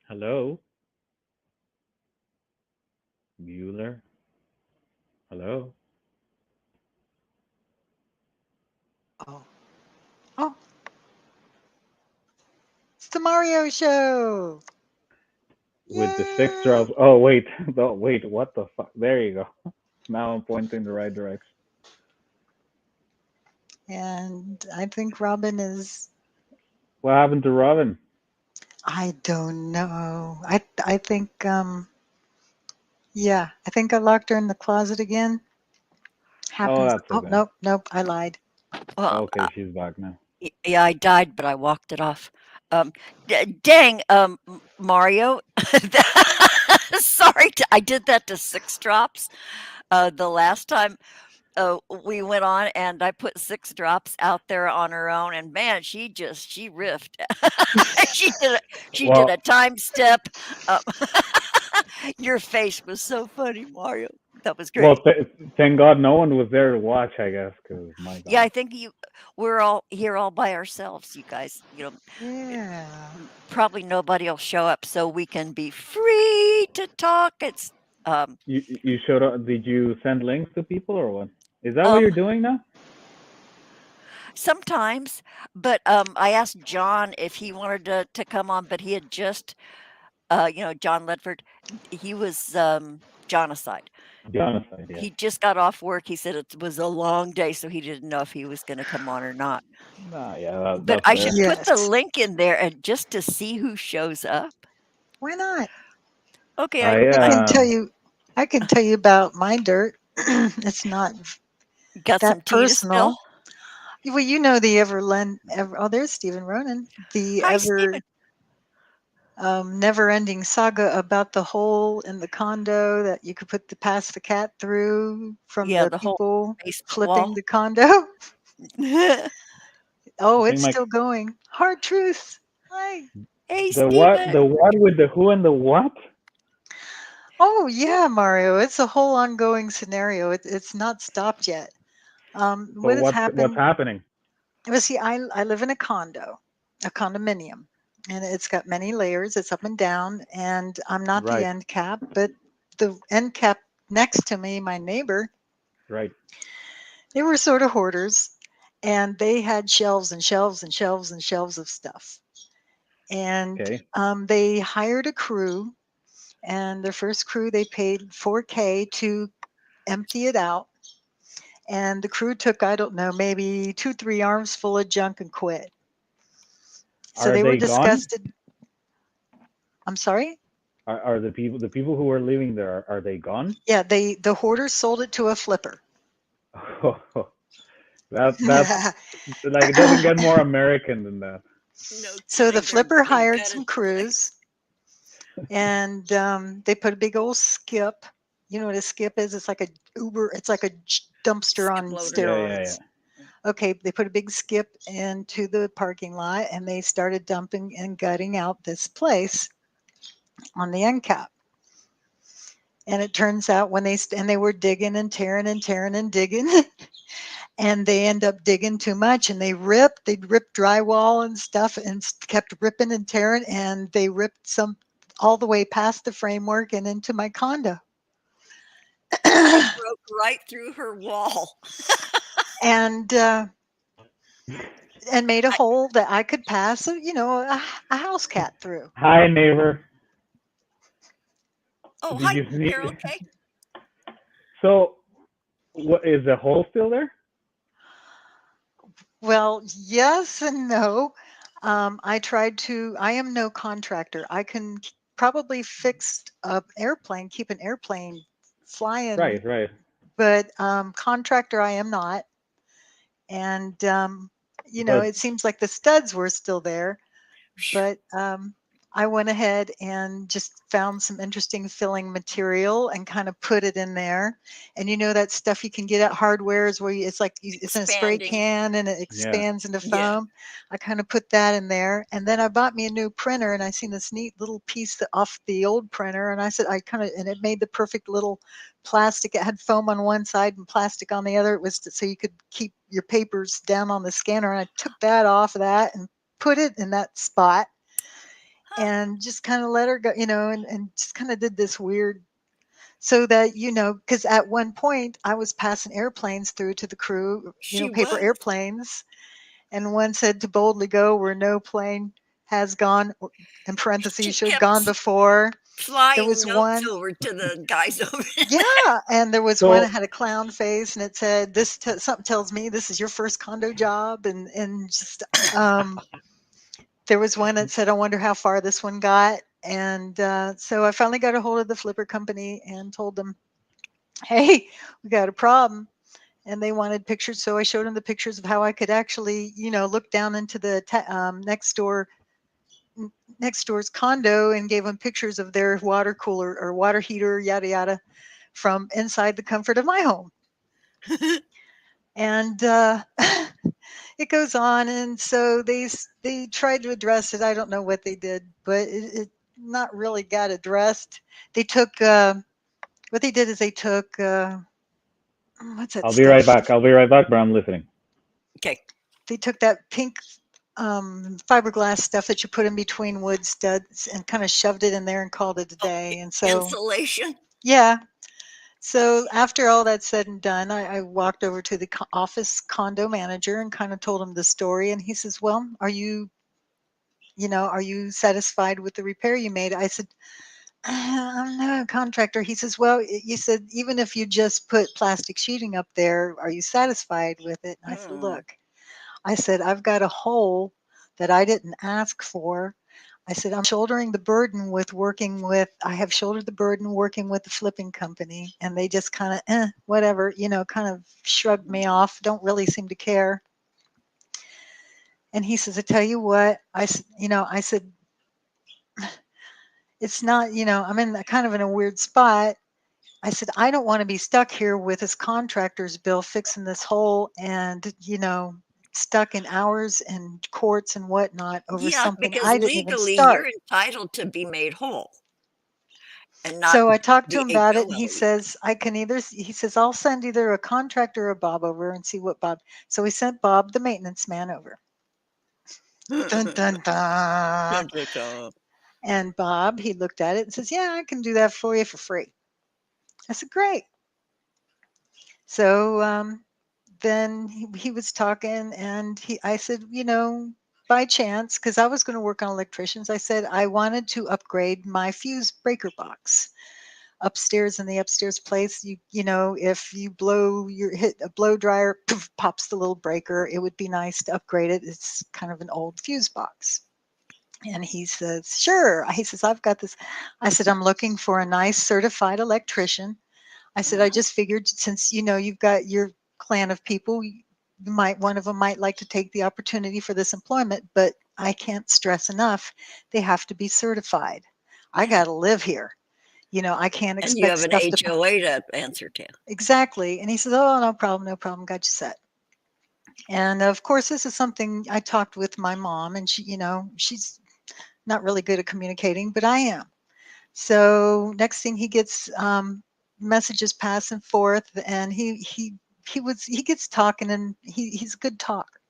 Hello, Bueller. Hello. Oh, oh, it's the Mario show. With the six Yay! drops. Oh wait, no, wait. What the fuck? There you go. Now I'm pointing the right direction. And I think Robin is, What happened to Robin? I don't know. I think yeah, I think I locked her in the closet again. Oh, Happens. that's Oh, okay. nope, nope, I lied. Well, Okay, she's back now. yeah, I died, but I walked it off. Dang, Mario. Sorry, I did that to Six Drops the last time we went on, and I put Six Drops out there on her own, and man, she riffed. she did a she did Well, a time step. Uh, your face was so funny, Mario. That was well, great. thank God no one was there to watch. I guess, cause my Yeah, God. I think we're all here all by ourselves, you guys. Yeah. Probably nobody will show up so we can be free to talk. It's You showed up. Did you send links to people or what? Is that what you're um doing now? sometimes, but I asked John if he wanted to come on, but he had just John Ledford, he was Jonocide. Genocide, yes. He just got off work. He said it was a long day, so he didn't know if he was going to come on or not. Nah, yeah, But that's I fair. should put the Yes. link in there and just to see who shows up. Why not? Okay, I I I can tell you. I can tell you about my dirt. It's not got some that tea to spill. personal. Well, you know the oh, there's Stephen Ronan. The Hi, Stephen. never-ending saga about the hole in the condo that you could put the pass the cat through from Yeah, the the whole people basement flipping wall. the condo. Oh, think it's my still going. Hard truth. Hi. Hey, the what Stephen. the what with the who and the what? Oh yeah, Mario. It's a whole ongoing scenario. It's not stopped yet. But What has what's happened? happening? Well, see, I live in a condo, a condominium, and it's got many layers. It's up and down, and I'm not the Right, end cap, but the end cap next to me, my neighbor, right. they were sort of hoarders, and they had shelves and shelves and shelves and shelves of stuff. And Okay. they hired a crew, and their first crew they paid 4K to empty it out. And the crew took, I don't know, maybe 2, 3 arms full of junk and quit. So Are they were they gone? disgusted. I'm sorry. Are the people who are living there are they gone? Yeah, the hoarders sold it to a flipper. That's like it doesn't get more American than that. No So the kidding. flipper They hired gutted some the place. crews, and they put a big old skip. You know what a skip is? It's like a Uber. It's like a dumpster Skip on loader. Yeah, yeah, yeah. steroids. Okay, they put a big skip into the parking lot, and they started dumping and gutting out this place on the end cap. And it turns out when and they were digging and tearing and tearing and digging, and they end up digging too much, and they'd rip drywall and stuff, and kept ripping and tearing, and they ripped some all the way past the framework and into my condo. They broke right through her wall. and and made a hole that I could pass a house cat through. Hi, neighbor. Oh, Did hi. you see? You're okay. So, what is the hole still there? Well, yes and no. I am no contractor. I can probably fix a airplane, keep an airplane flying, Right, right. but contractor I am not. And But it seems like the studs were still there, but I went ahead and just found some interesting filling material and kind of put it in there. And that stuff you can get at hardwares where it's like it's in a spray Expanding. can and it yeah, expands into Yeah. foam. I kind of put that in there. And then I bought me a new printer and I seen this neat little piece off the old printer. And I said, and it made the perfect little plastic. It had foam on one side and plastic on the other. It was so you could keep your papers down on the scanner. And I took that off of that and put it in that spot and just kind of let her go, and just kind of did this weird, so that, because at one point I was passing airplanes through to the crew, She paper was. airplanes, and one said to boldly go where no plane has gone, in parentheses, She should have kept gone before. There flying was notes one, over to the guys over there. yeah, and there was one that So had a clown face, and it said, something tells me this is your first condo job, and just, there was one that said, I wonder how far this one got. And so I finally got a hold of the flipper company and told them, hey, we got a problem. And they wanted pictures. So I showed them the pictures of how I could actually, look down into the next door's condo, and gave them pictures of their water cooler or water heater, yada, yada, from inside the comfort of my home. And it goes on, and so they tried to address it. I don't know what they did, but it not really got addressed. They took what they did is they took what's that I'll be right stuff? back. I'll be right back, but I'm listening. Okay. They took that pink fiberglass stuff that you put in between wood studs and kind of shoved it in there and called it a day. And so, Insulation. yeah. So after all that's said and done, I walked over to the office condo manager and kind of told him the story. And he says, well, are you satisfied with the repair you made? I said, I'm not a contractor. He says, well, you said, even if you just put plastic sheeting up there, are you satisfied with it? And I said, look, I said, I've got a hole that I didn't ask for. I said, I'm shouldering the burden I have shouldered the burden working with the flipping company, and they just kind of, whatever, kind of shrugged me off, don't really seem to care. And he says, I tell you what, I said, it's not, I'm kind of in a weird spot. I said, I don't want to be stuck here with this contractor's bill fixing this hole and, stuck in hours and courts and whatnot over Yeah, something because I didn't even legally you're start. entitled to be made whole and not So I talked to the him about it, and he HOA. says, he says, I'll send either a contractor or Bob over and see what Bob. So we sent Bob, the maintenance man, over. Dun, dun, dun. And Bob, he looked at it and says, yeah, I can do that for you for free. I said, great. So then he was talking, and I said, by chance, because I was going to work on electricians, I said I wanted to upgrade my fuse breaker box upstairs in the upstairs place. If you hit a blow dryer, poof, pops the little breaker. It would be nice to upgrade it. It's kind of an old fuse box. And he says, sure. He says, I've got this. I said, I'm looking for a nice certified electrician. I said, I just figured, since you've got your clan of people, one of them might like to take the opportunity for this employment, but I can't stress enough, they have to be certified. I got to live here. I can't And you expect have an stuff to. HOA to answer to. Exactly. And he says, oh, no problem, got you set. And of course, this is something I talked with my mom, and she's not really good at communicating, but I am. So next thing, he gets messages pass and forth, and he gets talking, and he's a good talker,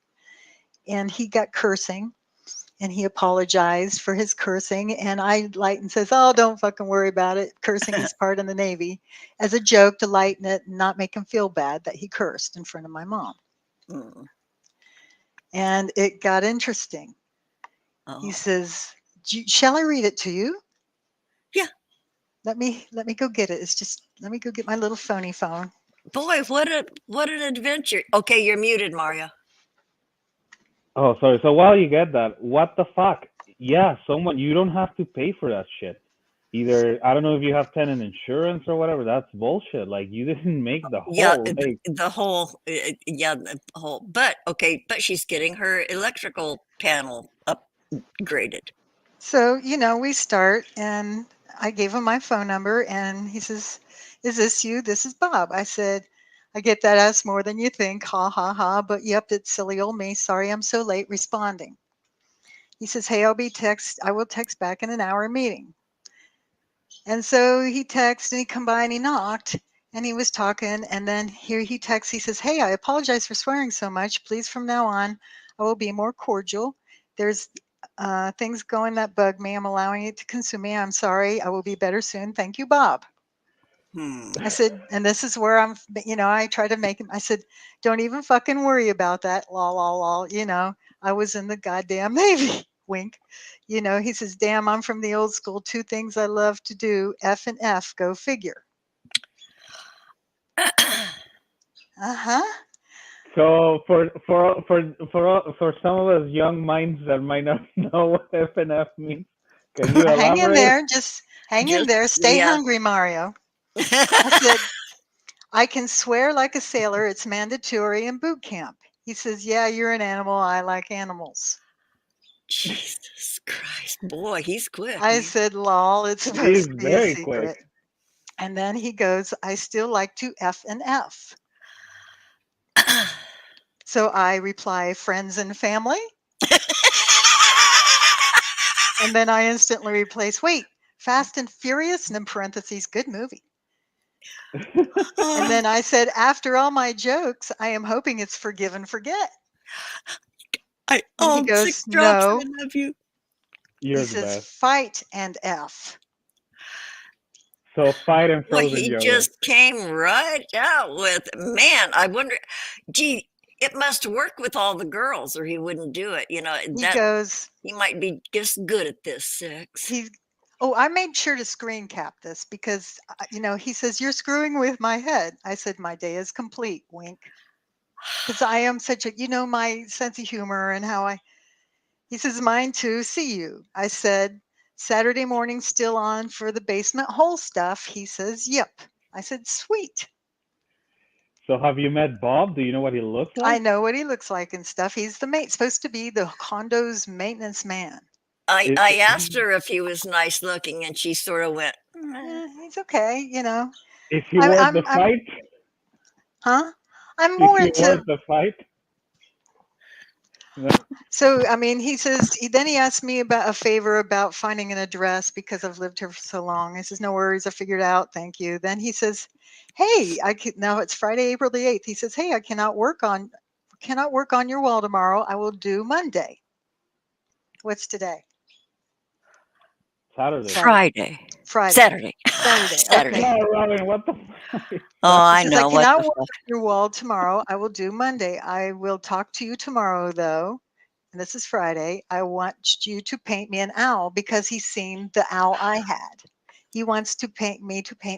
and he got cursing, and he apologized for his cursing, and I light and says, oh, don't fucking worry about it, cursing is part of the Navy, as a joke to lighten it and not make him feel bad that he cursed in front of my mom. And it got interesting. He says, shall I read it to you? Yeah. Let me go get it. Let me go get my little phony phone. Boy, what an adventure. Okay, you're muted, Mario. Oh, sorry. So while you get that, what the fuck? Yeah, you don't have to pay for that shit. Either, I don't know if you have tenant insurance or whatever. That's bullshit. Like, you didn't make the Yeah, whole. the whole, the whole. But okay, but she's getting her electrical panel upgraded. So, we start, and I gave him my phone number, and he says, is this you? This is Bob. I said, I get that asked more than you think. Ha, ha, ha. But yep, it's silly old me. Sorry I'm so late responding. He says, hey, I will text back in an hour meeting. And so he texted, and he come by and he knocked, and he was talking. And then here he texts, he says, hey, I apologize for swearing so much. Please, from now on, I will be more cordial. There's things going that bug me. I'm allowing it to consume me. I'm sorry. I will be better soon. Thank you, Bob. I said, and this is where I'm, I try to make him, I said, don't even fucking worry about that. Lol, lol, lol. I was in the goddamn Navy. Wink. He says, damn, I'm from the old school. 2 things I love to do. F and F. Go figure. Uh-huh. So for some of us young minds that might not know what F and F means, can you Hang in elaborate? there. Just hang in there. Stay yeah. hungry, Mario. I said, I can swear like a sailor. It's mandatory in boot camp. He says, yeah, you're an animal. I like animals. Jesus Christ, boy, he's quick. I Man. said, lol, it's He's supposed to be a very secret. quick. And then he goes, I still like to F and F. So I reply, friends and family. And then I instantly replace, wait, Fast and Furious, and in parentheses, good movie. And then I said, after all my jokes, I am hoping it's forgive and forget. I And he own goes, 6 drops. no. I love you. You're He the says, best. fight and F. So fight and Well, frozen he yogurt. just came right out with, man, I wonder, gee, it must work with all the girls or he wouldn't do it. He That goes, he might be just good at this 6. I made sure to screen cap this because, he says, you're screwing with my head. I said, my day is complete, wink. Because I am such a, my sense of humor and how he says, mine too, see you. I said, Saturday morning still on for the basement hole stuff. He says, yep. I said, sweet. So have you met Bob? Do you know what he looks I like? know what he looks like and stuff. He's supposed to be the condo's maintenance man. I asked her if he was nice looking and she sort of went, He's okay, Is he worth the I'm fight? huh? I'm Is more he into. worth the fight? No. So, he says, then he asked me about a favor about finding an address because I've lived here for so long. I says, no worries, I figured it out. Thank you. Then he says, hey, now it's Friday, April the 8th. He says, hey, I cannot work on your wall tomorrow. I will do Monday. What's today? Saturday. Friday. Saturday. Saturday. Okay. No, Robin, what the fuck? Oh, I He says, know. I What cannot the work fuck? on your wall tomorrow. I will do Monday. I will talk to you tomorrow, though. And this is Friday. I want you to paint me an owl because he's seen the owl I had. He wants to paint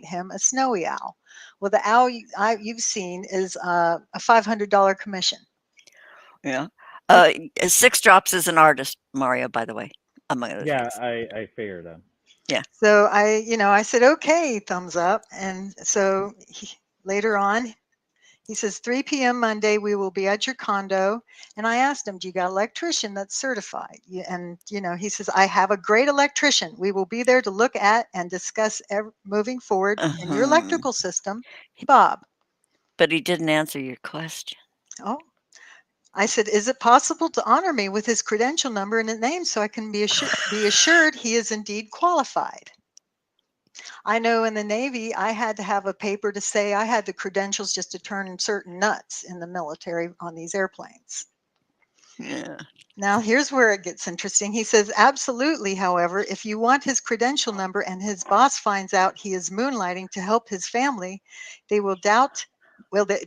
him a snowy owl. Well, the owl you've seen is a $500 commission. Yeah. 6 drops is an artist, Mario, by the way, among other Yeah, things. I figured that. So I said, okay, thumbs up. And so later on, he says, 3 p.m. Monday, we will be at your condo. And I asked him, do you got an electrician that's certified? And, he says, I have a great electrician. We will be there to look at and discuss moving forward in your electrical system, Bob. But he didn't answer your question. Oh, I said, is it possible to honor me with his credential number and a name so I can be assured he is indeed qualified? I know in the Navy, I had to have a paper to say I had the credentials just to turn certain nuts in the military on these airplanes. Yeah. Now, here's where it gets interesting. He says, absolutely, however, if you want his credential number and his boss finds out he is moonlighting to help his family, they will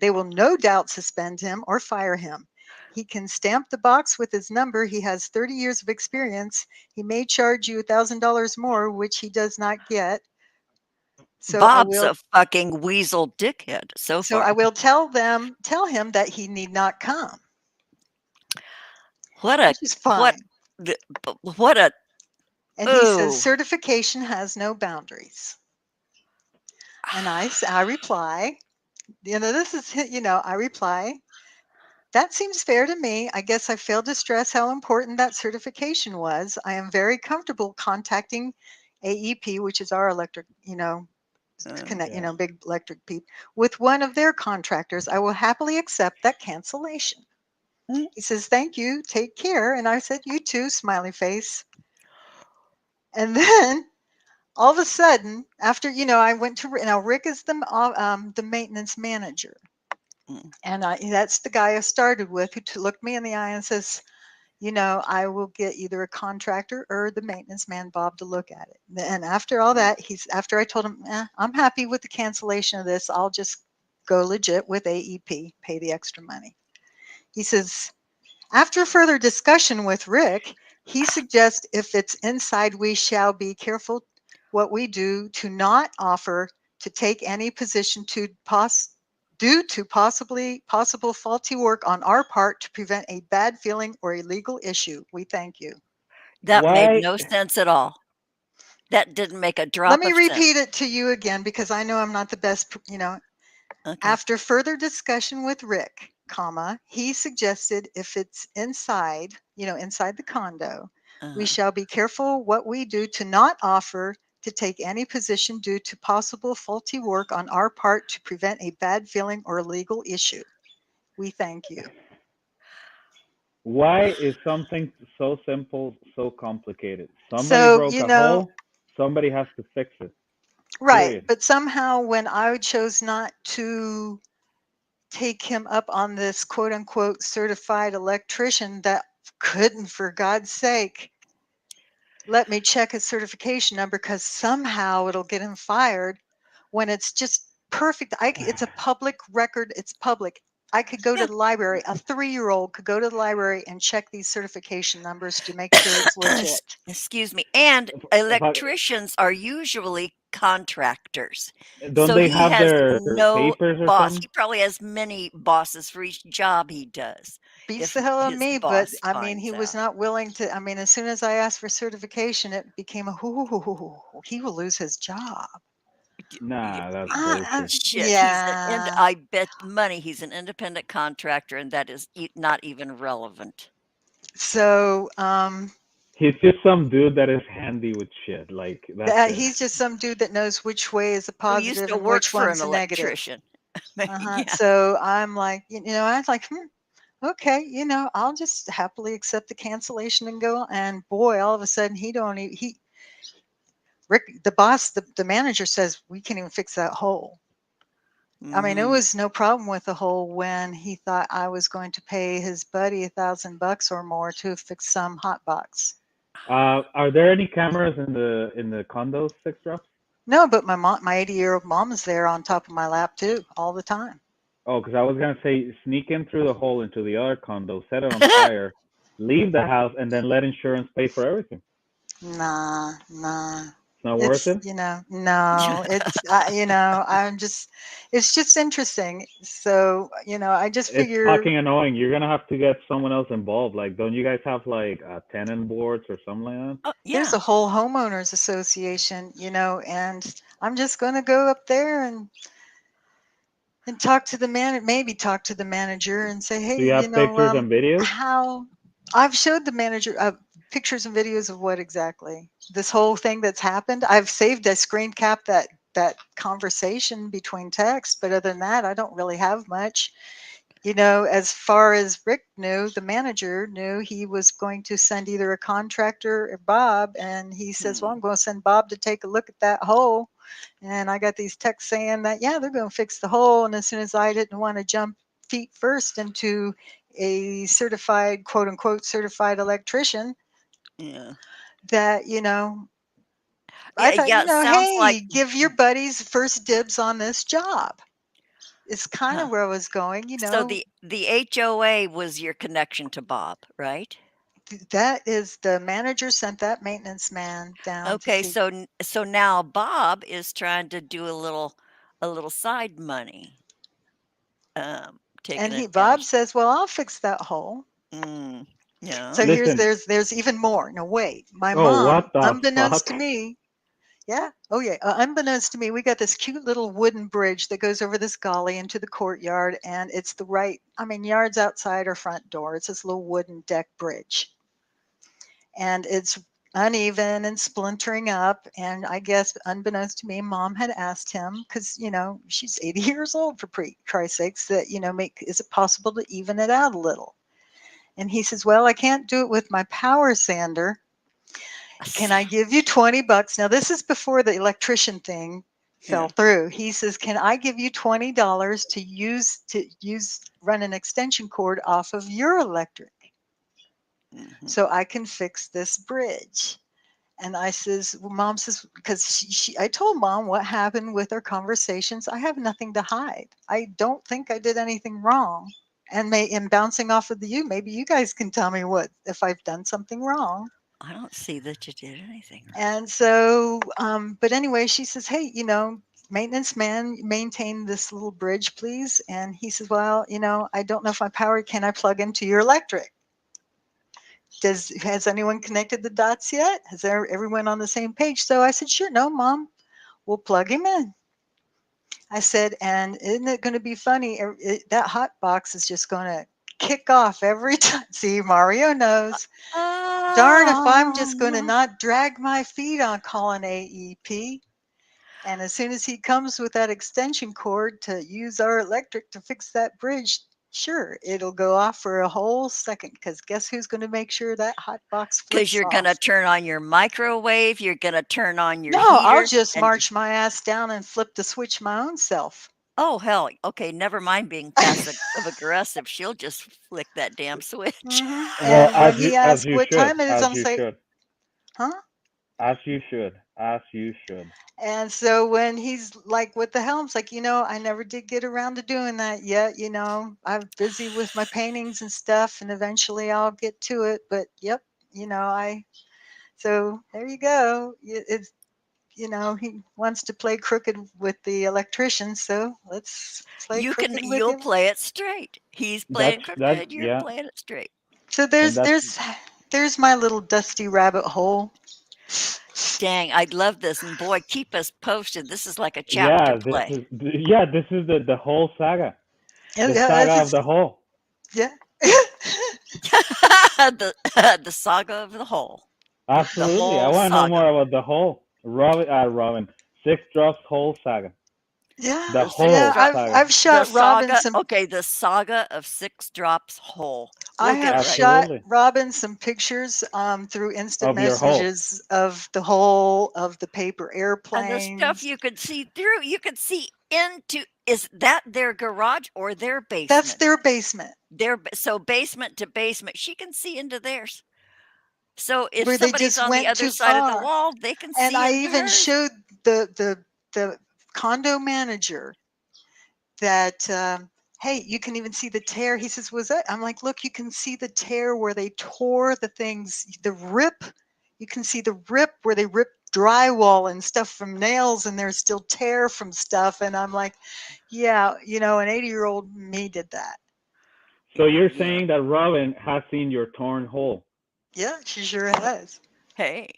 they will no doubt suspend him or fire him. He can stamp the box with his number. He has 30 years of experience. He may charge you $1,000 more, which he does not get. So Bob's a fucking weasel dickhead so far. I will tell him that he need not come. Which is fine. What a. And he says certification has no boundaries. And I reply, I reply, that seems fair to me. I guess I failed to stress how important that certification was. I am very comfortable contacting AEP, which is our electric, big electric people, with one of their contractors. I will happily accept that cancellation. He says, thank you, take care. And I said, you too, smiley face. And then all of a sudden, after, I went to, Rick is the maintenance manager. And that's the guy I started with who looked me in the eye and says, I will get either a contractor or the maintenance man, Bob, to look at it. And after all that, after I told him, I'm happy with the cancellation of this, I'll just go legit with AEP, pay the extra money. He says, after further discussion with Rick, he suggests if it's inside, we shall be careful what we do to not offer to take any position due to possible faulty work on our part to prevent a bad feeling or a legal issue. We thank you. That made Why? no sense at all. That didn't make a Let drop me of sense. repeat it to you again because I know I'm not the best, Okay. After further discussion with Rick, he suggested if it's inside, inside the condo, we shall be careful what we do to not offer to take any position due to possible faulty work on our part to prevent a bad feeling or legal issue. We thank you. Why is something so simple so complicated? Somebody So, broke a hole. Somebody has to fix it. right. Period. But somehow when I chose not to take him up on this quote unquote certified electrician that couldn't, for God's sake, let me check his certification number because somehow it'll get him fired when it's just perfect. It's a public record. It's public. I could go to the library. A 3-year-old could go to the library and check these certification numbers to make sure it's legit. Excuse me. And If I- electricians are usually contractors. don't So they he have has their no papers or boss. something? He probably has many bosses for each job he does. Beats If the hell out of his me, but boss I mean, he finds was out. not willing to. I mean, as soon as I asked for certification, it became a he will lose his job. Nah, that's Uh, bullshit. Shit, yeah. I bet money he's an independent contractor, and that is not even relevant. So He's just some dude that is handy with shit. Like that's it. he's just some dude that knows which way is a Who used positive to and work which for an one's a negative. electrician. Uh-huh. Yeah. So I'm like, I was like, okay, I'll just happily accept the cancellation and go. And boy, all of a sudden Rick, the boss, the manager says we can't even fix that hole. I mean, it Mhm. was no problem with the hole when he thought I was going to pay his buddy $1,000 or more to fix some hot box. Are there any cameras in the condos, Six Drops? No, but my 80-year-old mom is there on top of my lap too, all the time. Oh, because I was gonna say sneak in through the hole into the other condo, set it on fire, leave the house, and then let insurance pay for everything. Nah. It's not worth It's, it. no, it's, it's just interesting. So, I just It's figure fucking annoying. You're gonna have to get someone else involved. Like, don't you guys have like tenant boards or something like that? Oh, there's yeah. a whole homeowners association, and I'm just going to go up there and talk to the maybe talk to the manager and say, Do hey, you have pictures and videos? how I've showed the manager pictures and videos of what exactly this whole thing that's happened. I've saved a screen cap that conversation between texts, but other than that, I don't really have much. As far as Rick knew, the manager knew he was going to send either a contractor or Bob, and he says, well, I'm going to send Bob to take a look at that hole. And I got these texts saying that, yeah, they're going to fix the hole. And as soon as I didn't want to jump feet first into a certified, quote unquote, certified electrician, Yeah. that, I Yeah, thought, yeah, it sounds like hey, give your buddies first dibs on this job. It's kind of where I was going, so the HOA was your connection to Bob, right? that is the manager sent that maintenance man down to Okay, see. so now Bob is trying to do a little side money, And taking Bob advantage. says, well, I'll fix that hole. Mm, yeah. So Listen. there's even more. No, wait, my Oh, mom, what the unbeknownst fuck? to me, yeah, oh yeah, unbeknownst to me, we got this cute little wooden bridge that goes over this gully into the courtyard, and it's yards outside our front door. It's this little wooden deck bridge, and it's uneven and splintering up. And I guess unbeknownst to me, mom had asked him, because she's 80 years old, for Christ's sakes, that is it possible to even it out a little? And he says, well, I can't do it with my power sander. Can I give you $20? Now this is before the electrician thing fell Yeah. through. He says, can I give you $20 to run an extension cord off of your electric? Mhm. so I can fix this bridge. And I says, well, Mom says, because I told Mom what happened with our conversations. I have nothing to hide. I don't think I did anything wrong. And bouncing off of you, maybe you guys can tell me what if I've done something wrong. I don't see that you did anything wrong. And so, but anyway, she says, hey, maintenance man, maintain this little bridge, please. And he says, well, I don't know if my power, can I plug into your electric? Has anyone connected the dots yet? Has everyone on the same page? So I said, sure, no, Mom, we'll plug him in. I said, and isn't it going to be funny? That hot box is just going to kick off every time. See, Mario knows. Darn if I'm just going to not drag my feet on calling AEP. And as soon as he comes with that extension cord to use our electric to fix that bridge, sure, it'll go off for a whole second, because guess who's going to make sure that hot box Because flips you're off? going to turn on your microwave, you're going to turn on your No, heater. I'll just and- march my ass down and flip the switch my own self. Oh, hell. Okay, never mind being passive aggressive. She'll just flick that damn switch. Mhm. Well, And when he asks you what should, time it is, as I'm you say, should, huh? as you should. And so when he's like, what the hell? I'm like, I never did get around to doing that yet. I'm busy with my paintings and stuff, and eventually I'll get to it. But yep, so there you go. It's, he wants to play crooked with the electrician. So let's play crooked with You'll him. play it straight. He's playing crooked, you're Yeah. playing it straight. So there's my little dusty rabbit hole. Dang, I love this. And boy, keep us posted. This is like a chapter Yeah, play. this is the whole saga. The Yeah, saga of the whole. yeah. the saga of the whole. Absolutely. I whole want to know saga. more about the whole Robin. Six Drops whole saga. Yeah, The whole yeah. saga. I've shot Robin some. Okay, the saga of Six Drops whole. I We'll get have right. shot Absolutely. Robin some pictures through instant Of your hole. messages of the whole of the paper airplanes. And the stuff you could see through, you could see into. Is that their garage or their basement? That's their basement. So basement to basement, she can see into theirs. So if Where they somebody's just on the went other too side of the far. wall, they can And see I into even hers. showed the condo manager that hey, you can even see the tear. He says, was that? I'm like, look, you can see the tear where they tore the things, the rip. You can see the rip where they ripped drywall and stuff from nails, and there's still tear from stuff. And I'm like, yeah, an 80-year-old me did that. So you're saying that Robin has seen your torn hole? Yeah, she sure has. Hey.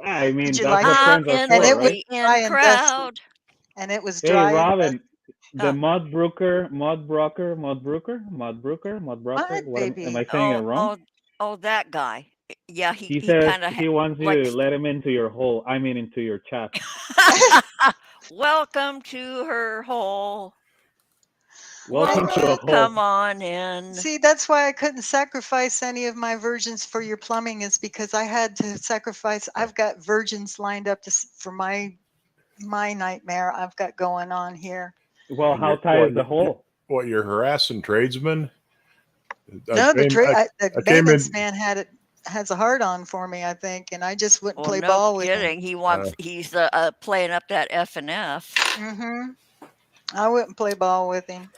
I mean, Did you that's like what it? friends are In And for, it was right? the dry in and dusty. crowd. And it was Hey, dry and Robin, dusty. the Mudbroker. What Baby. am I saying it wrong? Oh, that guy. Yeah, He he says kind of he wants you to let him into your hole. I mean, into your chat. Welcome to her hole. Welcome to Won't a you come hole. on in? See, that's why I couldn't sacrifice any of my virgins for your plumbing, is because I had to sacrifice. I've got virgins lined up for my nightmare I've got going on here. Well, how tight is the hole? What, you're harassing tradesmen? No, the maintenance in. man has a hard on for me, I think, and I just wouldn't Well, play no ball with him. kidding. He's playing up that F and F. Mm-hmm. I wouldn't play ball with him.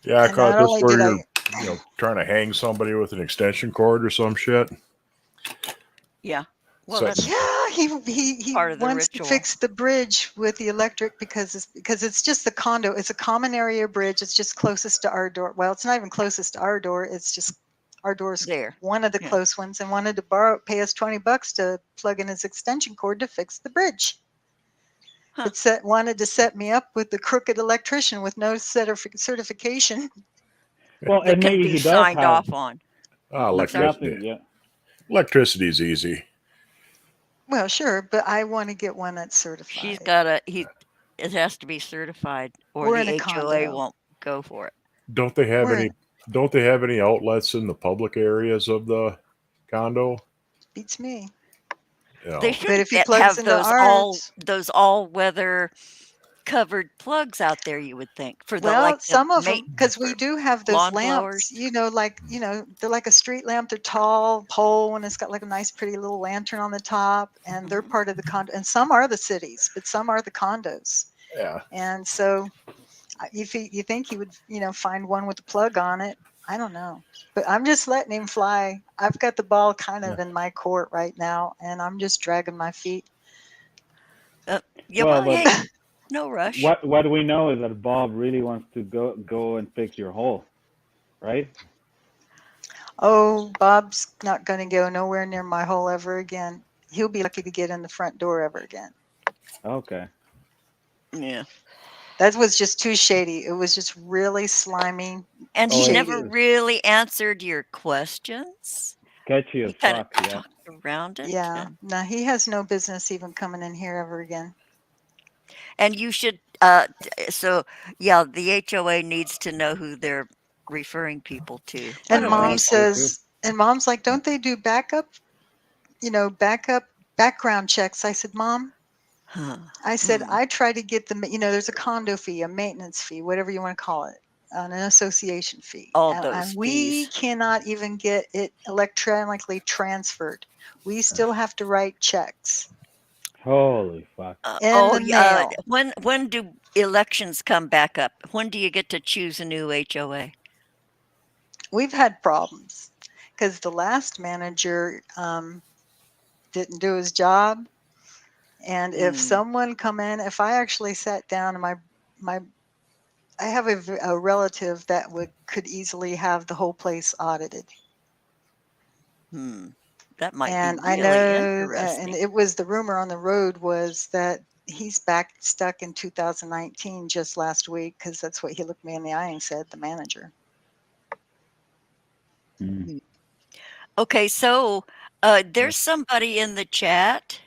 Yeah, I And caught not this only where did you're trying to hang somebody with an extension cord or some shit. Yeah. Well, So- that's Yeah, he part of the wants ritual. to fix the bridge with the electric because it's just the condo. It's a common area bridge. It's just closest to our door. Well, it's not even closest to our door. It's just our door's there. one of the close ones, and wanted to pay us $20 to plug in his extension cord to fix the bridge. Huh. It wanted to set me up with the crooked electrician with no certification. Well, That and can maybe be he does signed have off on. Electricity. nothing. Yeah. Electricity is easy. Well, sure, but I want to get one that's certified. She's got it has to be certified, or We're in the a HOA condo. won't go for it. Don't they have We're any? in- Don't they have any outlets in the public areas of the condo? Beats me. You know, They should But if he plugs have into those ours, all weather covered plugs out there, you would think, for the Well, the some of them, because we for do have those lawn lamps, blowers. they're like a street lamp. They're tall pole, and it's got like a nice, pretty little lantern on the top, and they're Mhm. part of the condo. And some are the cities, but some are the condos. Yeah. And so, if you think he would, find one with a plug on it, I don't know. But I'm just letting him fly. I've got the ball kind of in my court right now, and I'm just dragging my feet. Yeah, Well, well, but hey, no rush. what we know is that Bob really wants to go and fix your hole, right? Oh, Bob's not going to go nowhere near my hole ever again. He'll be lucky to get in the front door ever again. Okay. Yeah. That was just too shady. It was just really slimy, And he Oh, never shady. it's really answered your questions. sketchy as He kind of fuck. Yeah. talked around it. Yeah. No, he has no business even coming in here ever again. And you should, so yeah, the HOA needs to know who they're referring people to. What And a Yeah, mom that's waste. true too. says, and mom's like, don't they do backup background checks? I said, Mom, Huh. I said, Hmm. I try to get there's a condo fee, a maintenance fee, whatever you want to call it, an association fee. All And those we fees. cannot even get it electronically transferred. We still have to write checks Holy fuck. in Oh, the mail. when do elections come back up? When do you get to choose a new HOA? We've had problems because the last manager didn't do his job. And if Hmm. someone come in, if I actually sat down and my I have a relative that could easily have the whole place audited. Hmm. That might be And I really know, and interesting. it was the rumor on the road was that he's back stuck in 2019 just last week, because that's what he looked me in the eye and said, the manager. Mm. Okay, so there's somebody in the chat.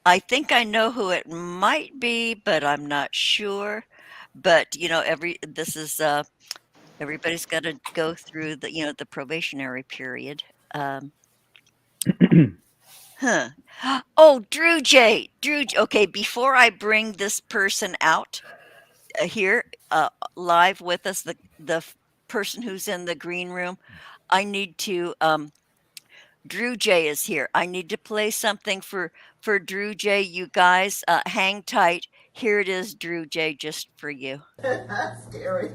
I think I know who it might be, but I'm not sure. But this is everybody's got to go through the probationary period. Huh. Oh, Drew J. Okay, before I bring this person out here live with us, the person who's in the green room, I need to. Drew J is here. I need to play something for Drew J. You guys, hang tight. Here it is, Drew J. Just for you. Scary.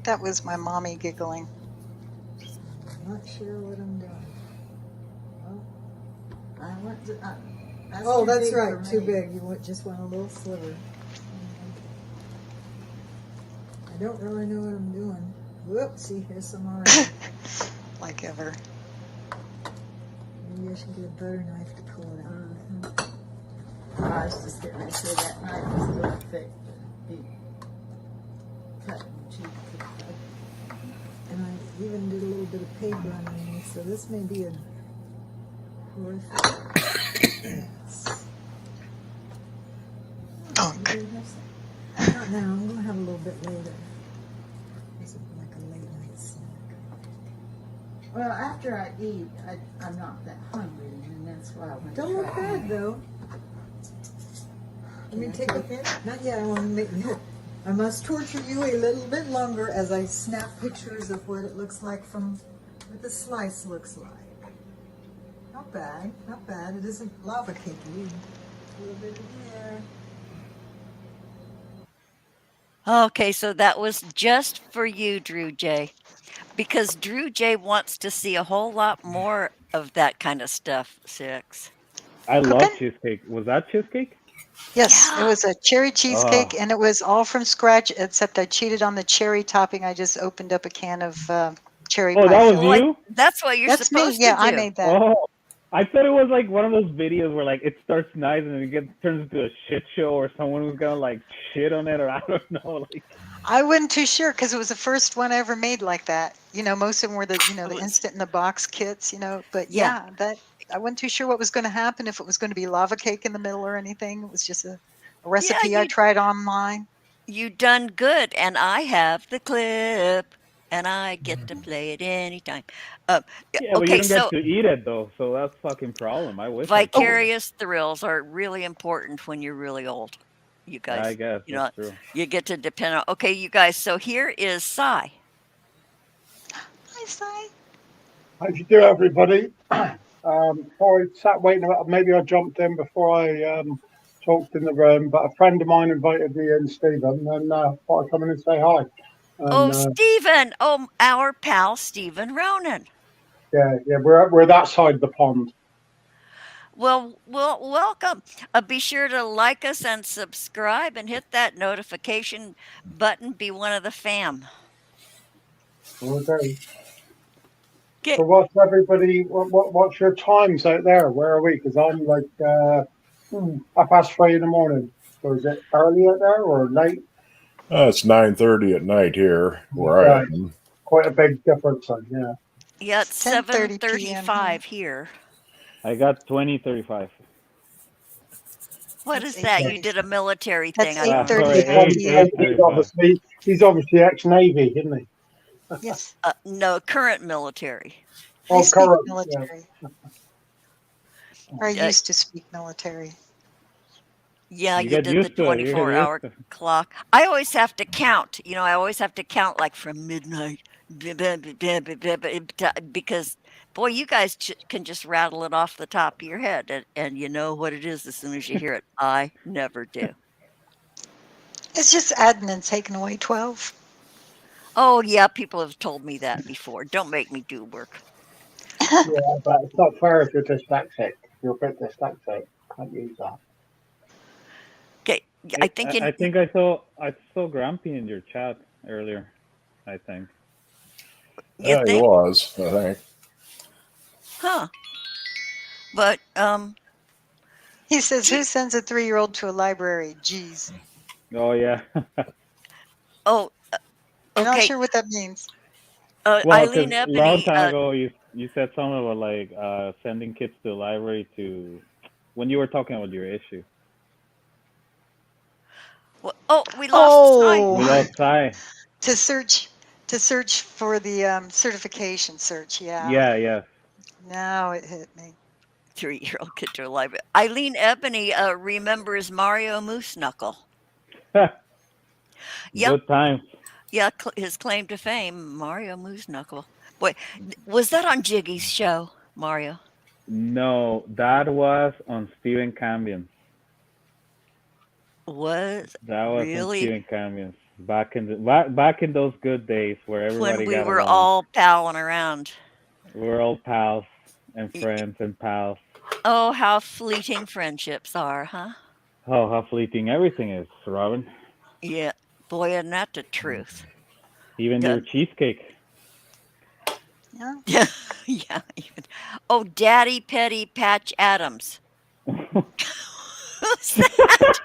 That was my mommy giggling. I'm not sure what I'm doing. Oh, I want to. That's right. Too big. You just want a little sliver. I don't really know what I'm doing. Whoops! See, here's some already. Like ever. Maybe I should get a butter knife to pull it out. I was just getting ready to say that knife is a little thick. Be cut and cheap. And I even did a little bit of paper underneath, so this may be a horrific. Yes. Dunk. Not now. I'm going to have a little bit later. This is like a late night snack. Well, after I eat, I'm not that hungry, and that's why I went. Don't look bad though. Let me take a bit. Not yet. I want to make. I must torture you a little bit longer as I snap pictures of what it looks like what the slice looks like. Not bad. Not bad. It isn't lava cakey. A little bit in there. Okay, so that was just for you, Drew J. Because Drew J wants to see a whole lot more of that kind of stuff, Six. I love Cooking? cheesecake. Was that cheesecake? Yes, it Yeah. was a cherry Oh, cheesecake, and it was all from scratch, except I cheated on the cherry topping. I just opened up a can of cherry oh, pie that was filling. Like, you? that's what you're That's me. supposed to Yeah, I do. made that. Oh, I thought it was like one of those videos where like it starts nice and then it turns into a shit show, or someone was gonna like shit on it, or I don't know. Like, I wasn't too sure because it was the first one I ever made like that. Most of them were the It the was, instant in the box kits. But yeah, yeah, that I wasn't too sure what was going to happen, if it was going to be lava cake in the middle or anything. It was just a yeah. recipe I tried online. You done good, and I have the clip. and I get to play it anytime. Uh, Yeah, but you okay, don't so get to eat it though, so that's fucking problem. I wish I could. vicarious thrills are really important when you're really old. You I guys, guess you that's know, true. you get to depend on. Okay, you guys. So here is Cy. Hi, Si. How do you do, everybody? Before I sat waiting, maybe I jumped in before I talked in the room, but a friend of mine invited me in, Stephen, and thought I'd come in and say hi. And Oh, Stephen. Oh, our pal Stephen Ronin. yeah, we're that side of the pond. Well, welcome. Be sure to like us and subscribe and hit that notification button. Be one of the fam. Okay. Okay. So what's everybody? What's your times out there? Where are we? Because I'm like 3:30 in the morning. So is it early out there or late? It's 9:30 at night here where I Okay, am. quite a big difference. Then, yeah. Yeah, It's it's 10:30 p.m. here. 7:35 here. I got 20:35. What That's is that? You 8:30. did a military That's thing. I don't Sorry, $8:35 understand. p.m. He's 8:35. obviously ex-Navy, isn't he? Yes, No, current military. I Oh, speak current. Yeah. military. Or I Uh, used to speak military. Yeah, You you get did the used to it. You get 24-hour used to clock. I always have to count. I always have to count like from midnight because, boy, you guys can just rattle it off the top of your head, and you know what it is as soon as you hear it. I never do. It's just admin taking away 12. Oh, yeah, people have told me that before. Don't make me do work. Yeah, but it's not fair if you're dyslexic. You're a bit dyslexic. Can't use that. Okay, I think I think I saw Grumpy in your chat earlier. I think. you He think, was, I think. huh? But He says, gee, who sends a 3-year-old to a library? Geez. Oh yeah. oh, You're not okay. sure what that means. Well, Eileen because a long Ebony. time ago you said something about like sending kids to the library to when you were talking about your issue. Oh, we lost Cy. We Oh, lost Sai. to search for the certification search. Yeah. Yeah, yes. Now it hit me. 3-year-old kid to a library. Eileen Ebony remembers Mario Moose Knuckle. Yep. Good times. Yeah, his claim to fame, Mario Moose Knuckle. Boy, was that on Jiggy's show, Mario? No, that was on Stephen Cambion. Was That was on really Stephen Cambion. Back in those good days where when everybody we got were along. all palling around. We're all pals and Y- friends and pals. Oh, how fleeting friendships are, huh? Oh, how fleeting everything is, Robin. Yeah, boy, isn't that the truth? Even Yeah, your cheesecake. Yeah. yeah, yeah. Even. Oh, Daddy Petty Patch Adams. Who's that?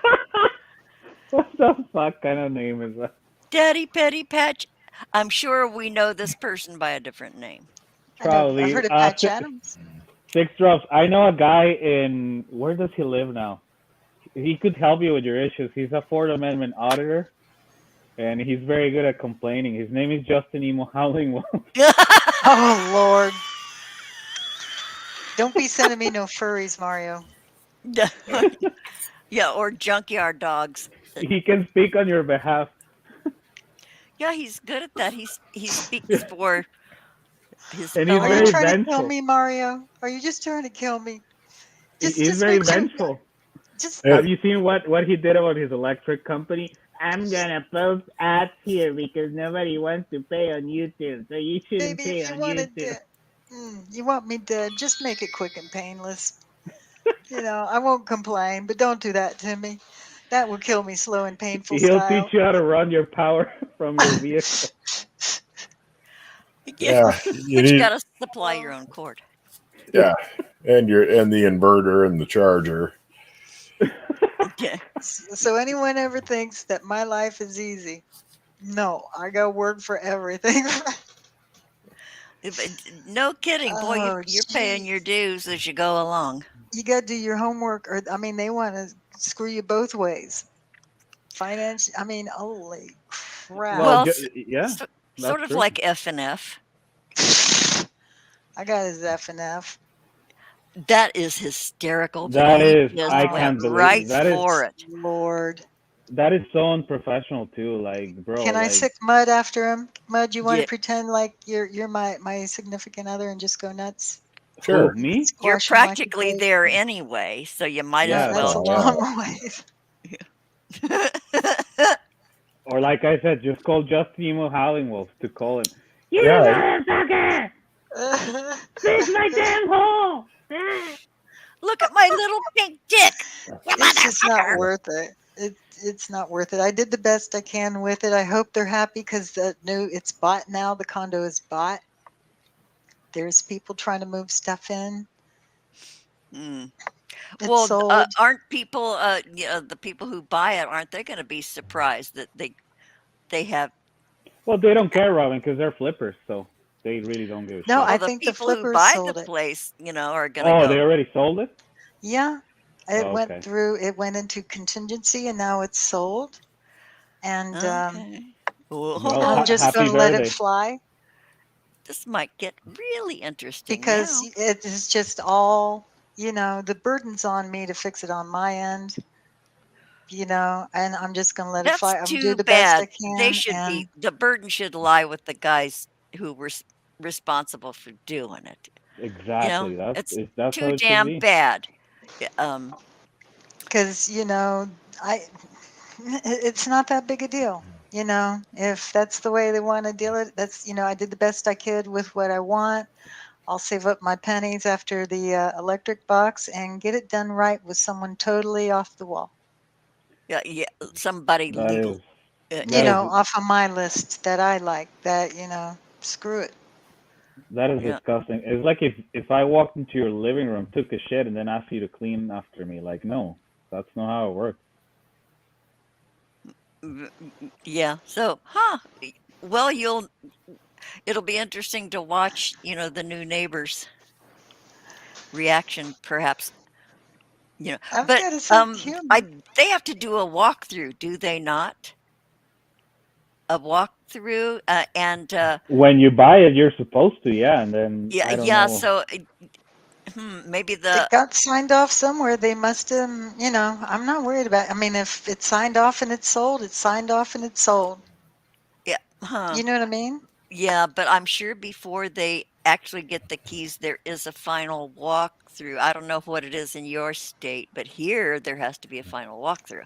What the fuck kind of name is that? Daddy Petty Patch. I'm sure we know this person by a different name. I know. I've Probably. heard of Patch Adams. Six drops. I know a guy in where does he live now? He could help you with your issues. He's a Fourth Amendment auditor, and he's very good at complaining. His name is Justin Emo Howling Wolf. Oh, Lord. Don't be sending me no furries, Mario. Yeah, or junkyard dogs. He can speak on your behalf. Yeah, he's good at that. He speaks for his And he's Are you fellow. very trying to kill vengeful. me, Mario? Are you just trying to kill me? He's Just very make sure. vengeful. Just Hey, Have you seen what he did about his electric company? I'm gonna post ads here because nobody wants to pay on YouTube, so you shouldn't baby, pay if you on wanted YouTube. to, you want me dead, just make it quick and painless. I won't complain, but don't do that to me. That will kill me slow and painful He'll style. teach you how to run your power from your vehicle. yeah, But you you need, got to supply your own cord. yeah, and the inverter and the charger. Yeah. So anyone ever thinks that my life is easy? No, I got work for everything. No kidding, boy. Oh, You're paying your jeez. dues as you go along. You got to do your homework, or they want to screw you both ways. Finance. Holy crap. Well, Well, yeah. so, sort of true. like F and F. I got his F and F. That is hysterical, but That he is, just I Oh, went can't right believe that is for it. Lord. that is so unprofessional too. Like, bro, Can I like, sick Mud after him? Mud, you want Yeah, to pretend like you're my significant other and just go nuts? Sure. who, me? you're Squash him like a practically grape? there anyway, so you might No, as Yeah, that's a well. so long ways. or like I said, just call Justin Emo Howling Wolf to call him. You Yeah. motherfucker! Fix my damn hole! Look at my little pink dick, you It's just not motherfucker. worth it. It's not worth it. I did the best I can with it. I hope they're happy because it's bought now. The condo is bought. There's people trying to move stuff in. Hmm. It's Well, sold. aren't people, the people who buy it, aren't they going to be surprised that they have? Well, they don't care, Robin, because they're flippers, so they really don't give a No, shit. I Well, the think the people who flippers buy the sold it. place, are going to Oh, they go. already sold it? Yeah, it Oh, went okay. through. It went into contingency, and now it's sold. And Okay. Well, I'm just happy going to let it birthday. fly This might get really interesting because now. it is just all, the burden's on me to fix it on my end, and I'm just going to let it That's fly. I'm going to do too the best I bad. They can. should And be the burden should lie with the guys who were responsible for doing it. Exactly. It's That's how too it should damn be. bad. Yeah, because, it's not that big a deal. If that's the way they want to deal it, I did the best I could with what I want. I'll save up my pennies after the electric box and get it done right with someone totally off the wall. yeah, somebody That legal. is Uh, that yeah, is Off of my list that I like. That screw it. that is yeah. disgusting. It's like if I walked into your living room, took a shit, and then asked you to clean after me. Like, no, that's not how it works. Yeah. So, well, it'll be interesting to watch, the new neighbors' reaction, perhaps. I've But got a sense of humor. they have to do a walkthrough, do they not? A walkthrough, and When you buy it, you're supposed to, yeah, and then yeah, I don't yeah. know. So, maybe It got signed off somewhere. They must have, I'm not worried about it. I mean, if it's signed off and it's sold, it's signed off and it's sold. yeah, huh? You know what I mean? Yeah, but I'm sure before they actually get the keys, there is a final walkthrough. I don't know what it is in your state, but here there has to be a final walkthrough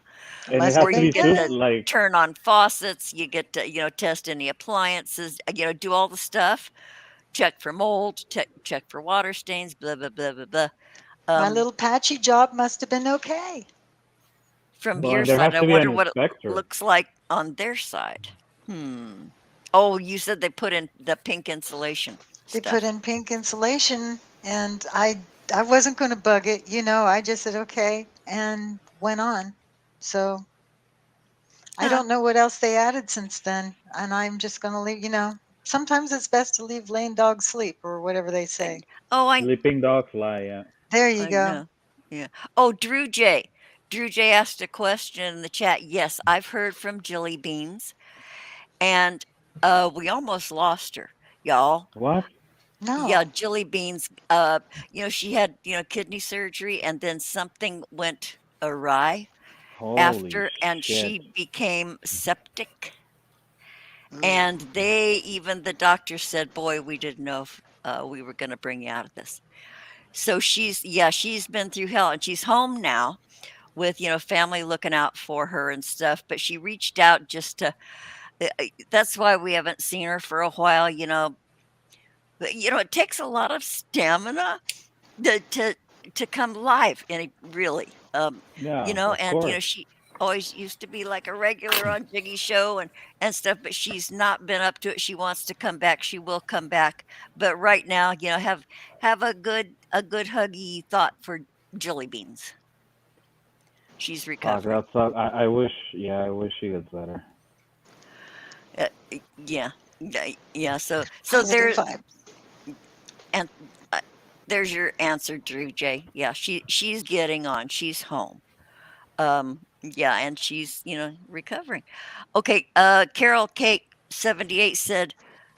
And it Must has have where to you been be get good. to like, turn on faucets, you get to, test any appliances, do all the stuff, check for mold, check for water stains, blah blah blah blah blah. My Um, little patchy job must have been okay. from well, your and there side, has I to be wonder an what it inspector. looks like on their side. Hmm. Oh, you said they put in the pink insulation They put stuff. in pink insulation, and I wasn't going to bug it. I just said okay and went on. So I Huh. don't know what else they added since then, and I'm just going to leave. Sometimes it's best to leave lame dogs sleep or whatever they say. Oh, Sleeping dogs lie, yeah. There you I go. know. Yeah. Oh, Drew J. Drew J asked a question in the chat. Yes, I've heard from Jilly Beans, and we almost lost her, y'all. What? Yeah, No, Jilly Beans. She had kidney surgery, and then something went awry Holy after, and shit. she became septic. Ooh. And even the doctor said, "Boy, we didn't know if we were going to bring you out of this." So she's been through hell, and she's home now with family looking out for her and stuff. But she reached out just to. That's why we haven't seen her for a while. But, it takes a lot of stamina to come live, and really, Yeah, of and course. she always used to be like a regular on Jiggy Show and stuff, but she's not been up to it. She wants to come back. She will come back, but right now, have a good huggy thought for Jilly Beans. She's Fuck, recovering. that sucks. I wish, yeah, I wish she gets better. Yeah, yeah. So Positive vibe. and there's your answer, Drew J. Yeah, she's getting on. She's home. Yeah, and she's recovering. Okay, Carol Cake 78 said,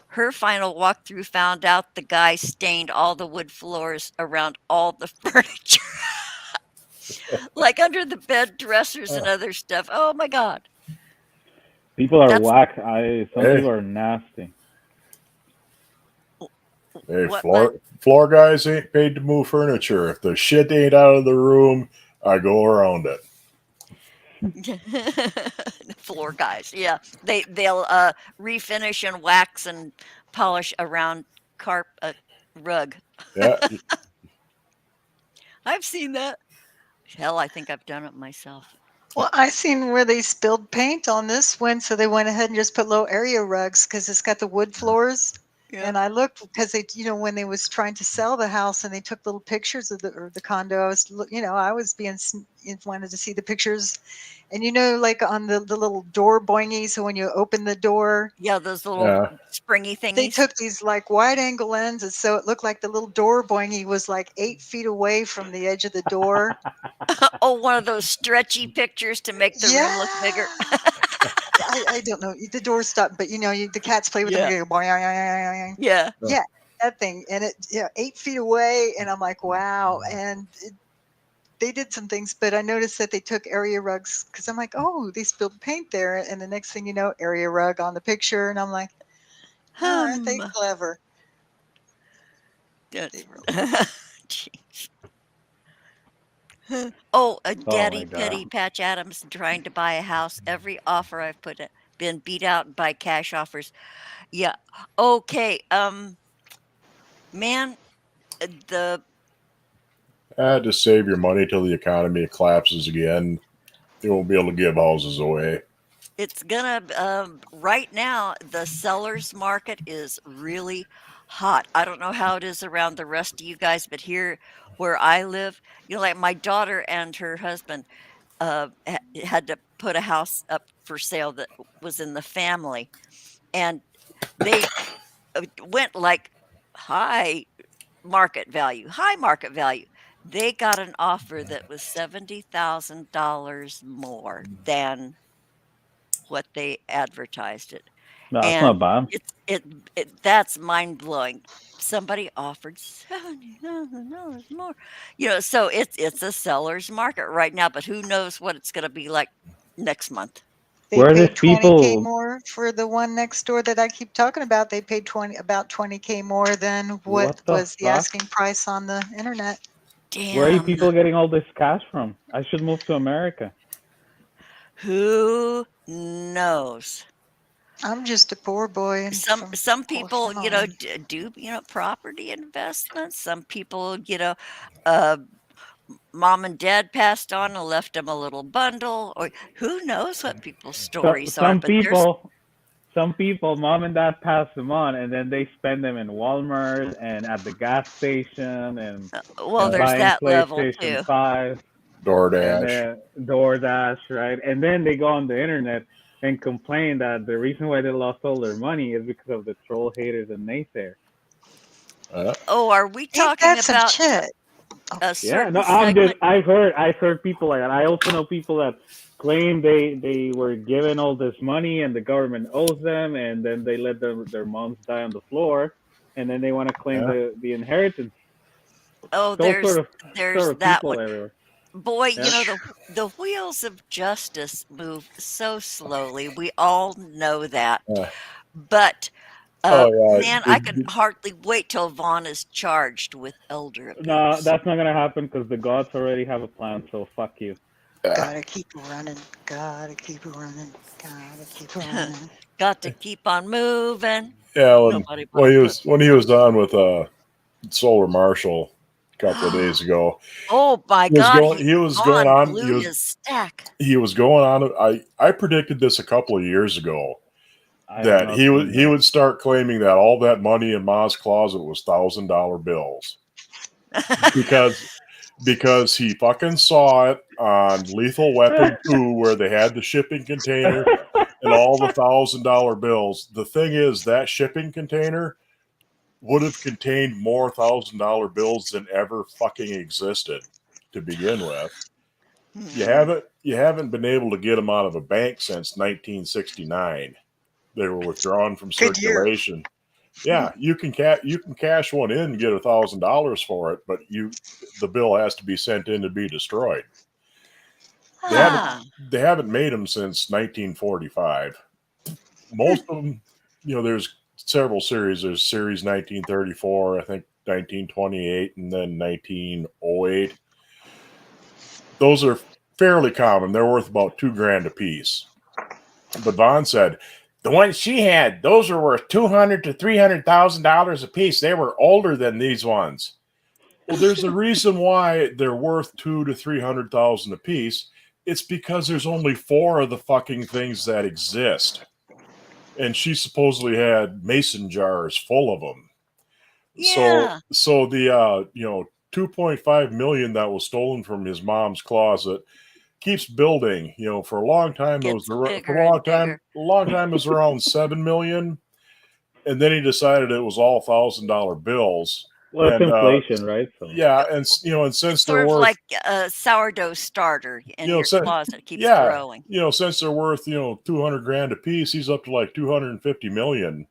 her final walkthrough found out the guy stained all the wood floors around all the furniture, like under the bed dressers and other stuff. Oh my God. People are That's whack. Some Hey, people are nasty. hey, what, bud? floor guys ain't paid to move furniture. If the shit ain't out of the room, I go around it. The floor guys. Yeah. They'll refinish and wax and polish around rug. Yeah, I've seen that. Hell, I think I've done it myself. Well, I seen where they spilled paint on this one, so they went ahead and just put little area rugs because it's got the wood floors. Yeah. And I looked because they, when they was trying to sell the house and they took little pictures of the condo. I was wanted to see the pictures, and like on the little door boingies. So when you open the door, Yeah, those little yeah. springy they thingies. took these like wide angle lenses, so it looked like the little door boingy was like 8 feet away from the edge of the door. Oh, one of those stretchy pictures to make the room look bigger. I don't know. The door stopped, but the cats play with them. Yeah. Go, boing. Yeah. Yeah, that thing, and it 8 feet away, and I'm like, wow. And they did some things, but I noticed that they took area rugs because I'm like, oh, they spilled paint there, and the next thing you know, area rug on the picture, and I'm like, aren't they clever? That's- They really are. Jeez. Oh, a Oh daddy my petty god. Patch Adams trying to buy a house. Every offer I've put in been beat out by cash offers. Yeah. Okay. Man, the Just save your money till the economy collapses again. You won't be able to give houses away. it's gonna right now the sellers market is really hot. I don't know how it is around the rest of you guys, but here where I live, like my daughter and her husband had to put a house up for sale that was in the family, and they went like high high market value. They got an offer that was $70,000 more than what they advertised it. No, that's And not bad. that's mind blowing. Somebody offered $70,000 more. So it's a seller's market right now, but who knows what it's gonna be like next month. They Where are paid these 20K people? more for the one next door that I keep talking about. They paid about 20K more than what What the was the fuck? asking price on the internet. Where are you Damn. people getting all this cash from? I should move to America. Who knows? I'm just a poor boy and Some people, Ohio. do property investments. Some people, uh, mom and dad passed on and left them a little bundle, or who knows what people's stories are. Some But there's people, mom and dad pass them on, and then they spend them in Walmart and at the gas station and well, there's buying that level PlayStation too. 5 and DoorDash. then DoorDash, right? And then they go on the internet and complain that the reason why they lost all their money is because of the troll haters and naysayers. Oh, are we Ain't talking that some about shit? a Yeah, certain no, segment? I've heard people like that. I also know people that claim they were given all this money and the government owes them, and then they let their moms die on the floor, and then they want to claim Yeah. the inheritance. Oh, Those there's sort of that people one. everywhere. Boy, Yeah. the wheels of justice move so slowly. We all know that. Yeah. But Oh yeah. man, I can hardly wait till Vaughn is charged with elder No, abuse. that's not gonna happen because the gods already have a plan. So fuck you. Gotta keep running. Gotta keep running. Gotta keep running. Got to keep on moving. Yeah. Nobody but When he was on with Solar Marshall a couple of days ago, Oh my he was God, going Vaughn on. blew his stack. He was going on. I predicted this a couple of years ago I have that not he seen that. would start claiming that all that money in Ma's closet was $1,000 bills because he fucking saw it on Lethal Weapon 2 where they had the shipping container and all the $1,000 bills. The thing is, that shipping container would have contained more $1,000 bills than ever fucking existed to begin with. You haven't been able to get them out of a bank since 1969. They were withdrawn from Good year. circulation. Yeah, you can cash one in and get $1,000 for it, but the bill has to be sent in to be destroyed. Ah, They haven't made them since 1945. Most of them, there's several series. There's series 1934, I think 1928, and then 1908. Those are fairly common. They're worth about $2,000 a piece. But Vaughn said the ones she had, those are worth $200,000 to $300,000 a piece. They were older than these ones. Well, there's a reason why they're worth $200,000 to $300,000 a piece. It's because there's only 4 of the fucking things that exist, and she supposedly had mason jars full of them. yeah. So the $2.5 million that was stolen from his mom's closet keeps building. For a long time it was Gets bigger and bigger. a long time it was around $7 million, and then he decided it was all $1,000 bills. Well, it's And inflation, right? So yeah, and since It's they're sort of worth like a sourdough starter in your closet. It keeps growing. since they're worth $200,000 a piece, he's up to like $250 million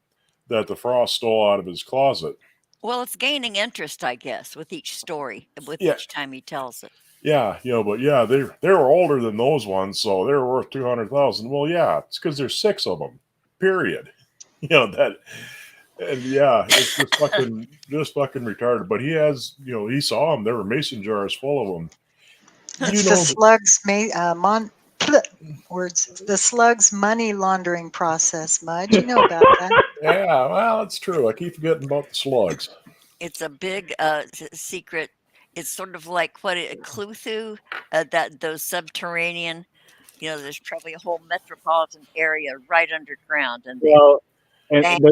that the frost stole out of his closet. Well, it's gaining interest, I guess, with each story, with Yeah. each time he tells it. Yeah, but yeah, they were older than those ones, so they were worth $200,000. Well, yeah, it's because there's 6 of them. Period. That, and yeah, it's just fucking retarded. But he has, he saw them. There were mason jars full of them. It's the slugs the slugs money laundering process, Mudge. You know about that. Yeah, well, it's true. I keep forgetting about the slugs. It's a big secret. It's sort of like Cluthu, those subterranean. There's probably a whole metropolitan area right underground, and and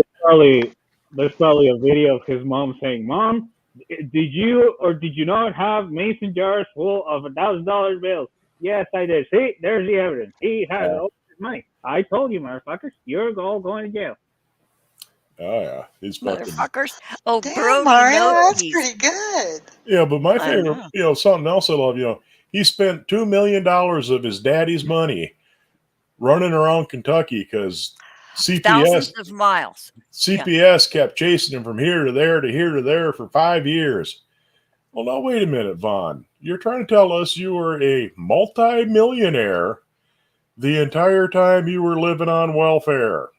there's probably a video of his mom saying, "Mom, did you or did you not have mason jars full of $1,000 bills?" Yes, I did. See, there's the evidence. He has all his money. I told you, motherfuckers, you're all going to jail. Oh yeah, these motherfuckers. Oh, Damn, Brody, Mario, that's pretty good. Yeah, but my favorite, something else I love, he spent $2 million of his daddy's money running around Kentucky because thousands of miles. CPS kept chasing him from here to there to here to there for 5 years. Well, now wait a minute, Vaughn. You're trying to tell us you were a multi-millionaire the entire time you were living on welfare.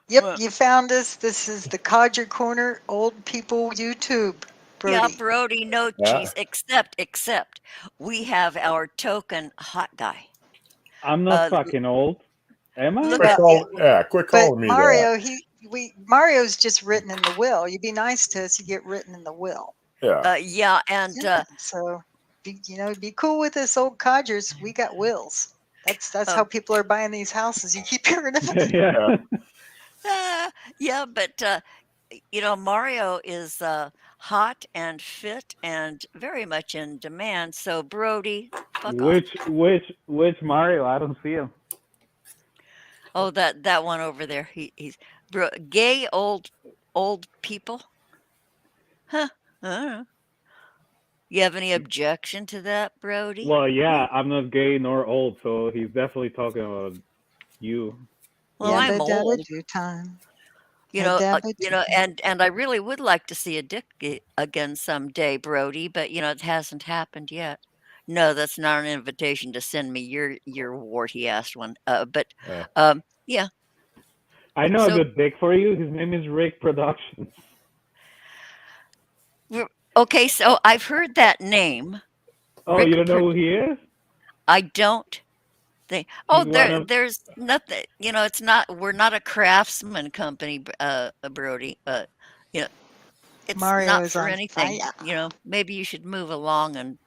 Yep, you found us. This is the Codger Corner Old People YouTube. Brody. Yeah, Brody, no cheese, except we have our token hot guy. I'm not fucking old. Am I? Quit calling me Mario, that. Mario's just written in the will. You be nice to us, you get written in the will. Yeah. So be cool with us old codgers. We got wills. That's how people are buying these houses. You keep hearing of it. But Mario is hot and fit and very much in demand. So Brody, fuck off. Which Mario? I don't see him. Oh, that one over there. He's gay old people. Huh? I don't know. You have any objection to that, Brody? Well, yeah, I'm not gay nor old, so he's definitely talking about you. Well, I'm old. Time. And I really would like to see a dick again someday, Brody, but it hasn't happened yet. No, that's not an invitation to send me your warty ass one. Yeah. I know a good dick for you. His name is Rick Productions. Okay, so I've heard that name. Oh, Rick, you don't know who he is? I don't think. Oh, there's nothing. It's not. We're not a craftsman company, Brody. It's Mario not is for on anything. fire. Maybe you should move along and.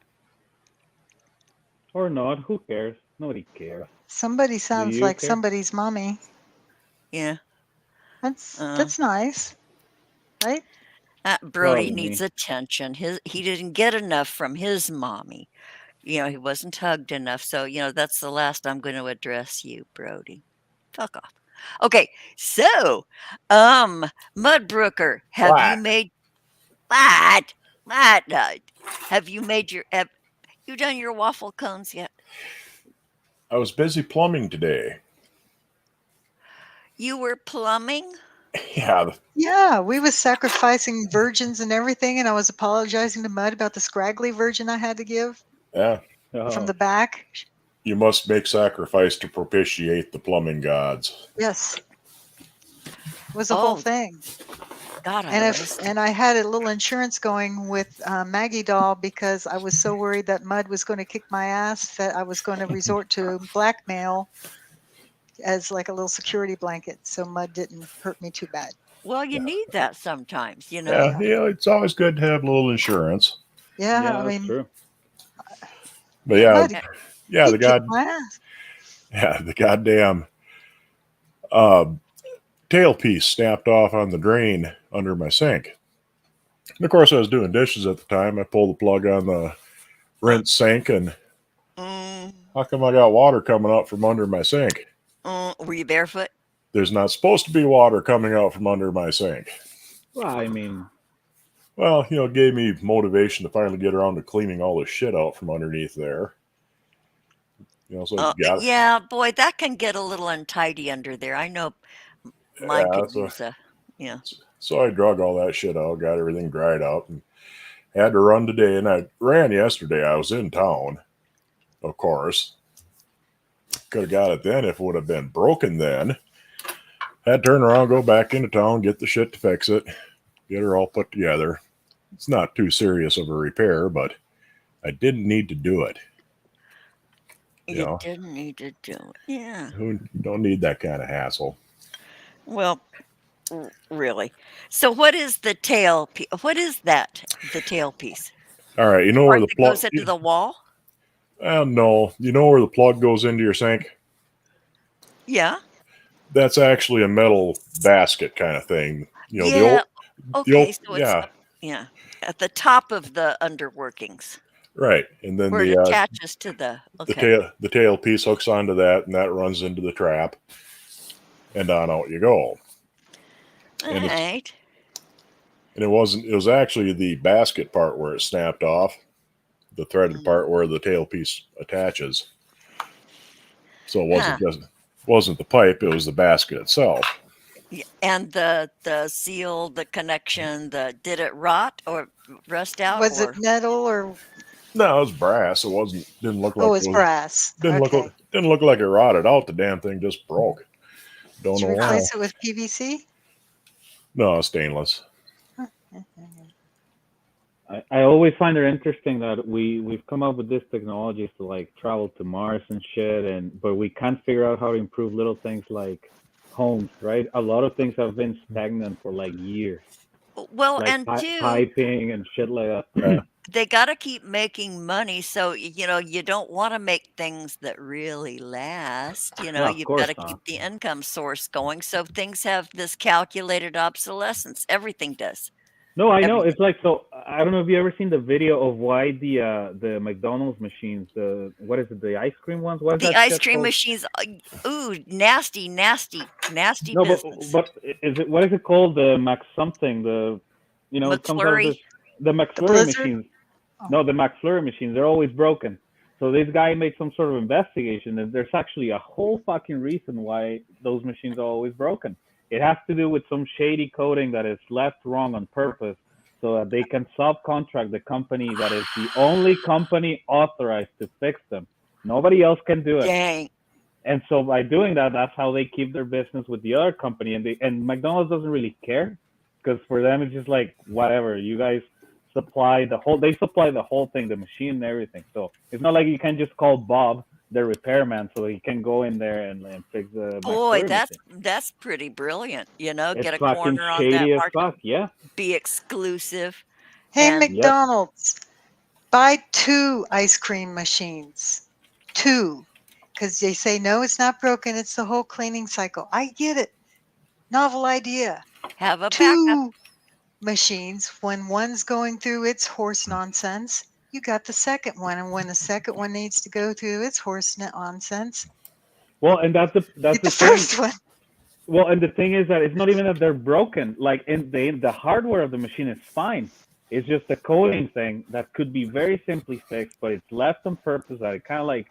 Or not? Who cares? Nobody cares. Somebody sounds like somebody's mommy. Yeah. That's nice, right? Brody needs attention. He didn't get enough from his mommy. He wasn't hugged enough. So, that's the last I'm going to address you, Brody. Fuck off. Okay, so, Mudbrooker, have you made what? Have you made have you done your waffle cones yet? I was busy plumbing today. You were plumbing? Yeah, Yeah, we was sacrificing virgins and everything, and I was apologizing to Mud about the scraggly virgin I had to give yeah. from Oh, the back. You must make sacrifice to propitiate the plumbing gods. Yes, it was a whole Oh thing. God, I And missed. I had a little insurance going with Maggie Doll because I was so worried that Mud was going to kick my ass that I was going to resort to blackmail as like a little security blanket, so Mud didn't hurt me too bad. Well, you Yeah. need that sometimes, you know. Yeah, yeah, it's always good to have a little insurance. Yeah, yeah, I that's mean, true. But yeah, Mud, yeah, he the kicked god, my ass. yeah, the goddamn uh, tailpiece snapped off on the drain under my sink. And of course, I was doing dishes at the time. I pulled the plug on the rinse sink, and Mm, how come I got water coming out from under my sink? were you barefoot? There's not supposed to be water coming out from under my sink. Well, I mean, Well, it gave me motivation to finally get around to cleaning all the shit out from underneath there. So you got it. Yeah, boy, that can get a little untidy under there. I know mine Yeah, could use a, yeah. so I drug all that shit out, got everything dried up, and had to run today. And I ran yesterday. I was in town, of course. Could have got it then if it would have been broken then. Had to turn around, go back into town, get the shit to fix it, get her all put together. It's not too serious of a repair, but I didn't need to do it. You didn't need to do it. Yeah. Who don't need that kind of hassle? Well, really. So what is the tail piece? What is that? The tail piece? All right, you The know where part the that plug? goes into the wall? No, you know where the plug goes into your sink? Yeah. That's actually a metal basket kind of thing. The Yeah. old, Okay. So it's yeah, yeah at the top of the underworkings right. And then where it attaches to the okay. the tail piece hooks onto that, and that runs into the trap, and on out you go. All And right. it was actually the basket part where it snapped off, the threaded part where the tail piece attaches. So it wasn't the pipe, it was the basket itself. Yeah, and the seal, the connection, did it rot or rust out Was it or metal or No, it was brass. Didn't look like it's brass? didn't Okay. look like it rotted out. The damn thing just broke. Don't Did you know how. replace it with PVC? No, stainless. I always find it interesting that we've come up with this technology to like travel to Mars and shit, but we can't figure out how to improve little things like homes, right? A lot of things have been stagnant for like years, well, like and two, piping and shit like that. Right. they got to keep making money. So, you don't want to make things that really last. No, of You've got course to not. keep the income source going. So things have this calculated obsolescence. Everything does. No, I know. Everything. It's like, so I don't know if you ever seen the video of why the McDonald's machines, what is it, the ice cream ones? What is The that ice shit cream called? machines, nasty, nasty, nasty No, business. but what is it called? The Mac something. It comes out of McFlurry, the The McFlurry Blizzard? machines. Oh. No, the McFlurry machines. They're always broken. So this guy made some sort of investigation, and there's actually a whole fucking reason why those machines are always broken. It has to do with some shady coding that is left wrong on purpose, so that they can subcontract the company that is the only company authorized to fix them. Nobody else can do it. dang. And so by doing that, that's how they keep their business with the other company. And McDonald's doesn't really care, because for them it's just like, whatever, you guys supply the whole thing, the machine and everything. So it's not like you can just call Bob, the repairman, so he can go in there and fix the Boy, McFlurry machine. that's pretty brilliant. It's Get a fucking corner on that shady as market, fuck. Yeah. be exclusive. Hey, And Yep. McDonald's, buy 2 ice cream machines. 2. Because they say, no, it's not broken. It's the whole cleaning cycle. I get it. Novel idea. have a backup. 2 machines. When one's going through its horse nonsense, you got the second one. And when the second one needs to go through its horse nonsense, Well, and that's get the the thing. first one. Well, and the thing is that it's not even that they're broken. Like, in the hardware of the machine is fine. It's just the coding thing that could be very simply fixed, but it's left on purpose that it kind of like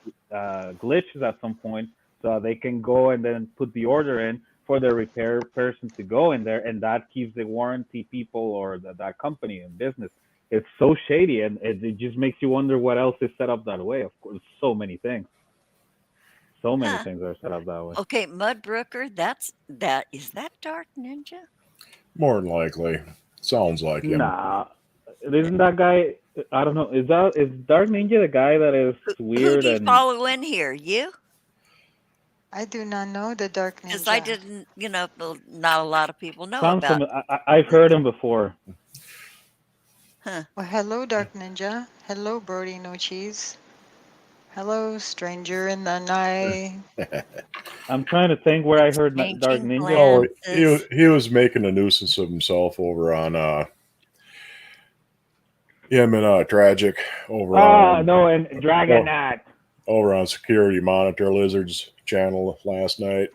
glitches at some point, so they can go and then put the order in. for the repair person to go in there, and that keeps the warranty people or that company in business. It's so shady, and it just makes you wonder what else is set up that way. Of course, so many things. So many Huh. things are set up that way. Okay, Mudbrooker, is that Dark Ninja? More than likely. Sounds like him. Nah, isn't that guy? I don't know. Is Dark Ninja the guy that is Who weird do you and follow in here? You? I do not know the Dark Because I Ninja. didn't, well, not a lot of people know sounds about. I've heard him before. Huh. Well, hello, Dark Ninja. Hello, Brody No Cheese. Hello, stranger in the night. I'm trying to think where I heard Dark Changing Ninja. Oh, glances. he was making a nuisance of himself over on him and Tragic over Ah, on no, and Dragon Knight. over on Security Monitor Lizard's channel last night.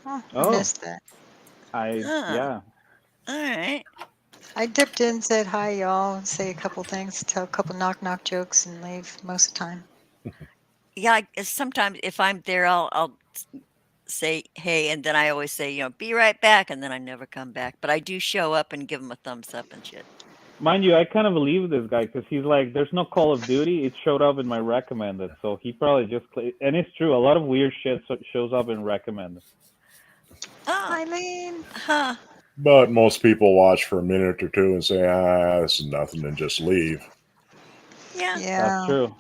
Oh, I Oh. missed that. Yeah. All right. I dipped in, said hi, y'all, say a couple things, tell a couple knock jokes, and leave most of the time. Yeah, sometimes if I'm there, I'll say hey, and then I always say, be right back, and then I never come back. But I do show up and give them a thumbs up and shit. Mind you, I kind of believe this guy because he's like, there's no Call of Duty. It showed up in my recommended, so he probably just and it's true. A lot of weird shit shows up in recommended. Oh, Eileen. huh. But most people watch for a minute or two and say, this is nothing, and just leave. Yeah. Yeah. That's true.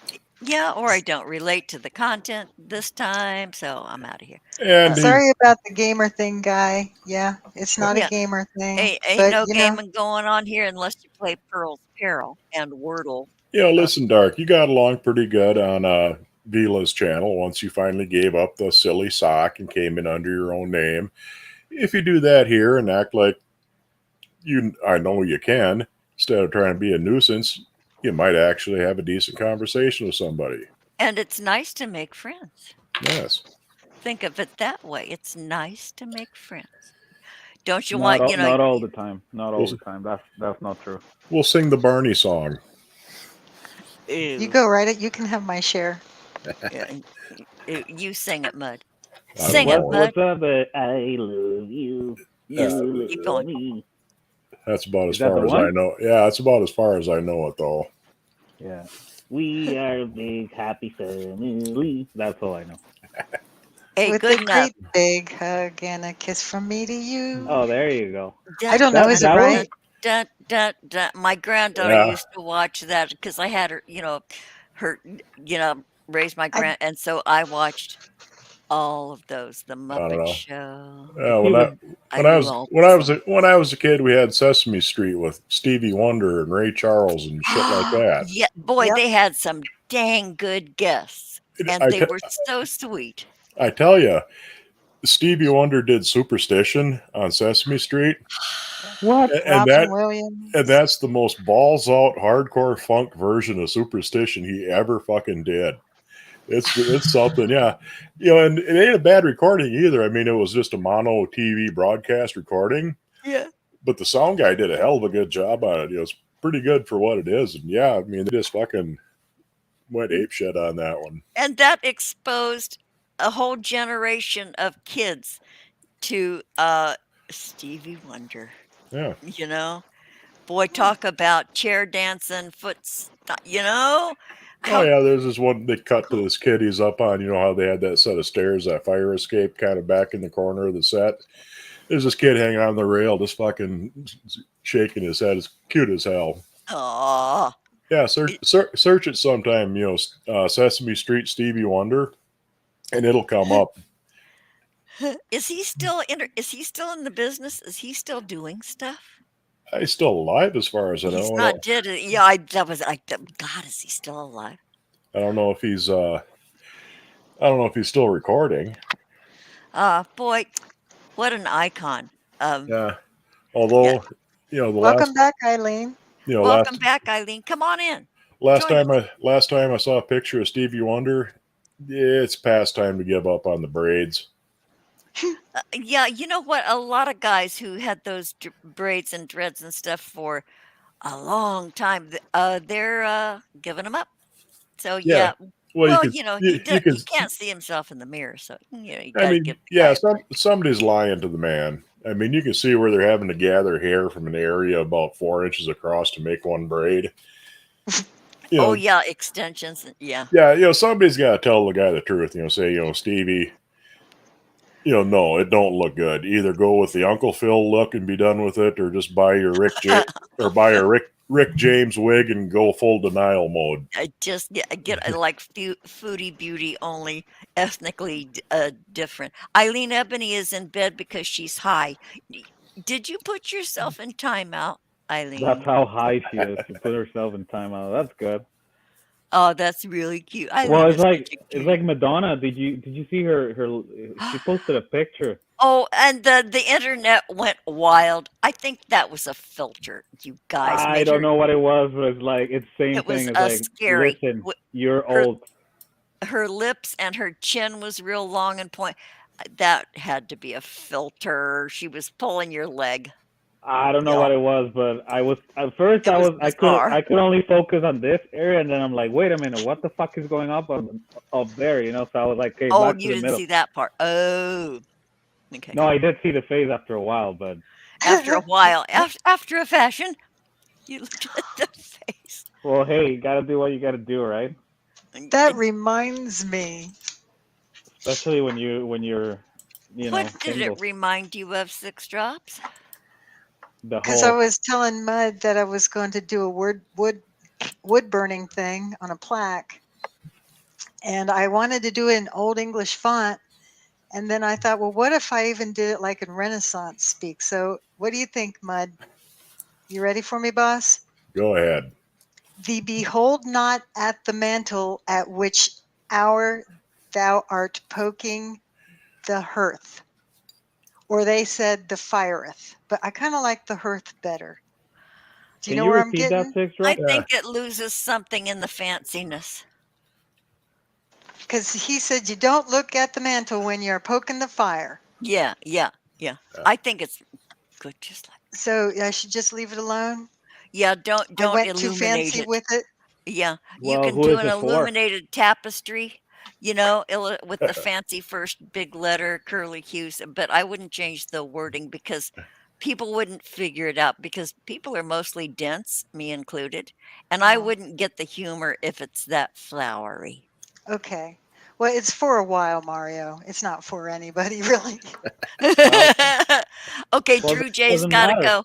Yeah, or I don't relate to the content this time, so I'm out of here. And Sorry about the gamer thing, guy. Yeah, it's not Yeah. a gamer thing. Ain't but, no you know, gaming going on here unless you play Pearl's Peril and Wordle. listen, Dark, you got along pretty good on Vila's channel once you finally gave up the silly sock and came in under your own name. If you do that here and act like I know you can, instead of trying to be a nuisance, you might actually have a decent conversation with somebody. And it's nice to make friends. Yes. Think of it that way. It's nice to make friends. Don't you Not want, not all the time. Not all the time. That's not true. We'll sing the Barney song. you go right it. You can have my share. You sing it, Mud. I don't Sing it, know. Mud. What's up? I love you. You Keep love going. me. That's about as Is that the far as one? I know. Yeah, that's about as far as I know it, though. Yeah. We are a big happy family. That's all I know. Hey, With good a enough. great big hug and a kiss from me to you. Oh, there you go. I don't know. Is it that right? My granddaughter Yeah. used to watch that because I had her, raise my grand, and so I watched all of those. The don't Muppet know. Show. Yeah, when I was a kid, we had Sesame Street with Stevie Wonder and Ray Charles and shit like that. Yeah, boy, Yep. they had some dang good guests, and they were so sweet. I tell you, Stevie Wonder did Superstition on Sesame Street, What? and Robin Williams. that's the most balls out hardcore funk version of Superstition he ever fucking did. It's something, yeah. And it ain't a bad recording either. I mean, it was just a mono TV broadcast recording. Yeah. But the sound guy did a hell of a good job on it. It's pretty good for what it is. And yeah, I mean, they just fucking went apeshit on that one. And that exposed a whole generation of kids to Stevie Wonder. Yeah. Boy, talk about chair dancing, Oh yeah, there's this one they cut to this kid. He's up on, how they had that set of stairs, that fire escape kind of back in the corner of the set. There's this kid hanging on the rail, just fucking shaking his head. It's cute as hell. Aww. Yeah, search it sometime. Sesame Street Stevie Wonder, and it'll come up. Is he still in the business? Is he still doing stuff? He's still alive, as far as I know. He's not dead. Yeah, God, is he still alive? I don't know if he's. I don't know if he's still recording. Boy, what an icon. Yeah. Although, Welcome back, Eileen. Welcome back, Eileen. Come on in. Last time I saw a picture of Stevie Wonder, it's past time to give up on the braids. Yeah, you know what? A lot of guys who had those braids and dreads and stuff for a long time, they're giving them up. So yeah. Well, Well, you can. he can't see himself in the mirror, so you I got to mean, give the guy yeah, a break. somebody's lying to the man. I mean, you can see where they're having to gather hair from an area about 4 inches across to make one braid. You Oh know, yeah, extensions. Yeah. yeah, somebody's got to tell the guy the truth. Say, Stevie, no, it don't look good. Either go with the Uncle Phil look and be done with it, or just buy your or buy a Rick James wig and go full denial mode. I just get like foodie beauty, only ethnically different. Eileen Ebony is in bed because she's high. Did you put yourself in timeout, That's Eileen? how high she is. She put herself in timeout. That's good. Oh, that's really cute. Well, Eileen is such a it's cutie. like Madonna. Did you see her? She posted a picture. Oh, and the internet went wild. I think that was a filter. You guys I made don't her. know what it was, but it's the same It was thing. It's like, scary. listen, you're Her old. her lips and her chin was real long and point. That had to be a filter. She was pulling your leg, I don't know what y'all. it was, but I was at first It was I bizarre. could only focus on this area, and then I'm like, wait a minute, what the fuck is going up there? So I was like, okay, Oh, back to you the didn't middle. see that part. Oh, okay. No, I did see the face after a while, but After a while, after a fashion, you looked at the face. well, hey, you gotta do what you gotta do, right? That reminds me. Especially when you're What did it single. remind you of, Six Drops? The Because I whole was telling Mud that I was going to do a wood burning thing on a plaque, and I wanted to do it in Old English font. And then I thought, well, what if I even did it like in Renaissance speak? So, what do you think, Mud? You ready for me, boss? Go ahead. The behold not at the mantle at which hour thou art poking the hearth. Or they said the fireth, but I kind of like the hearth better. Do you Can know you where I'm repeat that, getting? Six I Drop? Yeah. think it loses something in the fanciness. Because he said you don't look at the mantle when you're poking the fire. Yeah. Yeah. I think it's good, just like. So I should just leave it alone. Yeah, I don't went too illuminate fancy it. with it. Yeah, you Well, can who do is an it for? illuminated tapestry, with the fancy first big letter curly cues, but I wouldn't change the wording because people wouldn't figure it out because people are mostly dense, me included, and I Oh, wouldn't get the humor if it's that flowery. okay. Well, it's for a while, Mario. It's not for anybody, really. Okay, Well, Drew that J's doesn't got to matter. go.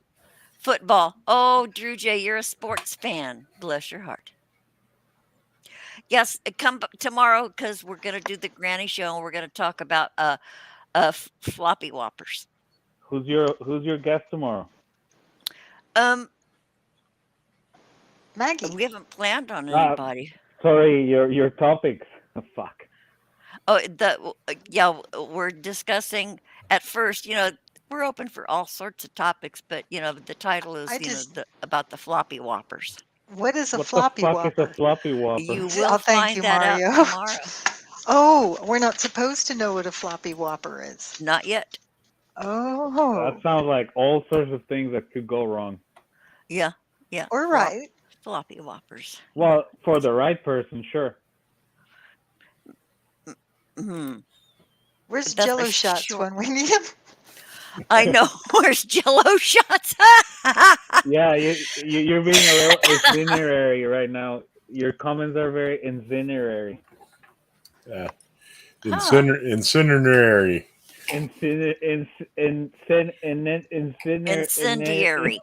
Football. Oh, Drew J, you're a sports fan. Bless your heart. Yes, come tomorrow because we're going to do the Granny Show and we're going to talk about floppy whoppers. Who's your guest tomorrow? Um, Maggie. we haven't planned on Ah, anybody. sorry, your topics. Oh, fuck. Oh, yeah, we're discussing at first. We're open for all sorts of topics, but the title is I just, about the floppy whoppers. what is a What the floppy fuck is a whopper? floppy whopper? You will Oh, thank find you, that out Mario. tomorrow. Oh, we're not supposed to know what a floppy whopper is. Not yet. That Oh, sounds like all sorts of things that could go wrong. Yeah, all right. floppy whoppers. Well, for the right person, sure. Hmm. Where's That's Jello a shots short. when we need them? I know. Where's Jello shots? Yeah, you're being a little incendiary right now. Your comments are very incendiary. Yeah. Huh. Incinerary. Incendiary.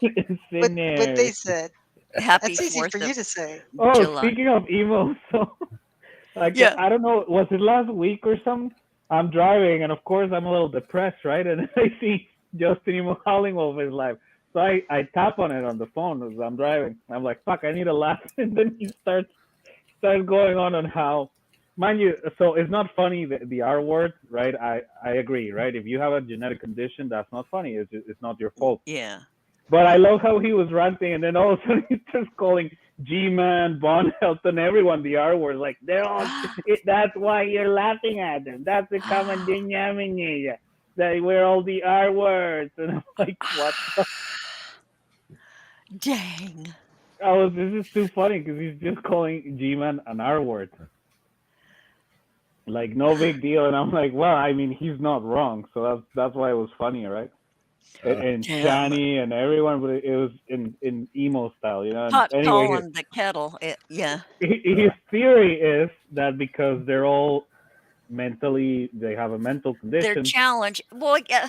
What they Incendiary. said. Happy That's easy 4th for you of to say. Oh, July. speaking of emo, so like Yeah. I don't know, was it last week or something? I'm driving, and of course I'm a little depressed, right? And I see Justin Emo howling over his life. So I tap on it on the phone as I'm driving. I'm like, fuck, I need a laugh. And then he starts going on how, mind you, so it's not funny the R word, right? I agree, right? If you have a genetic condition, that's not funny. It's not your fault. Yeah. But I love how he was ranting, and then all of a sudden he starts calling G-Man, Von Helton, everyone the R word. Like, they're all, that's why you're laughing at them. That's the common denominator. That we're all the R words. And I'm like, what the? Dang. This is too funny because he's just calling G-Man an R word. Like, no big deal. And I'm like, well, I mean, he's not wrong. So that's why it was funny, right? And Damn. Shani and everyone, but it was in emo style, you know. And Pot anyway, calling the kettle. Yeah. his theory is that because they're all mentally, they have a mental They're condition, challenged. Well, yeah.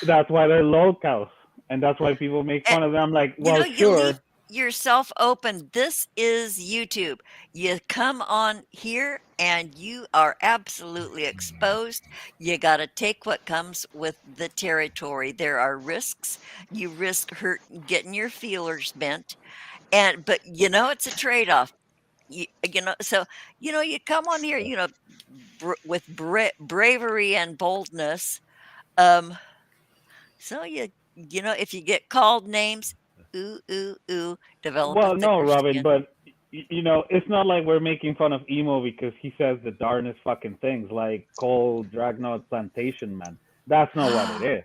that's why they're locals. And that's why people make fun of them. I'm like, You well, know, you leave sure. yourself open. This is YouTube. You come on here and you are absolutely exposed. You got to take what comes with the territory. There are risks. You risk getting your feelers bent, but it's a trade-off. So you come on here, with bravery and boldness. Um, so if you get called names, develop a Well, no, thicker Robin, skin. but it's not like we're making fun of emo because he says the darnest fucking things like Cole Dragnot Plantation Man. That's not what it is.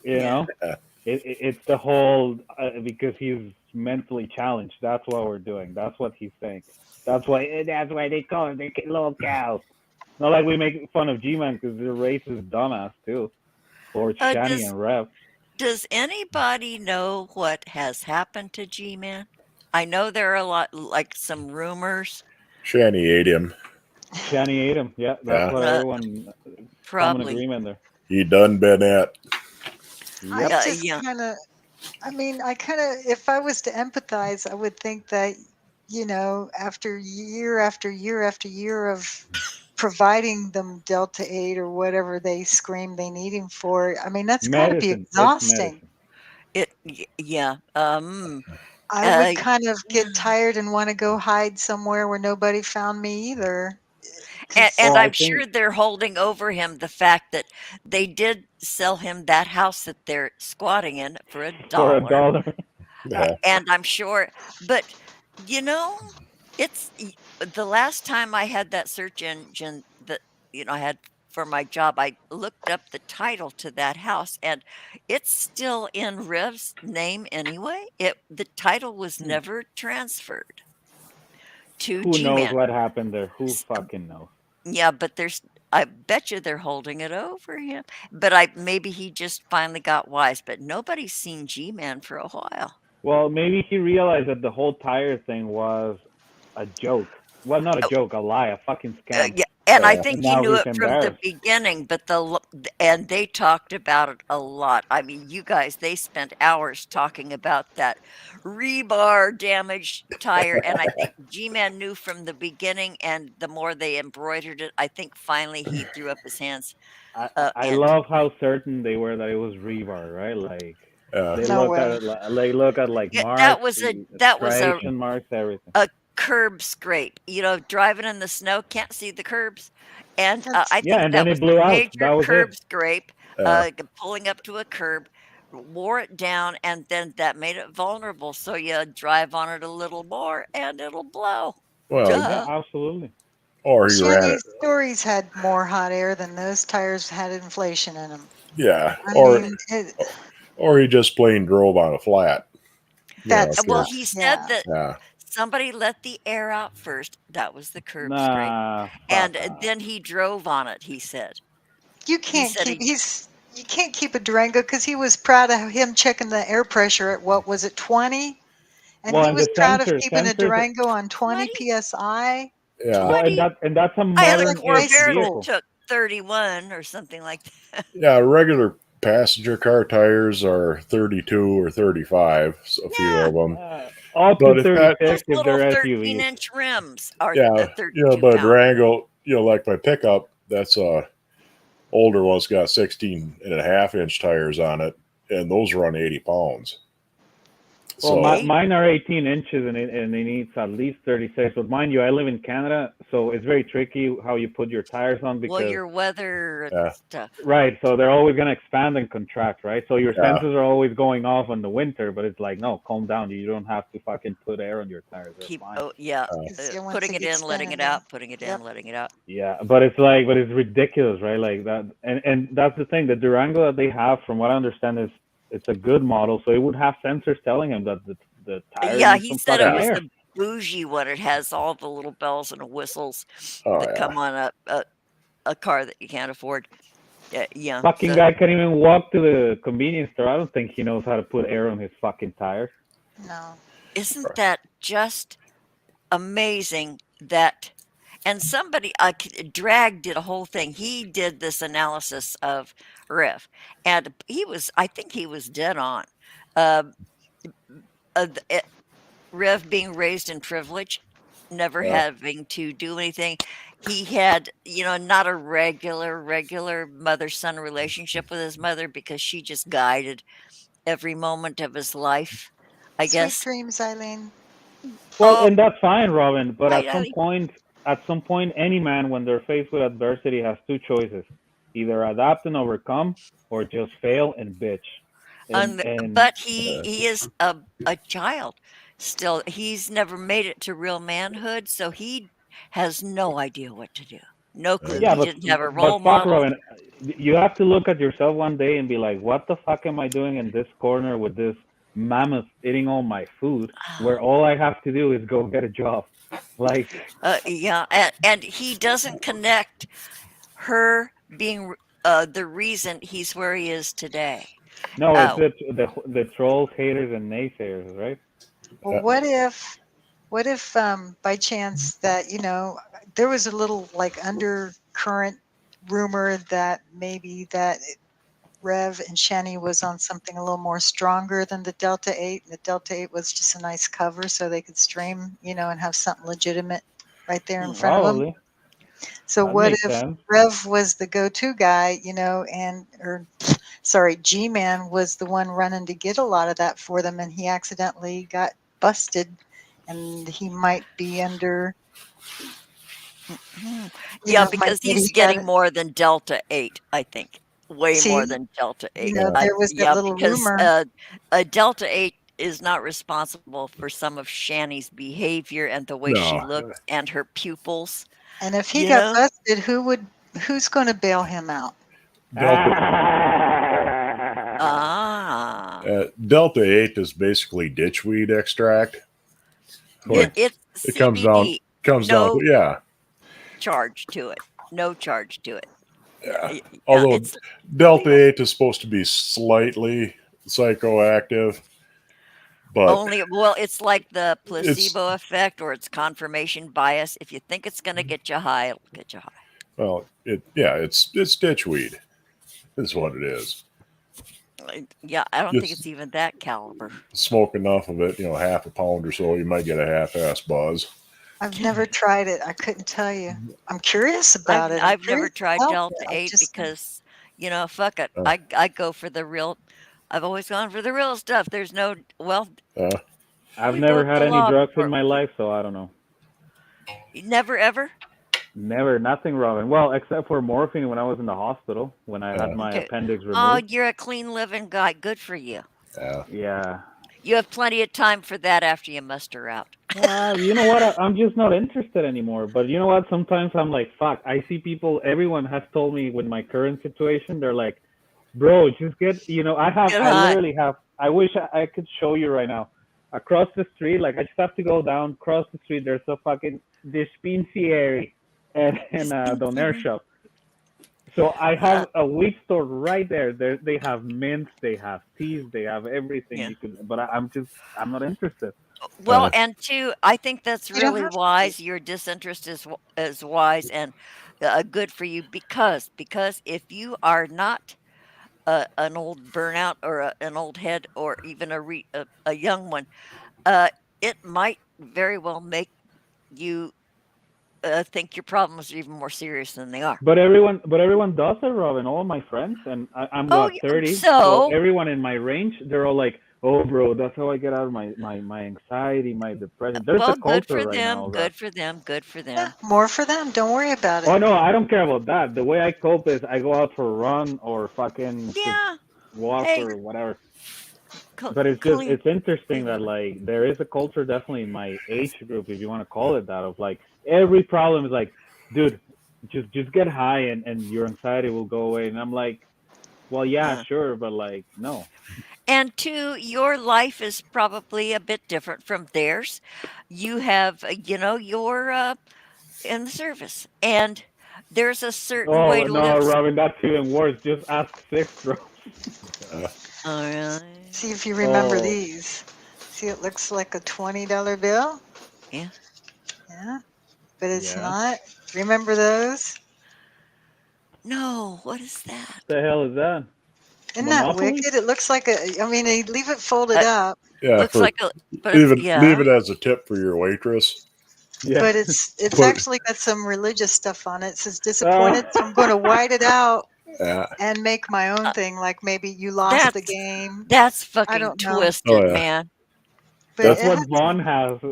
You Yeah. know, it's the whole because he's mentally challenged. That's what we're doing. That's what he's saying. That's why they call him the little cow. Not like we make fun of G-Man because they're racist dumbass too, or Shani Does and Rev. does anybody know what has happened to G-Man? I know there are a lot, like some rumors. Shani ate him. Shani ate him. Yeah, that's Yeah. what everyone common Probably. agreement there. He done been at. I Yep. just Yeah. kind of, if I was to empathize, I would think that, after year after year after year of providing them Delta 8 or whatever they scream they need him for, I mean, that's got to be Medicine. It's exhausting. medicine. Yeah. I would kind of get tired and want to go hide somewhere where nobody found me either. And Well, I I'm sure think they're holding over him the fact that they did sell him that house that they're squatting in for for $1. $1. Yeah. And I'm sure, but it's the last time I had that search engine that I had for my job, I looked up the title to that house, and it's still in Rev's name anyway. The title was never transferred to Who knows G-Man. what happened there? Who fucking knows? Yeah, but I bet you they're holding it over him. But maybe he just finally got wise, but nobody's seen G-Man for a while. Well, maybe he realized that the whole tire thing was a joke. Well, not a joke, a lie, a fucking scam. Yeah, and I Yeah. think And he now knew he's it from the embarrassed. beginning, but and they talked about it a lot. I mean, you guys, they spent hours talking about that rebar damaged tire, and I think G-Man knew from the beginning, and the more they embroidered it, I think finally he threw up his hands. I And love how certain they were that it was rebar, right? Like they No look at way. it, they look at like that marks, was a striation marks, everything. a curb scrape. Driving in the snow, can't see the curbs, and That's I Yeah, think and that then was it blew a out. major That was curb it. scrape, Yeah. pulling up to a curb, wore it down, and then that made it vulnerable. So you drive on it a little more, and it'll blow. Well, Yeah, Duh. absolutely. or he ran it. Shanny's stories had more hot air than those tires had inflation in them. Yeah. I Or mean, he just plain drove on a flat. that's Well, not, he said yeah. that Yeah. somebody let the air out first. That was the curb scrape, Nah, and fuck off. then he drove on it. He said. You He can't said keep he. you can't keep a Durango because he was proud of him checking the air pressure at what was it 20, and Well, he and was the proud of keeping a sensors. Durango on 20 20? psi. Yeah. Well, 20? and that's a I had a modern ish Corvair that vehicle. took 31 or something like that. Yeah. Regular passenger car tires are 32 or 35. A few Yeah, of them. Up But to if that, 36 those if little they're 13 SUVs. inch rims are yeah, 32 but a pounds. Durango, like my pickup, that's older one's got 16.5-inch tires on it, and those run 80 pounds. Well, So mine are 18 inches and it needs at least 36. But mind you, I live in Canada, so it's very tricky how you put your tires on Well, because your weather Yeah. stuff. right, so they're always going to expand and contract, right? So your Yeah. sensors are always going off in the winter, but it's like, no, calm down. You don't have to fucking put air on your tires. They're fine. Yeah, Yeah, once putting they it get in, letting spinning, it out, putting it Yep. in, letting it out. Yeah, but it's ridiculous, right? Like that, and that's the thing. The Durango that they have, from what I understand, it's a good model, so it would have sensors telling him that the tire Yeah, needs he some said it fucking was air. bougie one. It has all the little bells and whistles Oh that yeah. come on a car that you can't afford. Yeah. Fucking guy can't even walk to the convenience store. I don't think he knows how to put air on his fucking tires. No. Isn't that just amazing that and somebody Drag did a whole thing. He did this analysis of Riff, and I think he was dead on. Uh, Riff being raised in privilege, never Yeah. having to do anything. He had, not a regular mother-son relationship with his mother because she just guided every moment of his life, I Sweet guess. dreams, Eileen. Well, Oh, and that's fine, Robin. But right, Ellie. at some point, any man, when they're faced with adversity, has two choices: either adapt and overcome, or just fail and bitch. And But he is a child still. He's never made it to real manhood, so he has no idea what to do. No clue. yeah, He didn't have a but role fuck, model. Robin, you have to look at yourself one day and be like, what the fuck am I doing in this corner with this mammoth eating all my food, where all I have to do is go get a job? Like, Yeah, and he doesn't connect her being the reason he's where he is today. no, it's Oh, the trolls, haters, and naysayers, right? Well, what if by chance that, there was a little like undercurrent rumor that maybe that Rev and Shani was on something a little more stronger than the Delta 8, and the Delta 8 was just a nice cover so they could stream, and have something legitimate right there in front of them. Probably. So That what makes if sense. Rev was the go-to guy, G-Man was the one running to get a lot of that for them, and he accidentally got busted, and he might be under. yeah, because he's getting more than Delta 8, I think. Way See, more than Delta 8. there was that Yeah, little because rumor. a Delta 8 is not responsible for some of Shani's behavior and the way she No. looks and her pupils. And if he You got know? busted, who's going to bail him out? Delta Ah. Delta 8 is basically ditchweed extract. It's It comes down CBD. to yeah. Charge to it. No charge to it. Yeah. Yeah, Although it's Delta legal. 8 is supposed to be slightly psychoactive, but It's like the it's placebo effect or it's confirmation bias. If you think it's going to get you high, it'll get you high. it's ditchweed is what it is. Yeah, I don't think Just it's even that caliber. smoke enough of it, half a pound or so, you might get a half-ass buzz. I've never tried it. I couldn't tell you. I'm curious about it. I've never tried Delta 8 just, because, fuck it. Uh. I go for the real. I've always gone for the real stuff. There's no, I've we never broke had the any law drugs before in my life, so I don't know. Never ever? Never, nothing, Robin. Well, except for morphine when I was in the hospital when I had my Okay. appendix Oh, removed. you're a clean living guy. Good for you. Yeah. You have plenty of time for that after you muster out. You know what? I'm just not interested anymore. But you know what? Sometimes I'm like, fuck. I see people. Everyone has told me with my current situation, they're like, bro, just get. I literally have. I wish I could show you right now. Across the street, like I just have to go down, cross the street. There's a fucking dispensary and a donair shop. So I have a weed store right there. They have mints, they have teas, they have everything you can. But I'm not interested. Well, and two, I think that's You don't really have to. wise. Your disinterest is wise and good for you because if you are not an old burnout or an old head or even a young one, it might very well make you think your problems are even more serious than they are. But everyone does it, Robin. All my friends, and I'm Oh, what 30, so so everyone in my range, they're all like, "Oh, bro, that's how I get out of my anxiety, my depression." There's a well, good culture for right them. now that. Good for them. Good for Yeah, them. more for them. Don't worry about it. Oh no, I don't care about that. The way I cope is I go out for a run or fucking Yeah. walk Hey, or whatever. But it's interesting that like there is a culture definitely in my age group, if you want to call it that, of like every problem is like, dude, just get high and your anxiety will go away. And I'm like, Well, yeah, Uh, sure, but like, no. and two, your life is probably a bit different from theirs. You have, you're in the service, and there's a certain way Oh to no, live. Robin, that's even worse. Just ask six, bro. Oh, really? See if you remember Oh, these. See, it looks like a $20 bill. Yeah. Yeah, but it's yeah. not. Remember those? No, what is that? The hell is that? Isn't that Monopoly? wicked? It looks like a. I mean, they leave it folded Uh, up, Yeah, looks for like a, but it's, leave yeah. it as a tip for your waitress. Yeah. but it's Put actually got some religious stuff on it. It says Ah. disappointed, so I'm going to white it out yeah. and make my own Uh, thing. Like maybe you lost the That's game. that's I fucking don't know, Oh twisted, yeah. man. but That's it what has. Vaughn has.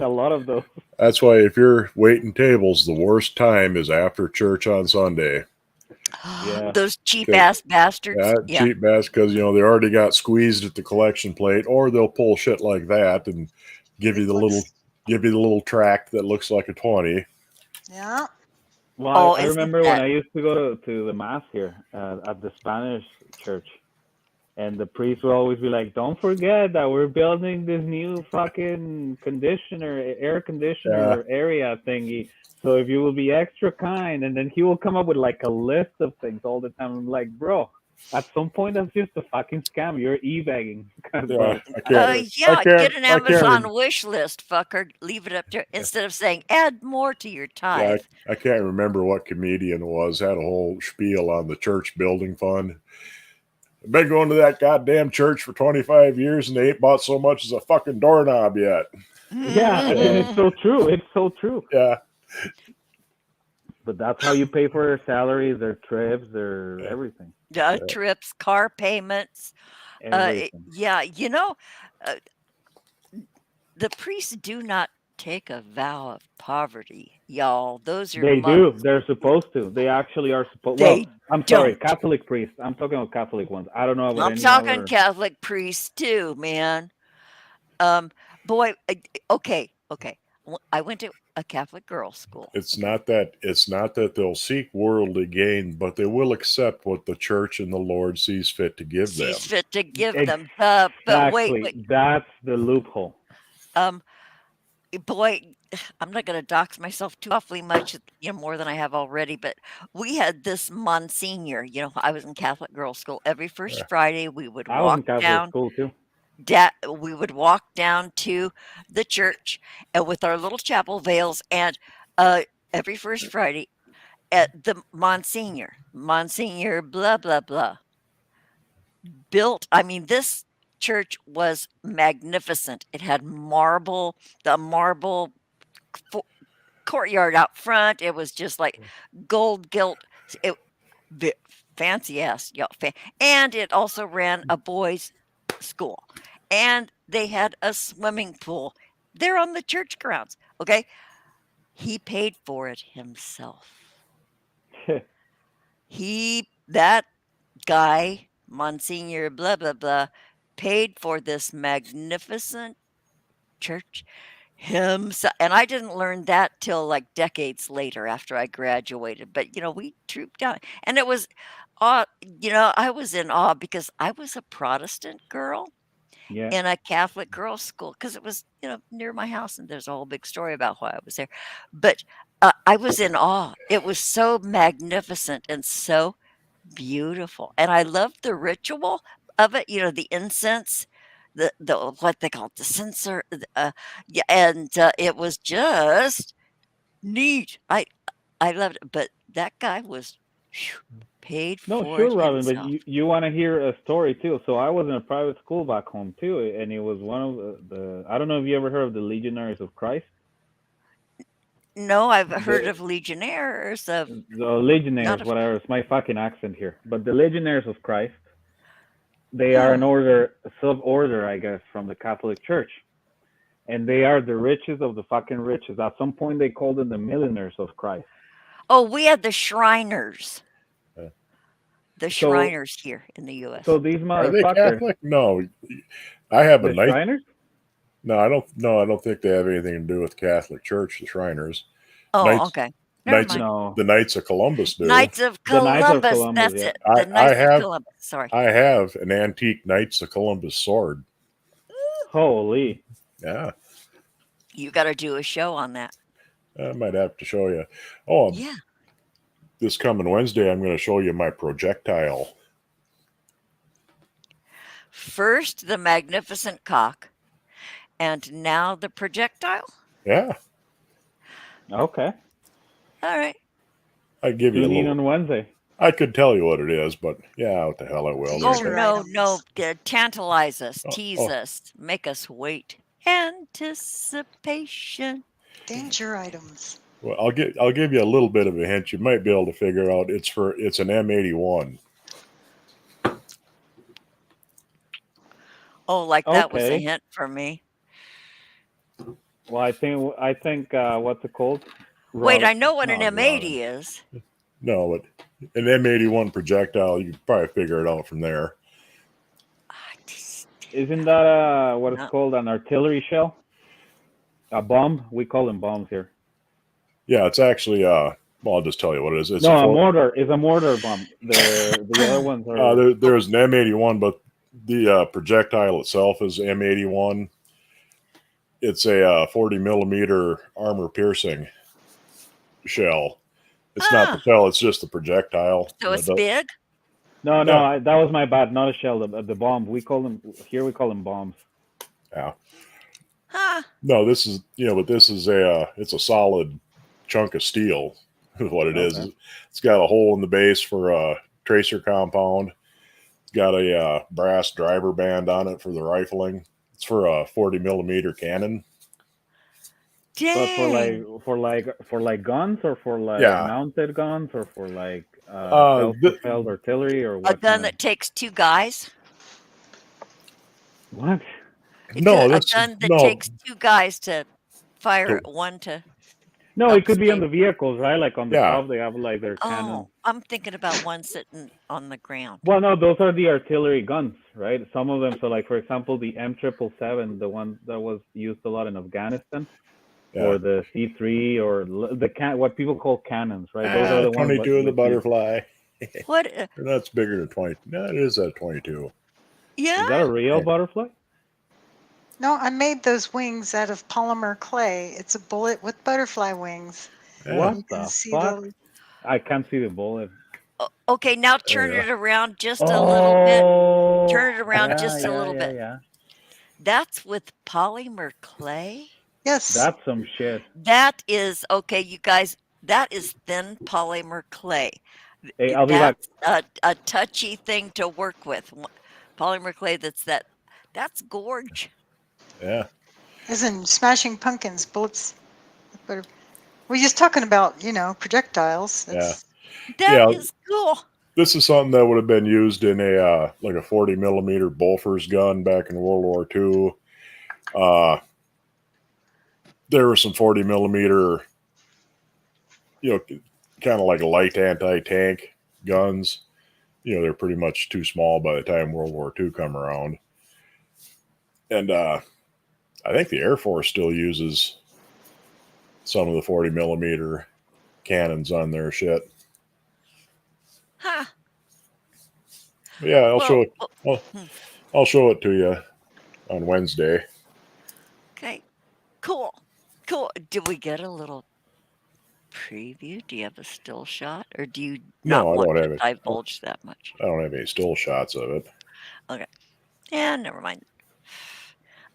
A lot of those. That's why if you're waiting tables, the worst time is after church on Sunday. Yeah. Those cheap 'Cause- ass bastards. Yeah, Yeah. cheap bass because they already got squeezed at the collection plate, or they'll pull shit like that and give you It the looks. little tract that looks like a 20. Yeah. Well, Oh, I isn't remember when that? I used to go to the mass here at the Spanish church, and the priest would always be like, "Don't forget that we're building this new fucking air Yeah, conditioner area thingy. So if you will be extra kind," and then he will come up with like a list of things all the time. I'm like, bro, at some point that's just a fucking scam. You're e-bagging, yeah. bro. I swear. Yeah. Get an Amazon wish list, fucker. Leave it up to instead of saying add more to your Yeah, tithe. I can't remember what comedian it was. Had a whole spiel on the church building fund. I've been going to that goddamn church for 25 years and they ain't bought so much as a fucking doorknob yet. Yeah, and it's so true. It's so true. Yeah. But that's how you pay for their salaries, their trips, their everything. Trips, car payments. Everything. Yeah, uh, the priests do not take a vow of poverty, y'all. Those are They monks. do. They're supposed to. They actually are supposed. Well, They I'm sorry, don't. Catholic priests. I'm talking about Catholic ones. I don't know about I'm any talking other. Catholic priests too, man. Um, boy, okay. I went to a Catholic girls' school. It's not that they'll seek worldly gain, but they will accept what the church and the Lord sees fit to give them. Sees fit to give them. But wait. Exactly. That's the loophole. Um, boy, I'm not going to dox myself too awfully much, more than I have already. But we had this Monsignor. I was in Catholic girls' school. Every first Friday, we would I was in walk Catholic down. school too. We would walk down to the church and with our little chapel veils, and every first Friday at the Monsignor blah blah blah built. I mean, this church was magnificent. It had the marble courtyard out front. It was just like gold gilt. It fancy ass, y'all. And it also ran a boys' school, and they had a swimming pool there on the church grounds. Okay, he paid for it himself. That guy, Monsignor blah blah blah, paid for this magnificent church himself. And I didn't learn that till like decades later after I graduated. But we trooped down, and it was awe. I was in awe because I was a Protestant girl Yeah. in a Catholic girls' school because it was near my house, and there's a whole big story about why I was there. But I was in awe. It was so magnificent and so beautiful, and I loved the ritual of it. The incense, the what they call it, the censer. Yeah, and it was just neat. I loved it, but that guy was paid No, for sure, it Robin, but himself. you want to hear a story too. So I was in a private school back home too, and it was one of the I don't know if you ever heard of the Legionnaires of Christ. No, I've heard The of Legionnaires of the Legionnaires, not of. whatever. It's my fucking accent here, but the Legionnaires of Christ. They are Huh. an order, sub-order, I guess, from the Catholic Church, and they are the richest of the fucking richest. At some point, they called them the millionaires of Christ. Oh, we had the Shriners. Uh, The So, Shriners here in the U.S. so these Are they motherfuckers, Catholic? No. I have a the nice. Shriners. No, I don't. No, I don't think they have anything to do with Catholic Church. The Shriners. Oh, Nice, okay. Never Knights, mind. No, the Knights of Columbus do. Knights of The Knights of Columbus. Columbus, That's yeah. it. I The Knights of have Columbus. Sorry. I have an antique Knights of Columbus sword. Holy. Yeah, You got to do a show on that. I might have to show you. Oh, Yeah. this coming Wednesday, I'm going to show you my projectile. First, the magnificent cock, and now the projectile. Yeah, Okay. All right. I give you a Tune in little. on Wednesday. I could tell you what it is, but yeah, what the hell I will. Oh Danger no, items. no! Tantalize us, Oh, tease oh. us, make us wait. Anticipation. Danger items. Well, I'll give you a little bit of a hint. You might be able to figure out it's an M81. Oh, like that was a Okay. hint for me. Well, I think what's it called? Wait, I know what an not Robin. M80 is. No, but an M81 projectile, you can probably figure it out from there. Isn't that what it's No. called? An artillery shell? A bomb? We call them bombs here. Yeah, it's actually well, I'll just tell you what it is. It's No, a a mortar. It's a mortar bomb. The other ones are. there's an M81, but the projectile itself is M81. It's a 40 millimeter armor piercing shell. It's not the shell; it's just the projectile. So it's big. No, Yeah. that was my bad. Not a shell. The bomb. We call them here. We call them bombs. Yeah. Huh. No, this is but this is it's a solid chunk of steel. Is what it is. Okay. It's got a hole in the base for a tracer compound. It's got a brass driver band on it for the rifling. It's for a 40 millimeter cannon. But Dang. for like guns or for like Yeah. mounted guns or for like th- self-propelled artillery or A what? gun that takes two guys. What? It's No, a this gun that no. takes two guys to fire To- it, one to. No, Oh, it could be on they- the vehicles, right? Like on the Yeah. top, they have like their cannon. Oh, I'm thinking about one sitting on the ground. Well, no, those are the artillery guns, right? Some of them. So, like for example, the M777, the one that was used a lot in Afghanistan, Yeah. or the C3, or what people call cannons, right? Those are the ones. 22 of the with butterfly. What? That's bigger than 20. No, it is a 22. Yeah. Is that a real Yeah. butterfly? No, I made those wings out of polymer clay. It's a bullet with butterfly wings. Yeah. What You the can see fuck? the I can't see the bullet. Okay, now There turn you it around just a little bit. Turn it around yeah, just a yeah, little yeah, bit. Yeah. That's with polymer clay. yes. That's some shit. That is okay, you guys. That is thin polymer clay. Hey, I'll be back. That's a touchy thing to work with. Polymer clay. That's gorge. Yeah. As in Smashing Pumpkins, bullets. We're just talking about projectiles. Yeah. That Yeah. is cool. This is something that would have been used in a like a 40 millimeter Bofors gun back in World War II. There were some 40 millimeter, kind of like light anti-tank guns. They're pretty much too small by the time World War II come around. And I think the Air Force still uses some of the 40 millimeter cannons on their shit. Huh. Yeah, I'll show it. well, I'll show it to you on Wednesday. Okay. Cool. Cool. Did we get a little preview? Do you have a still shot, or do you not No, I want don't to have it. divulge that much? I don't have any still shots of it. Yeah, never mind.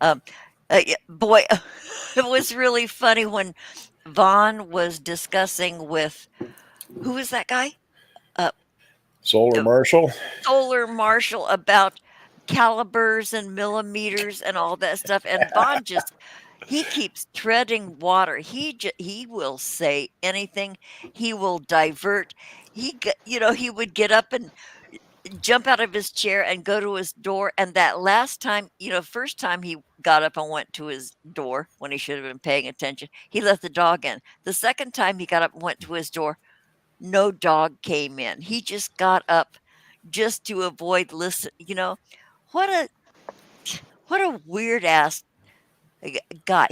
Yeah, boy, it was really funny when Vaughn was discussing with who was that guy? Solar Marshal? Solar Marshal about calibers and millimeters and all that stuff. And Vaughn he keeps treading water. He will say anything. He will divert. He would get up and jump out of his chair and go to his door. And that last time, first time he got up and went to his door when he should have been paying attention, he let the dog in. The second time he got up and went to his door, no dog came in. He just got up just to avoid listen. What a weird ass guy.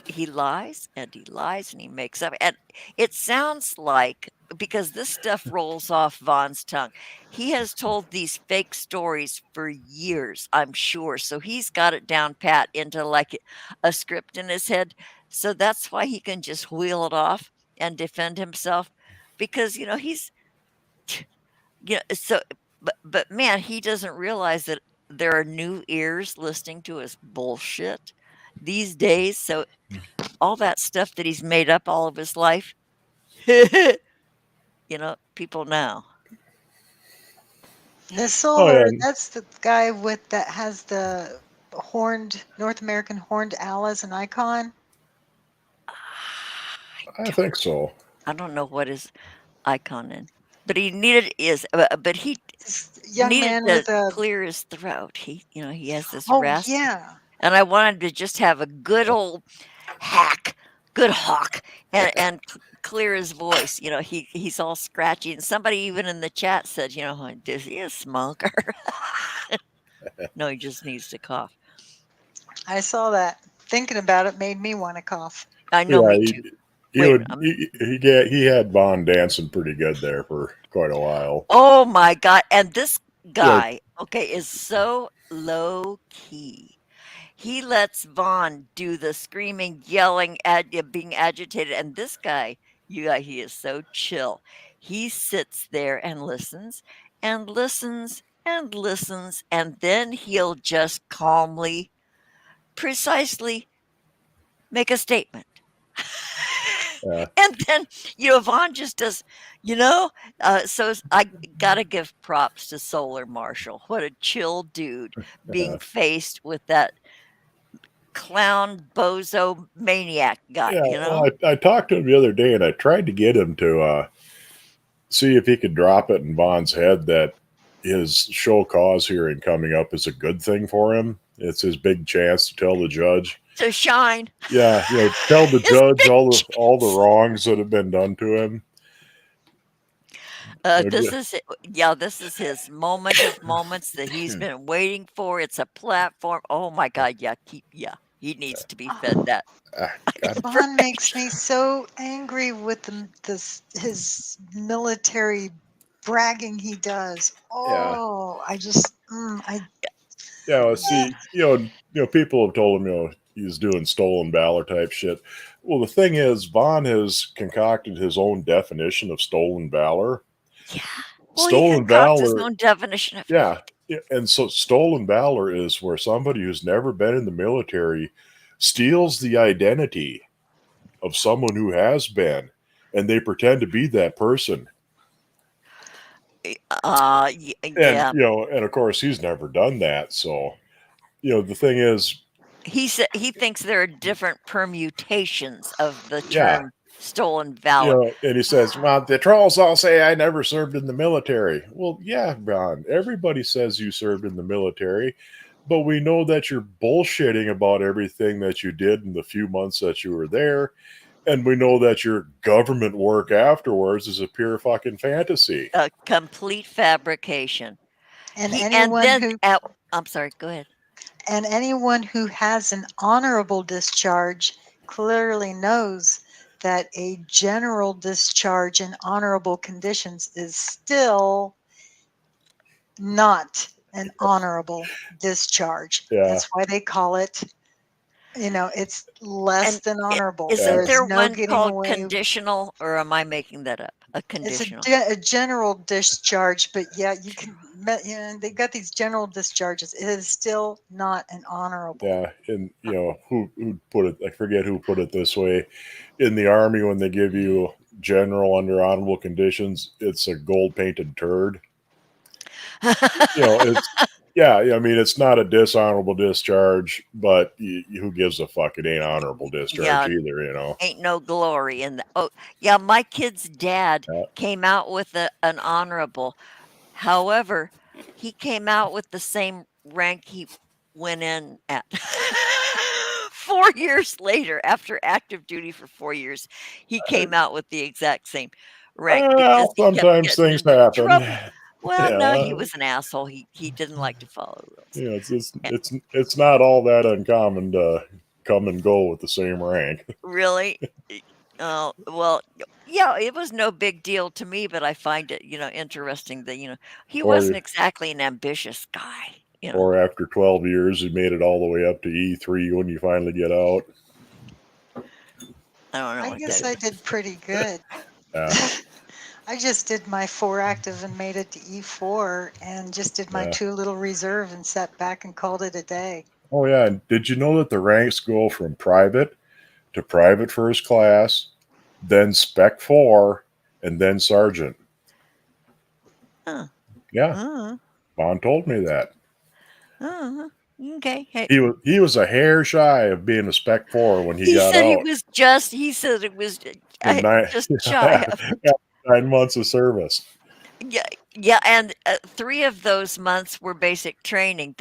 he lies and he lies and he makes up. And it sounds like, because this stuff rolls off Vaughn's tongue, he has told these fake stories for years, I'm sure. So he's got it down pat into like a script in his head. So that's why he can just wheel it off and defend himself, because he's so. But man, he doesn't realize that there are new ears listening to his bullshit these days. So all that stuff that he's made up all of his life, people know. The Oh, solar, yeah. that's the guy that has the North American horned owl as an icon. I think so. I don't know what his icon is, but but he This young needed man to with a, clear his throat. He has this oh raspy, yeah, and I wanted to just have a good old good hawk, and clear his voice. He's all scratchy, and somebody even in the chat said, "Is he a smoker?" No, he just needs to cough. I saw that. Thinking about it made me want to cough. I know, Yeah, me he, too. he Wait, would. He had Vaughn dancing pretty good there for quite a while. oh my God! And this Yeah, guy, okay, is so low key. He lets Vaughn do the screaming, yelling, being agitated, and this guy, he is so chill. He sits there and listens and listens and listens, and then he'll just calmly, precisely make a statement. yeah, And then, Vaughn just does, so I gotta give props to Solar Marshall. What a chill dude being faced with that clown bozo maniac guy, yeah. Well, I talked to him the other day, and I tried to get him to see if he could drop it in Vaughn's head that his show cause hearing coming up is a good thing for him. It's his big chance to tell the judge. to shine. Yeah, tell the His judge big all the chance. wrongs that have been done to him. This is his moment of moments that he's been waiting for. It's a platform. Oh my God, he needs to be fed that God, Vaughn makes me so angry with his military bragging he does. yeah, Oh, I just, I, yeah. Well, see, people have told him, he's doing stolen valor type shit. Well, the thing is, Vaughn has concocted his own definition of stolen valor. yeah. Well, he Stolen concocts his valor, own definition of yeah. And so stolen valor is where somebody who's never been in the military steals the identity of someone who has been, and they pretend to be that person. And yeah. and of course he's never done that. So the thing is, He thinks there are different permutations of the yeah, term stolen valor. and he says, "Well, the trolls all say I never served in the military." Well, yeah, Ron, everybody says you served in the military, but we know that you're bullshitting about everything that you did in the few months that you were there, and we know that your government work afterwards is a pure fucking fantasy. A complete fabrication. and And anyone then who, I'm sorry, go ahead. and anyone who has an honorable discharge clearly knows that a general discharge in honorable conditions is still not an honorable discharge. Yeah. That's why they call it, it's less And than honorable. Isn't there no one getting called away. conditional, or am I making that up? A It's conditional. a general discharge, but yeah, you can. They've got these general discharges. It is still not an honorable. Yeah, and who put it? I forget who put it this way. In the army, when they give you general under honorable conditions, it's a gold painted turd. It's I mean, it's not a dishonorable discharge, but who gives a fuck? It ain't honorable discharge Yeah. either. Ain't no glory in that. Oh, yeah, my kid's dad came out with an honorable. However, he came out with the same rank he went in at. 4 years later, after active duty for 4 years, he came out with the exact same rank because he kept sometimes getting things into happen. trouble. Well, no, he Yeah. was an asshole. He didn't like to follow rules. It's not all that uncommon to come and go with the same rank. Really? Oh, well, yeah, it was no big deal to me, but I find it, interesting that, he wasn't Or exactly an ambitious guy, or after 12 years, he made it all the way up to E3 when you finally get out. I don't know I what guess that. I did pretty good. Yeah, I just did my 4 active and made it to E4 and just did my yeah. 2 little reserve and sat back and called it a day. Oh yeah, and did you know that the ranks go from private to private first class, then spec 4, and then sergeant? Huh. Yeah, Uh, Vaughn told me that. okay. Hey, He was a hair shy of being a spec 4 when he he got said out he said it was in nine, just shy of. 9 months of service. Yeah, yeah, and 3 of those months were basic training.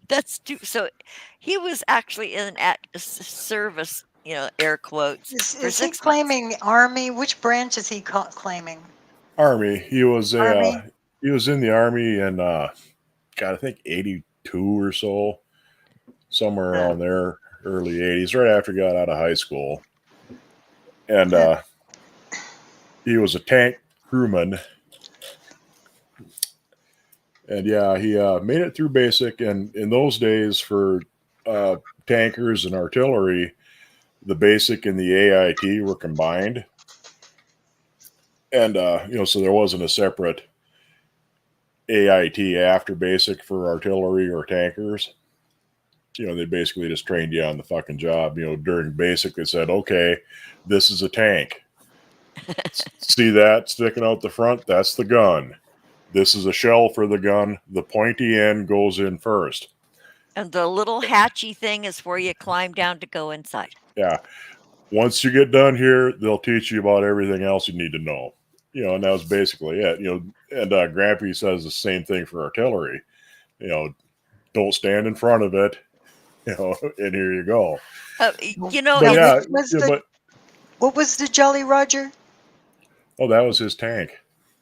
That's too. So he was actually in service, air quotes for Is he 6 months. claiming Army? Which branch is he claiming? Army. He was Army? he was in the army in God, I think 82 or so, somewhere Uh, around there, early 80s, right after he got out of high school. And Huh. he was a tank crewman. And yeah, he made it through basic. And in those days, for tankers and artillery, the basic and the AIT were combined. And, so there wasn't a separate AIT after basic for artillery or tankers. They basically just trained you on the fucking job. During basic, they said, okay, this is a tank. See that sticking out the front? That's the gun. This is a shell for the gun. The pointy end goes in first. and the little hatchy thing is where you climb down to go inside. Yeah. Once you get done here, they'll teach you about everything else you need to know. And that was basically it. And Grampy says the same thing for artillery. Don't stand in front of it. And here you go. But But it's yeah, What was the Jolly Roger? oh, that was his tank.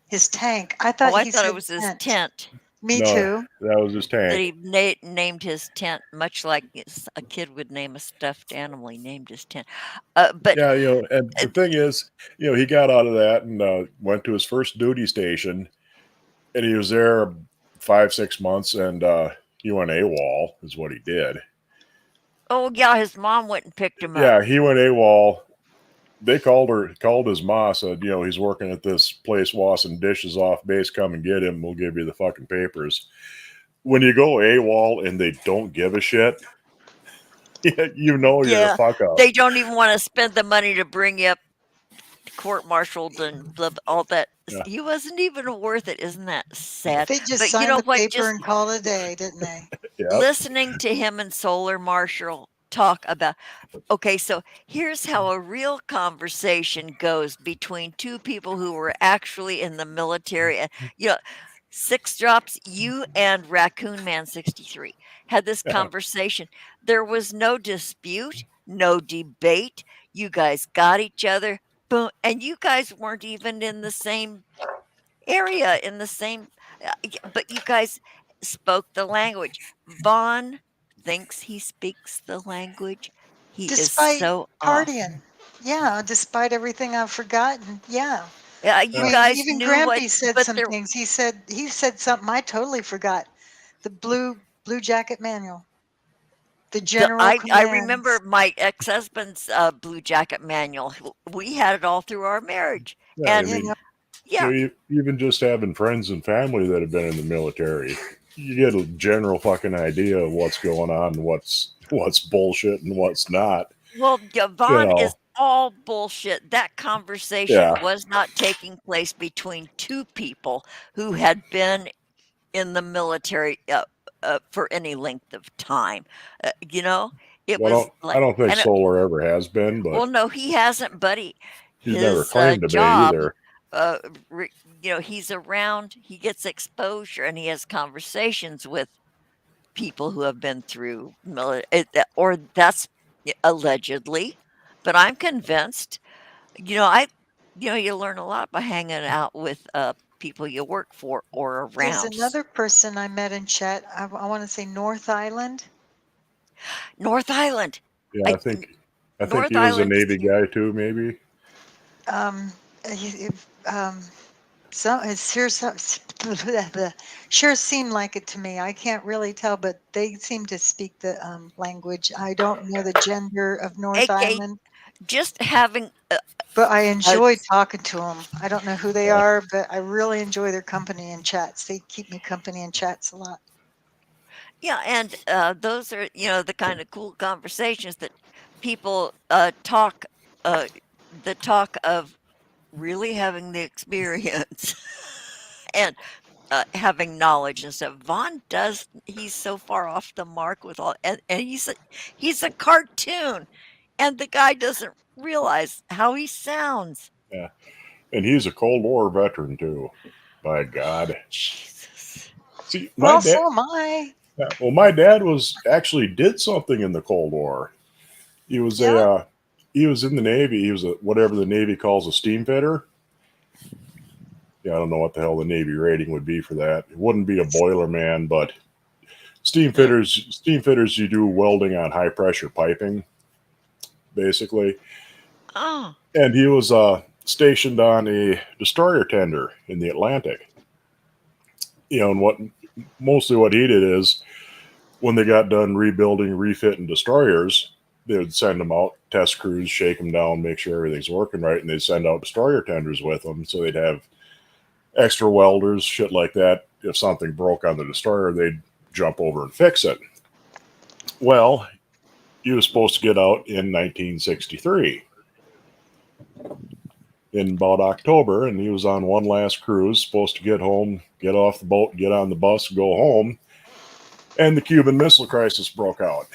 His tank. I thought I he thought said it was his tent. tent. Me No, too. that was his That tank. he named his tent, much like a kid would name a stuffed animal. He named his tent. But Yeah, and the thing is, he got out of that and went to his first duty station, and he was there 5-6 months, and he went AWOL, is what he did. oh yeah, his mom went and picked him Yeah, up. he went AWOL. They called his ma, said, he's working at this place washing dishes off base. Come and get him. We'll give you the fucking papers. When you go AWOL and they don't give a shit, you're a fuck up. They don't even want to spend the money to bring you up court-martialed and all that. Yeah. He wasn't even worth it. Isn't that sad? They just But signed the what? paper Just and called it a day, didn't they? Yep. listening to him and Solar Marshall talk about. Okay, so here's how a real conversation goes between 2 people who were actually in the military. And 6 drops, you and Raccoon Man 63 had this Yeah. conversation. There was no dispute, no debate. You guys got each other, boom, and you guys weren't even in the same area, in the same, but you guys spoke the language. Vaughn thinks he speaks the language. He is Despite so off. partying. Yeah, despite everything I've forgotten. Yeah. Yeah, I you mean, guys even knew what, Grampy said but some there. things. He said something I totally forgot. The blue jacket manual. The general I commands. remember my ex-husband's blue jacket manual. We had it all through our marriage, Yeah, and I mean, yeah, even just having friends and family that have been in the military, you get a general fucking idea of what's going on and what's bullshit and what's not. well, Vaughn know. is all bullshit. That conversation Yeah. was not taking place between 2 people who had been in the military for any length of time. It Well, was I like, don't think and Solar ever has been, but well, no, he hasn't, buddy. he's never His claimed to be job, either. he's around, he gets exposure, and he has conversations with people who have been through military, or that's allegedly, but I'm convinced. You learn a lot by hanging out with people you work for or There's around. another person I met in chat. I want to say North Island. North Island. Yeah, I I think North he was a Island is Navy here. guy too, maybe. He- So it sure seemed like it to me. I can't really tell, but they seem to speak the language. I don't know the gender of North AK, Island, just having but I a enjoy talking to them. I don't know who they Yeah. are, but I really enjoy their company in chats. They keep me company in chats a lot. yeah, and those are the kind of cool conversations that people talk. The talk of really having the experience and having knowledge and stuff. Vaughn does. He's so far off the mark with all, and he's a cartoon, and the guy doesn't realize how he sounds. Yeah. And he's a Cold War veteran too. By God. Jesus. See, my Well, dad. so am I. Yeah, well, my dad was actually did something in the Cold War. He was Yeah. he was in the Navy. He was a whatever the Navy calls a steam fitter. Yeah, I don't know what the hell the Navy rating would be for that. It wouldn't be a boiler man, but Hmm. steam fitters, you do welding on high pressure piping, basically. Oh. And he was stationed on a destroyer tender in the Atlantic. And mostly what he did is when they got done rebuilding, refitting destroyers, they would send them out, test crews, shake them down, make sure everything's working right, and they'd send out destroyer tenders with them. So they'd have extra welders, shit like that. If something broke on the destroyer, they'd jump over and fix it. Well, he was supposed to get out in 1963 in about October, and he was on one last cruise, supposed to get home, get off the boat, get on the bus, go home. And the Cuban Missile Crisis broke out.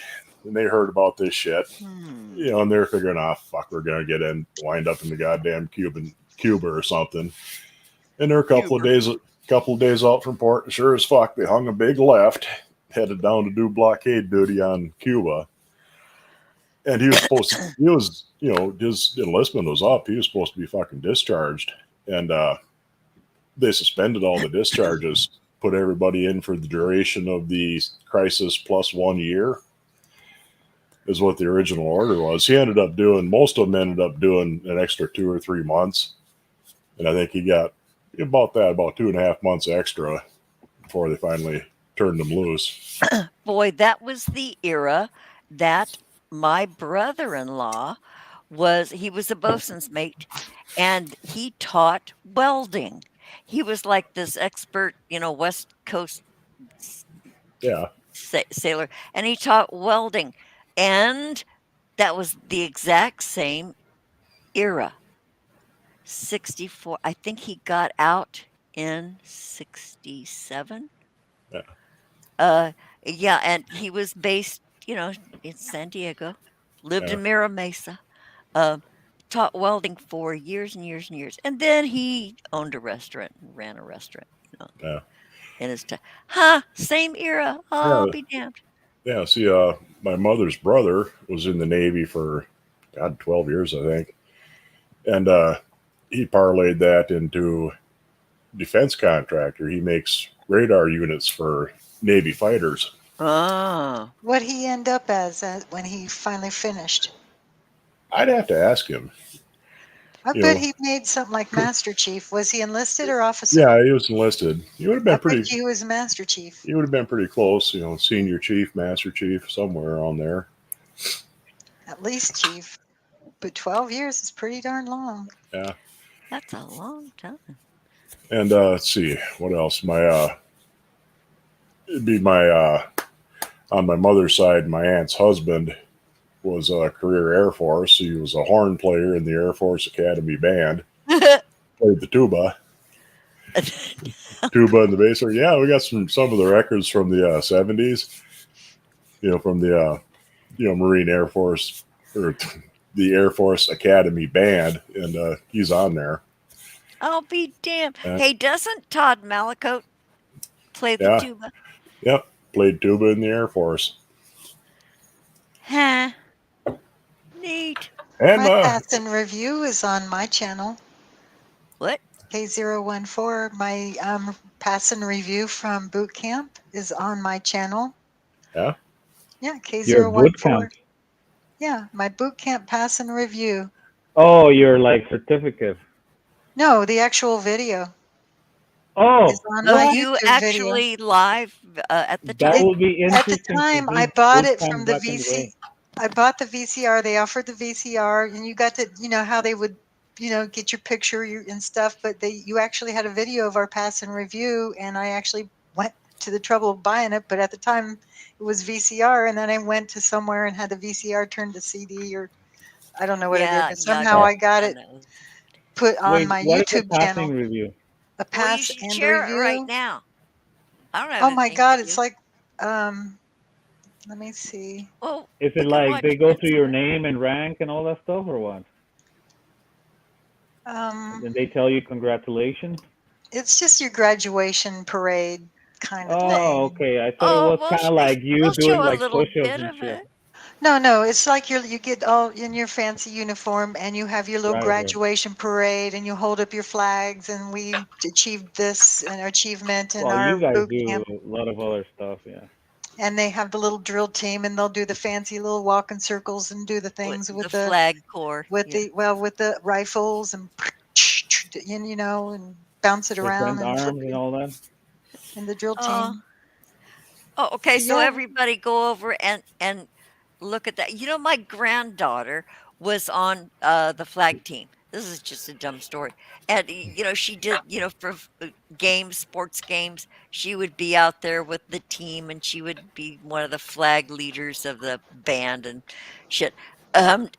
And they heard about this shit, Hmm. and they're figuring, fuck, we're going to wind up in the goddamn Cuba or something. And they're a couple of days out from port. Sure as fuck, they hung a big left, headed down to do blockade duty on Cuba. And he was supposed to, his enlistment was up. He was supposed to be fucking discharged. And they suspended all the discharges, put everybody in for the duration of the crisis plus 1 year, is what the original order was. Most of them ended up doing an extra 2 or 3 months. And I think he got about 2.5 months extra before they finally turned him loose. Boy, that was the era that my brother-in-law he was a bosun's mate, and he taught welding. He was like this expert, West Coast Yeah. sailor, and he taught welding. And that was the exact same era. 64. I think he got out in 67. Yeah. Uh, yeah, and he was based, in San Diego, lived Yeah. in Mira Mesa, uh, taught welding for years and years and years. And then he owned a restaurant and ran a restaurant, Yeah. in his time. Huh, same era. I'll Yeah. be damned. Yeah. See, my mother's brother was in the Navy for, God, 12 years, I think. And he parlayed that into defense contractor. He makes radar units for Navy fighters. Oh. What'd he end up as when he finally finished? I'd have to ask him. I You bet know, he made something like Master Chief. Was he enlisted or officer? yeah, he was enlisted. He would have I been bet he was Master Chief. He would have been pretty close. Senior chief, master chief, somewhere around there. At least Chief. But 12 years is pretty darn long. Yeah. That's a long time. And let's see what else. It'd be on my mother's side, my aunt's husband was a career Air Force. He was a horn player in the Air Force Academy band. Played the tuba in the bass. Yeah, we got some of the records from the 70s. From the Marine Air Force or the Air Force Academy band, and he's on there. I'll be damned. Hey, doesn't Todd Malicote play the Yeah. tuba? Yep, played tuba in the Air Force. Huh. Neat. And My pass and review is on my channel. What? K014. My pass and review from boot camp is on my channel. Yeah. Yeah, Your boot camp. K014. Yeah, my boot camp pass and review. Oh, your like certificate. No, the actual video is Oh, on Oh, my what? you YouTube video. actually live at the That time? would be At the interesting to time, I see bought boot it camp from the back in the VC. day. I bought the VCR. They offered the VCR, and you got to, you know, how they would, you know, get your picture and stuff. But you actually had a video of our pass and review, and I actually went to the trouble of buying it. But at the time, it was VCR, and then I went to somewhere and had the VCR turned to CD, or I don't know what I did, Yeah, but yeah, I somehow got I got on it those. put on Wait, my what is a YouTube passing channel. review? A Well, you pass should and share it right review. now. I don't have Oh my anything God, to it's do. like, let me see. Well, Is we it can like watch they go it through your somewhere. name and rank and all that stuff, or what? And then Um, they tell you congratulations? it's just your graduation parade kind of Well, Oh, thing. okay. I thought it oh, was kind of like you we'll doing show a like little push-ups bit and of shit. it. No, it's like you get all in your fancy uniform and you have your little Right, right. graduation parade and you hold up your flags and we achieved this and achievement in Well, you our guys boot do camp. a lot of other stuff, yeah. And they have the little drill team and they'll do the fancy little walk in circles and do the With things the flag corps. Yeah. with the rifles and you know, and bounce it around Present and flip arms and it all that. in the drill Oh, team. okay. But So yeah, everybody go over and look at that. You know, my granddaughter was on the flag team. This is just a dumb story. And you know, she did, you know, for games, sports games, she would be out there with the team and she would be one of the flag leaders of the band and shit. Um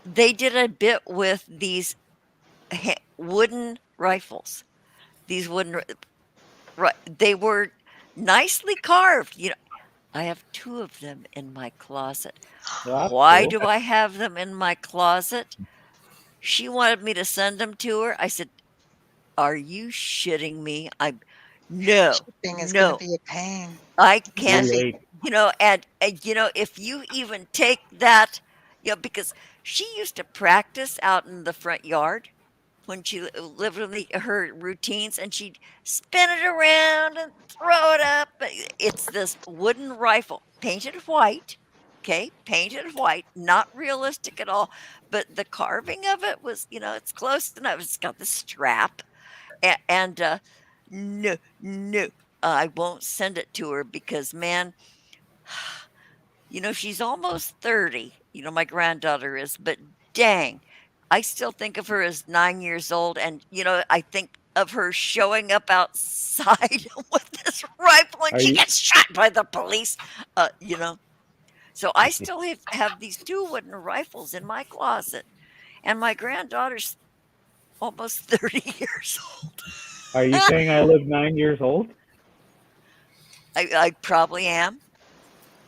they did a bit with these wooden rifles. These wooden they were nicely carved. You know, I have 2 of them in my closet. That's Why cool. do I have them in my closet? She wanted me to send them to her. I said, "Are you shitting me?" No, shipping is going to no, be a pain. I Too can't. late. You know, and you know, if you even take that, you know, because she used to practice out in the front yard when she lived with me, her routines, and she'd spin it around and throw it up. It's this wooden rifle, painted white. Okay, painted white, not realistic at all. But the carving of it was, you know, it's close enough. It's got the strap, and no, no, I won't send it to her because, man, you know, she's almost 30, you know, my granddaughter is, but dang, I still think of her as 9 years old, and, you know, I think of her showing up outside with this rifle and Are she you gets shot by the police, you know? So I still have these 2 wooden rifles in my closet, and my granddaughter's almost 30 years old. are you saying I look 9 years old? I probably am.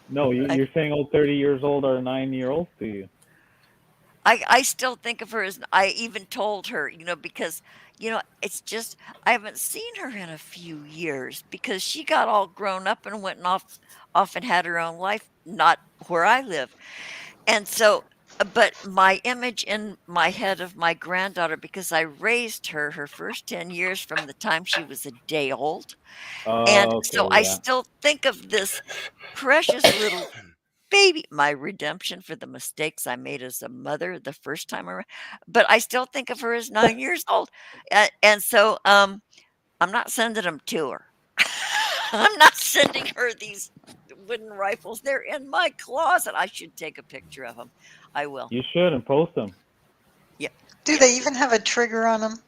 No, I you're saying all 30 years old are 9-year-olds to you. I still think of her as I even told her, you know, because, you know, it's just I haven't seen her in a few years because she got all grown up and went off and had her own life, not where I live. And so but my image in my head of my granddaughter, because I raised her first 10 years from the time she was a day old. And so Okay, I yeah. still think of this precious little baby, my redemption for the mistakes I made as a mother the first time around, but I still think of her as 9 years old, and so, I'm not sending them to her. I'm not sending her these wooden rifles, they're in my closet, I should take a picture of them. I will. You should and post them. Yeah, Do yeah. they even have a trigger on them?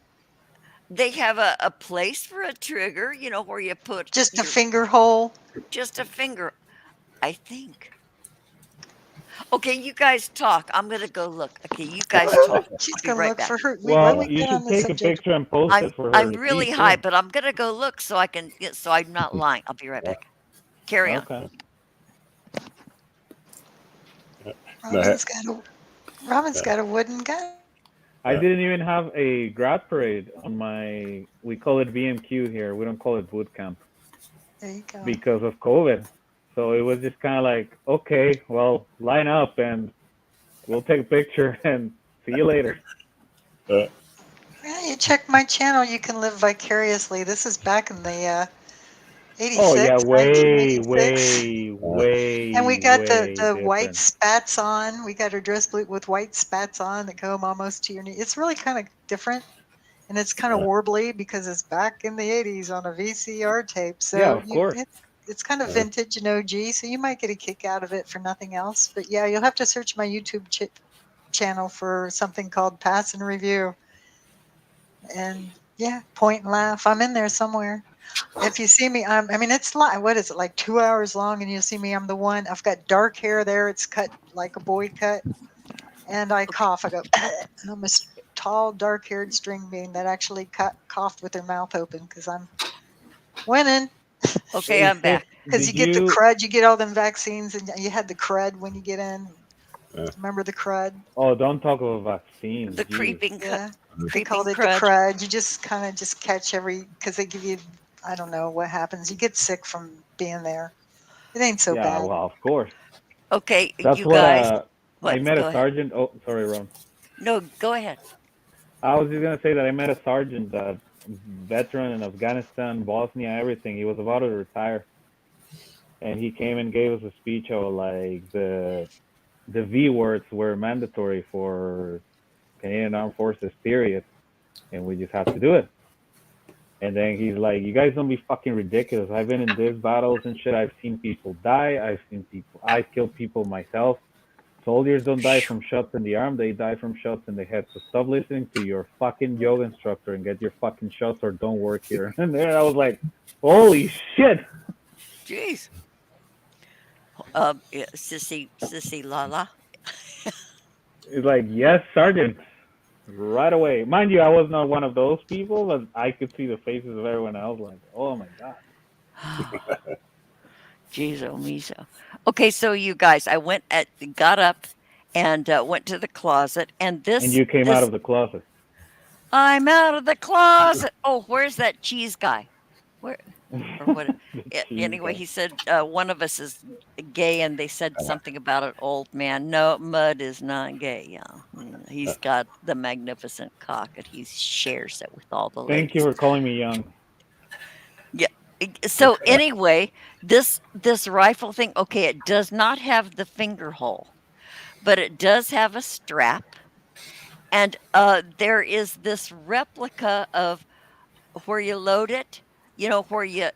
They have a place for a trigger, you know, where you put Just a your finger hole? just a finger, I think. Okay, you guys talk, I'm gonna go look. Okay, you guys talk. I'll She's be going to right look back. for her. Why don't Well, we you get on should the take a subject? picture and post I'm it for her I'm to really see high, too. but I'm gonna go look so I can get so I'm not lying. I'll be right back. Carry on. Okay. No, Robin's got a wooden gun. I didn't even have a grad parade on my. We call it BMQ here. We don't call it boot camp There you go. because of COVID. So it was just kind of like, okay, well, line up and we'll take a picture and see you later. Yeah, you check my channel, you can live vicariously. This is back in the Oh yeah, 86, way, 1986. way, And we got way the white different. spats on. We got her dressed with white spats on that come almost to your knee. It's really kind of different. And it's kind of warbly because it's back in the 80s on a VCR tape. So Yeah, of course. it's kind of vintage and OG. So you might get a kick out of it for nothing else. But yeah, you'll have to search my YouTube channel for something called Pass and Review. And yeah, point and laugh. I'm in there somewhere. If you see me, I mean, it's like, what is it, like 2 hours long, and you'll see me. I'm the one. I've got dark hair there. It's cut like a boy cut, and I cough. I go, and I'm a tall, dark-haired string bean that actually coughed with their mouth open because I'm winning. Okay, Hey, I'm sis, back. Because you get the crud, you get all them vaccines, and you had the crud when you get in. Remember the crud? Oh, don't talk about vaccines. The Jesus. creeping Yeah, they creeping called it crud. the crud. You just kind of just catch because they give you, I don't know what happens. You get sick from being there. It ain't so Yeah, bad. well, of course. Okay, That's you what guys. I What? met Go a ahead. sergeant. Oh, sorry, Ron. No, go ahead. I was just gonna say that I met a sergeant, that veteran in Afghanistan, Bosnia, everything. He was about to retire, and he came and gave us a speech of like the V words were mandatory for Canadian Armed Forces, period, and we just have to do it. And then he's like, "You guys don't be fucking ridiculous. I've been in these battles and shit. I've seen people die. I've killed people myself. Soldiers don't die from shots in the arm. They die from shots in the head. So stop listening to your fucking yoga instructor and get your fucking shots or don't work here." And then I was like, "Holy shit!" Jeez. Yeah, sissy Lala. It's like, "Yes, Sergeant." Right away. Mind you, I was not one of those people, but I could see the faces of everyone else. Like, oh my god. Jeez, oh miso. Okay, so you guys, got up and went to the closet, and And you came out of the closet. I'm out of the closet. Oh, where's that cheese guy? Where or what? Anyway, he said one of us is gay, and they said something about an old man. No, Mud is not gay. Yeah, he's got the magnificent cock, and he shares it with all the Thank you ladies. for calling me young. Yeah. So anyway, this rifle thing. Okay, it does not have the finger hole, but it does have a strap, and there is this replica of where you load it, where you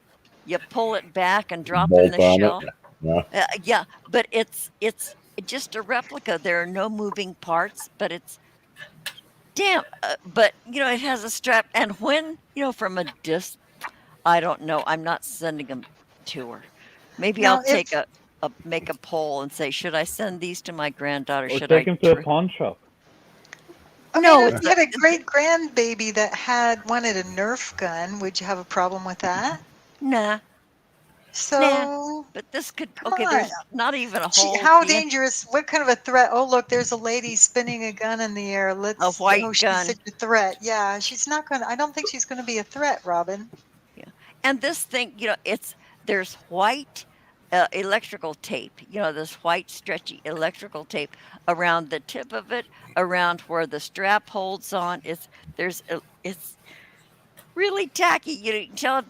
pull it back and drop in Bolt the on it. shell. Yeah. Yeah, but it's just a replica. There are no moving parts, but it's damn. But it has a strap, and when from a I don't know. I'm not sending them to her. Maybe I'll Now, if take make a poll and say, should I send these to my granddaughter? Or Should take I? him to a pawn shop. I mean, No, if you had a great grandbaby that wanted a Nerf gun, would you have a problem with that? nah. So, But this could. come Okay, on. there's not even a hole. How at the end. dangerous? What kind of a threat? Oh, look, there's a lady spinning a gun in the air. Let's. white Oh, she's gun. such a threat. Yeah, she's not going to. I don't think she's going to be a threat, Robin. Yeah. And this thing, there's white electrical tape, this white stretchy electrical tape around the tip of it, around where the strap holds on. It's really tacky. You can tell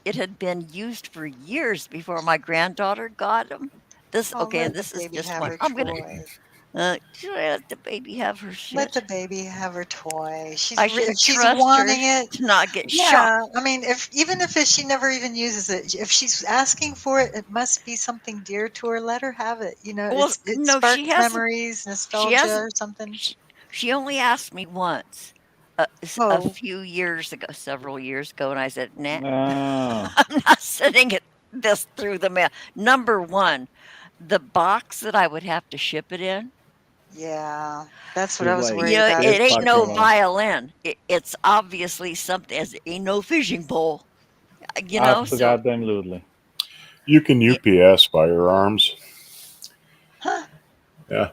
it had been used for years before my granddaughter got them. Oh, Okay, and let this the is baby just have one. her I'm gonna. toy. Should I let the baby have her Let the shit? baby have her toy. I If should she's trust wanting her it. to not get shot. Yeah, I mean, even if she never even uses it, if she's asking for it, it must be something dear to her. Let her have it. Well, It no, she sparks hasn't. memories, She nostalgia, hasn't. or something. She only asked me once, a Oh, few years ago, several years ago, and I said, "Nah, Ah, I'm not sending this through the mail." Number one, the box that I would have to ship it in. yeah, that's what she's I was like, worried about. It this ain't no fucking one. violin. It's obviously something. It ain't no fishing pole. So Absolutely. You can UPS firearms. Huh? Yeah.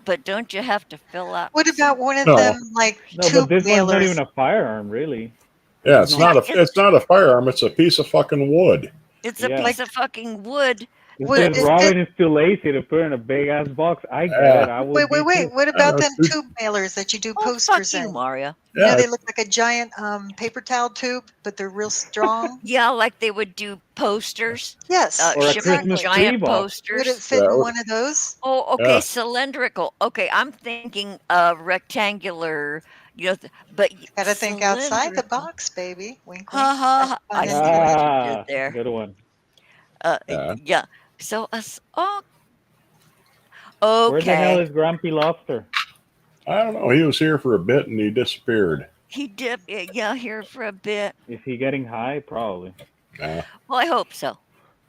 but don't you have to fill out? What about one of No. them like No, tube but this one's not mailers? even a firearm, really. Yeah, it's No. not a firearm. It's a piece of fucking wood. It's a Yeah. piece of fucking wood It's What- just Robin is too lazy to put in a big ass box. I get Yeah. it. I would Wait. be too. What about them too. tube mailers that you do Oh, fuck posters you, in? Mario. You know, Yeah. they look like a giant paper towel tube, but they're real strong. Yeah, like they would do posters, Yes, Or a shipping Christmas exactly. tree giant box. Would it posters. fit Yeah, in or- one of those? Oh, okay, Yeah. cylindrical. Okay, I'm thinking rectangular, but Got to think outside the cylindrical. box, baby. Wink, wink. Ha ha That's ha. pun I see what intended. you did there. Good one. Yeah. Yeah. So us. Oh, Where the hell okay. is Grumpy Lobster? I don't know. He was here for a bit and he disappeared. He dipped. Yeah, here for a bit. Is he getting high? Probably. Yeah. Well, I hope so.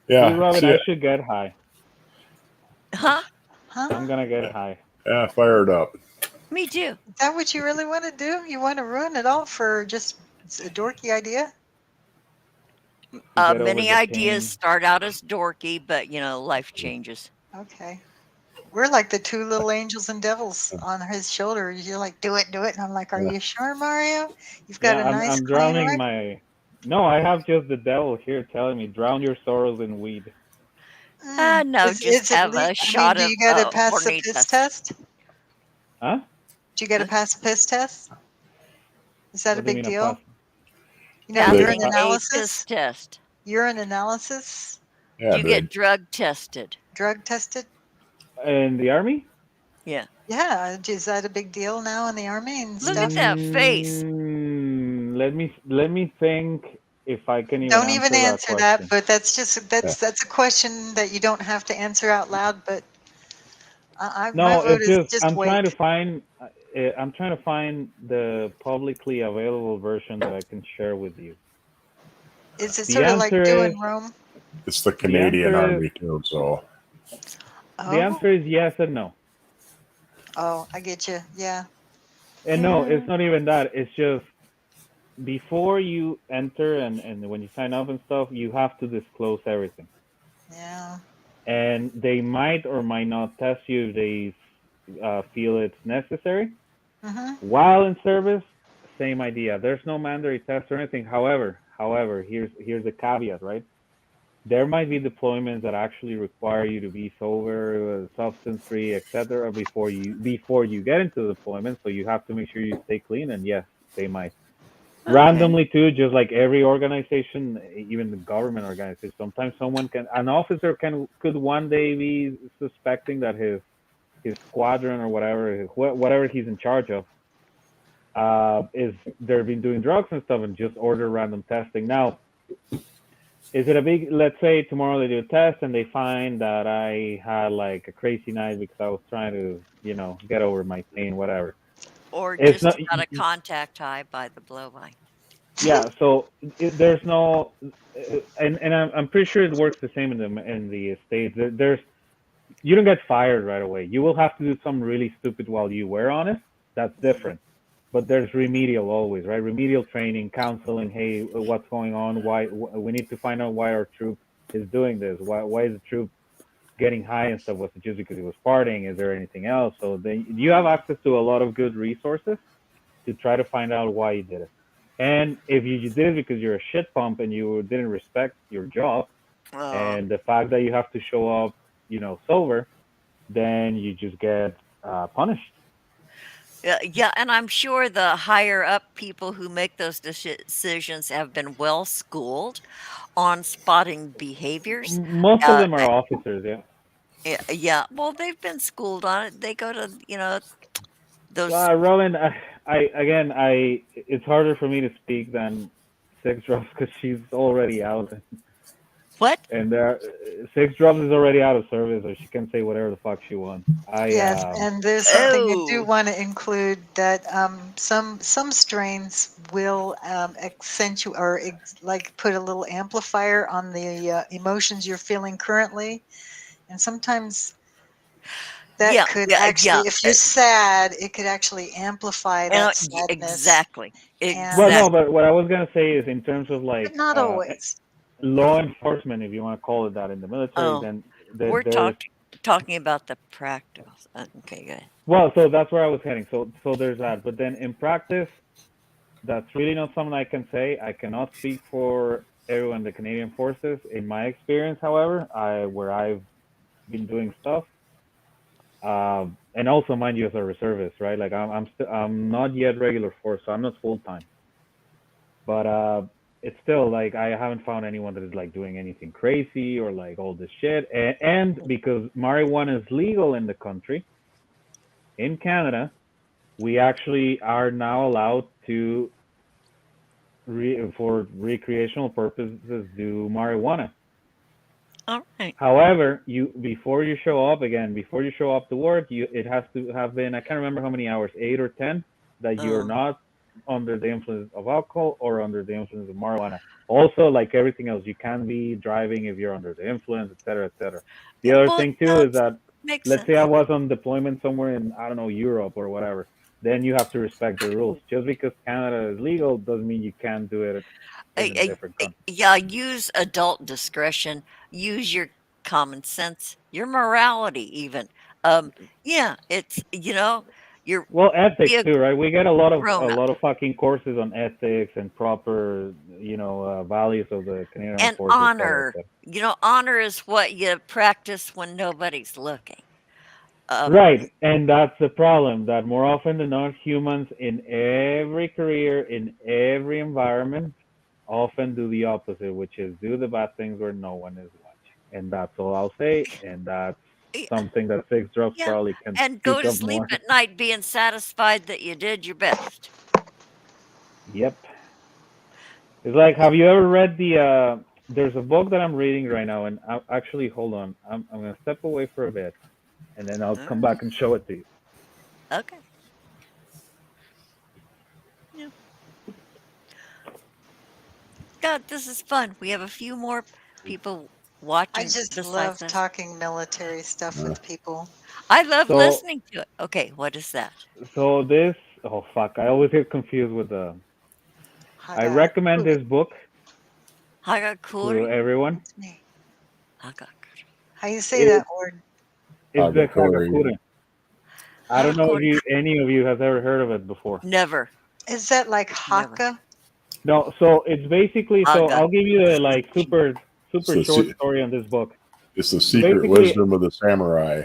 See, Yeah. Robin, See I it. should get high. Huh? Huh? I'm gonna get high. Yeah. Fired up. Me too. Is that what you really want to do? You want to ruin it all for just a dorky idea? To get over Many the ideas pain. start out as dorky, but life changes. Okay. We're like the two little angels and devils on his shoulder. You're like, do it. And I'm like, are Yeah. you sure, Mario? You've got Yeah, a nice I'm clean drowning life? my. No, I have just the devil here telling me, drown your sorrows in weed. No, just have a shot do of you got to pass the piss Hornitas. test? Huh? Do you got to Huh? pass the piss test? Is that a What do you big mean, deal? pass? You know, Passing urine a analysis? piss test. Urine analysis? Yeah. You Big. get drug tested. Drug tested? In the army? Yeah. Yeah. Is that a big deal now in the army and Look stuff? at that face. Let me think if I can even Don't even answer that that, question. but that's a question that you don't have to answer out loud. But my No, vote it's is just just I'm wait. trying to find the publicly available version that I can share with you. Is it the sort of like answer doing is- Rome? It's the Canadian answer is- Army too. So Oh, The answer is yes and no. oh, I get you. Yeah. And no, it's not even that. It's just before you enter and when you sign up and stuff, you have to disclose everything. Yeah. And they might or might not test you if they feel it's necessary. Mm-hmm. While in service, same idea. There's no mandatory test or anything. However, here's a caveat, right? There might be deployments that actually require you to be sober, substance free, etc. before you get into the deployment. So you have to make sure you stay clean. And yes, they might. Okay. Randomly too, just like every organization, even the government organization, sometimes an officer could one day be suspecting that his squadron or whatever he's in charge of is they've been doing drugs and stuff and just order random testing. Now, is it a big? Let's say tomorrow they do a test and they find that I had like a crazy night because I was trying to get over my pain, whatever. Or It's just not- got a contact high by the blow by. Yeah, so there's no, and I'm pretty sure it works the same in the States. You don't get fired right away. You will have to do something really stupid while you were on it. That's different. But there's remedial always, right? Remedial training, counseling. Hey, what's going on? Why we need to find out why our troop is doing this? Why is the troop getting high and stuff? Was it just because he was partying? Is there anything else? So then you have access to a lot of good resources to try to find out why you did it. And if you did it because you're a shit pump and you didn't respect your job, and the fact that you have to show up, sober, then you just get punished. Yeah, and I'm sure the higher up people who make those decisions have been well schooled on spotting behaviors. Most of them are officers, yeah. Yeah. Well, they've been schooled on it. They go to those. Roland, it's harder for me to speak than Six Drops because she's already out. What? And Six Drops is already out of service, so she can say whatever the fuck she wants. Yes, and there's something I do Oh. want to include that some strains will accentuate or like put a little amplifier on the emotions you're feeling currently, and sometimes that could actually, if you're sad, it could actually amplify that sadness. Exactly. Well, no, but what I was gonna say is in terms of like But not always. law enforcement, if you want to call it that, in the military, Oh, then we're talking about the practice. Okay, good. Well, so that's where I was heading. So there's that. But then in practice, that's really not something I can say. I cannot speak for everyone in the Canadian Forces. In my experience, however, where I've been doing stuff, and also mind you, as a reservist, right? Like I'm not yet regular force, so I'm not full time. But it's still like I haven't found anyone that is like doing anything crazy or like all this shit. And because marijuana is legal in the country, in Canada, we actually are now allowed to for recreational purposes do marijuana. All right. However, before you show up to work, it has to have been, I can't remember how many hours, 8 or 10, that you're not under the influence of alcohol or under the influence of marijuana. Also, like everything else, you can't be driving if you're under the influence, et cetera, et cetera. The other thing too is that, let's say I was on deployment somewhere in, I don't know, Europe or whatever, then you have to respect the rules. Just because Canada is legal doesn't mean you can't do it in a different country. Yeah, use adult discretion. Use your common sense, your morality, even. Yeah, it's you're Well, ethics be a too, right? We get a lot grown-up. of fucking courses on ethics and proper, values of the Canadian And Forces. honor. Honor is what you practice when nobody's looking. Right, and that's the problem. That more often than not, humans in every career, in every environment, often do the opposite, which is do the bad things where no one is watching. And that's all I'll say. And that's something that Six Drugs Yeah, probably can and go speak to of sleep more. at night being satisfied that you did your best. Yep. It's like, have you ever read there's a book that I'm reading right now, and actually, hold on. I'm going to step away for a bit, and then I'll come back and show it to you. Okay. Yeah. God, this is fun. We have a few more people watching. I just besides love us. talking military stuff with people. I love So- listening to it. Okay, what is that? So this, oh fuck, I always get confused with the. I recommend this book to Hagakuri? everyone. It's me. Hagakuri. How you say that word? It's the Hagakure. Hagakure. I don't know Hagakure. if any of you has ever heard of it before. Never. Is that like haka? No, so it's basically, so Haga. I'll give you a like super So short see- story on this book. It's the secret Basically- wisdom of the samurai.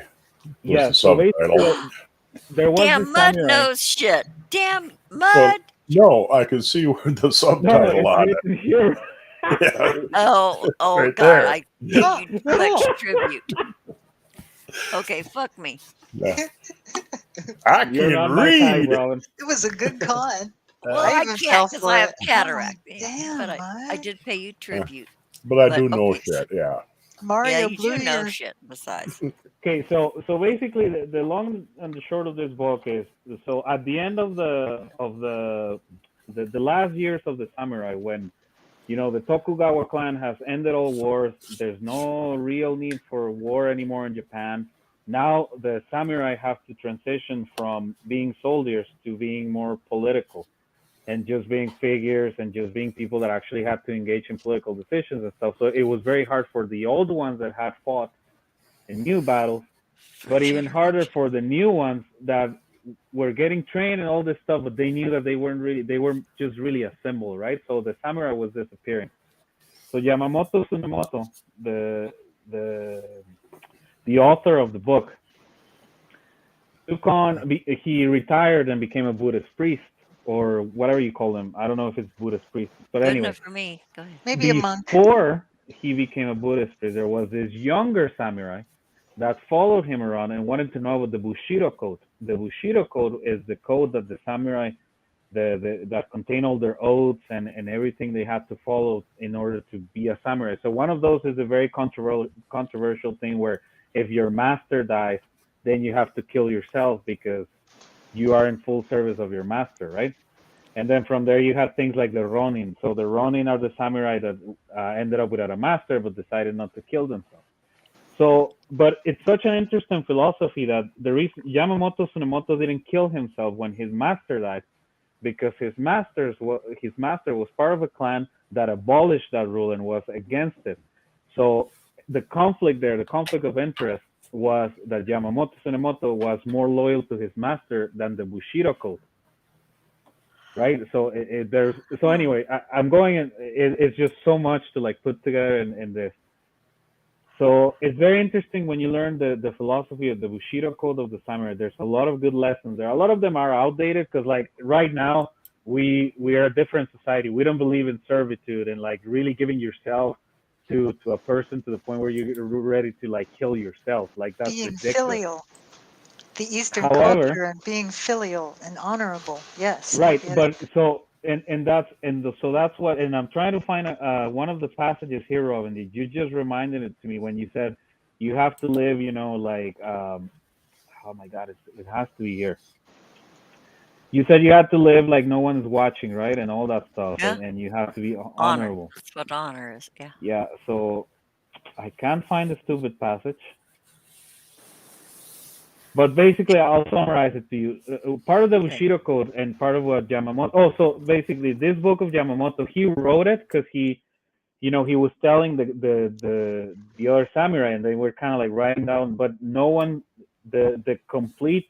Yeah, the so subtitle. basically, there was Damn this mud samurai. knows shit. Damn mud. No, I can see the No, subtitle on it's it. written here. Yeah. Oh Right God, there. I pay you too much tribute. Okay, fuck me. Yeah. I You're can not my type, read. Robin. It was a good con. Well, I I even can't fell because for I have it. cataract. Oh, damn, but I Mud. did pay you tribute. But I But, do know okay, shit, yeah. Mario Yeah, you blew do know your. shit besides. Okay, so basically, the long and the short of this book is, so at the end of the last years of the samurai, when the Tokugawa clan has ended all wars, there's no real need for war anymore in Japan. Now the samurai have to transition from being soldiers to being more political, and just being figures and just being people that actually had to engage in political decisions and stuff. So it was very hard for the old ones that had fought in new battles, but even harder for the new ones that were getting trained and all this stuff, but they knew that they were just really a symbol, right? So the samurai was disappearing. So Yamamoto Tsunemoto, the author of the book, he retired and became a Buddhist priest, or whatever you call them. I don't know if it's Buddhist priest, but Good anyway. enough for me. Go ahead. Maybe a monk. Before he became a Buddhist priest, there was this younger samurai that followed him around and wanted to know about the Bushido code. The Bushido code is the code that the samurai, that contain all their oaths and everything they had to follow in order to be a samurai. So one of those is a very controversial thing where if your master dies, then you have to kill yourself because you are in full service of your master, right? And then from there you have things like the Ronin. So the Ronin are the samurai that ended up without a master but decided not to kill themselves. So, but it's such an interesting philosophy that the reason Yamamoto Tsunemoto didn't kill himself when his master died, because his master was part of a clan that abolished that rule and was against it. So the conflict of interest, was that Yamamoto Tsunemoto was more loyal to his master than the Bushido code. right? So there's so anyway, I'm going in. It's just so much to like put together in this. So it's very interesting when you learn the philosophy of the Bushido code of the samurai. There's a lot of good lessons there. A lot of them are outdated because like right now we are a different society. We don't believe in servitude and like really giving yourself to a person to the point where you're ready to like kill yourself. Like that's Being ridiculous. filial. The Eastern However, culture and being filial and honorable. Yes. right, Yes. but so so that's what, and I'm trying to find one of the passages here, Robin. That you just reminded it to me when you said you have to live, like oh my God, it has to be here. You said you have to live like no one's watching, right, and all that stuff, Yeah. and you have to be Honor. honorable. That's what honor is. Yeah. Yeah, so I can't find the stupid passage. But basically, I'll summarize it to you. Part of the Bushido Code and part of what Yamamoto. Oh, so basically, this book of Yamamoto, he wrote it because he was telling the other samurai, and they were kind of like writing down. But no one, the complete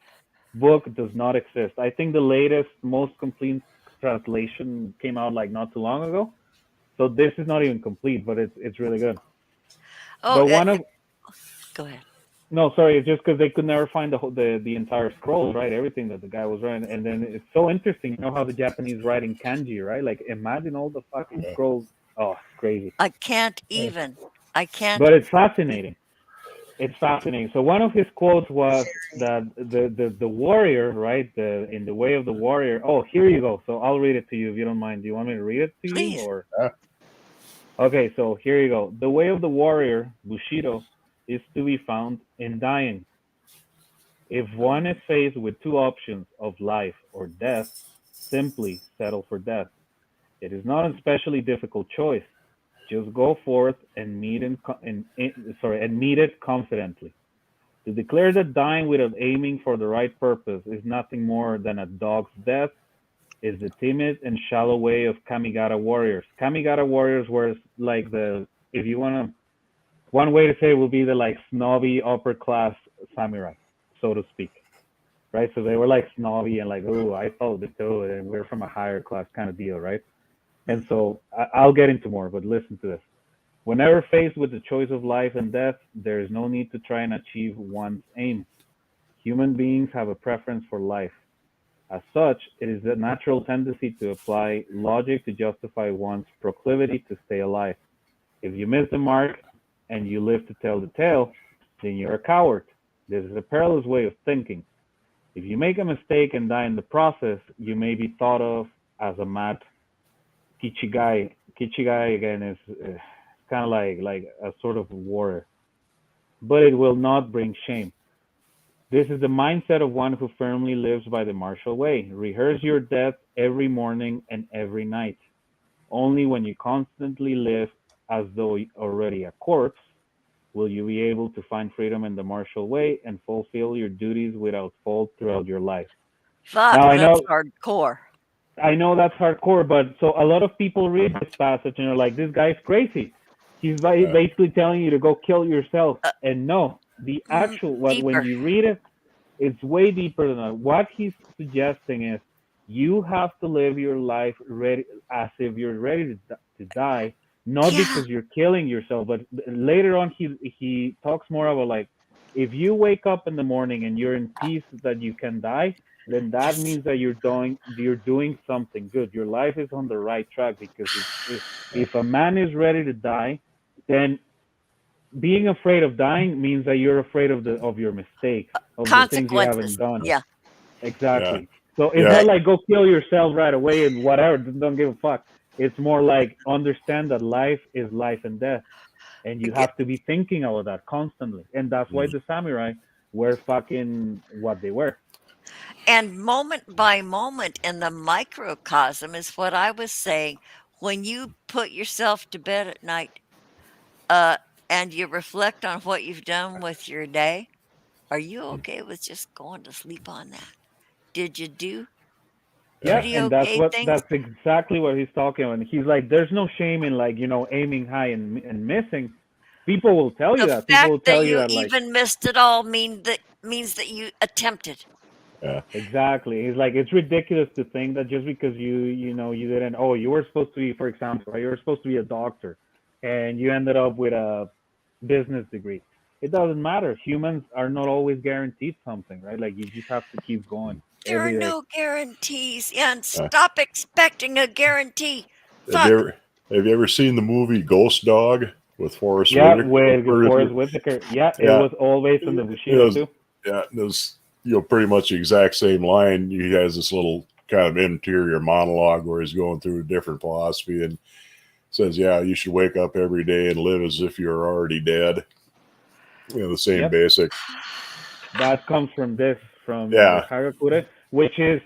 book does not exist. I think the latest, most complete translation came out like not too long ago. So this is not even complete, but it's really good. Oh, But one of go ahead. No, sorry, it's just because they could never find the entire scrolls, right? Everything that the guy was writing, and then it's so interesting. You know how the Japanese writing kanji, right? Like imagine all the fucking scrolls. Oh, it's crazy. I can't even. I can't. But it's fascinating. It's fascinating. So one of his quotes was that the warrior, right? In the way of the warrior. Oh, here you go. So I'll read it to you if you don't mind. Do you want me to read it to Please. you or? Okay, so here you go. The way of the warrior, Bushido, is to be found in dying. If one is faced with two options of life or death, simply settle for death. It is not a especially difficult choice. Just go forth and meet it confidently. To declare that dying without aiming for the right purpose is nothing more than a dog's death is the timid and shallow way of Kamigata warriors. Kamigata warriors were like if you want to, one way to say it would be the like snobby upper class samurai, so to speak, right? So they were like snobby and like, oh, I followed the code and we're from a higher class kind of deal, right? And so I'll get into more, but listen to this. Whenever faced with the choice of life and death, there is no need to try and achieve one's aim. Human beings have a preference for life. As such, it is a natural tendency to apply logic to justify one's proclivity to stay alive. If you miss the mark and you live to tell the tale, then you're a coward. This is a perilous way of thinking. If you make a mistake and die in the process, you may be thought of as a mad kichigai. Kichigai again is kind of like a sort of warrior, but it will not bring shame. This is the mindset of one who firmly lives by the martial way. Rehearse your death every morning and every night. Only when you constantly live as though already a corpse will you be able to find freedom in the martial way and fulfill your duties without fault throughout your life. Fuck, Now, that's hardcore. I know that's hardcore, but so a lot of people read this passage and are like, this guy's crazy. He's basically telling you to go kill yourself. And no, the actual, when you read it, it's way deeper than that. What he's suggesting is you have to live your life ready, as if you're ready to die, not because you're killing yourself, but later on he talks more about like, if you wake up in the morning and you're in peace that you can die, then that means that you're doing something good. Your life is on the right track, because if a man is ready to die, then being afraid of dying means that you're afraid of your mistakes, of the things you haven't done. Yeah. Exactly. Yeah. So it's not like go kill yourself right away and whatever, don't give a fuck. It's more like understand that life is life and death. And you have to be thinking about that constantly. And that's why the samurai were fucking what they were. And moment by moment in the microcosm is what I was saying. When you put yourself to bed at night and you reflect on what you've done with your day, are you okay with just going to sleep on that? Did you do pretty and okay things? that's exactly what he's talking about. And he's like, there's no shame in like, aiming high and missing. People will tell you that. People will The fact tell that you you that like even missed it all means that you attempted. Exactly. It's like it's ridiculous to think that just because you didn't you were supposed to be, for example, right, you were supposed to be a doctor and you ended up with a business degree. It doesn't matter. Humans are not always guaranteed something, right? Like you just have to keep going There are every day. no guarantees, and stop expecting a guarantee. Have you Fuck. ever have you ever seen the movie Ghost Dog with Forrest Yeah, Whitaker? with Forrest Whitaker. Yeah, it Yeah, was all based on the it Bushido was too. yeah, it was pretty much the exact same line. He has this little kind of interior monologue where he's going through a different philosophy and says, "Yeah, you should wake up every day and live as if you're already dead." The same Yep, basic. that comes from this from Yeah, Hagakure, which is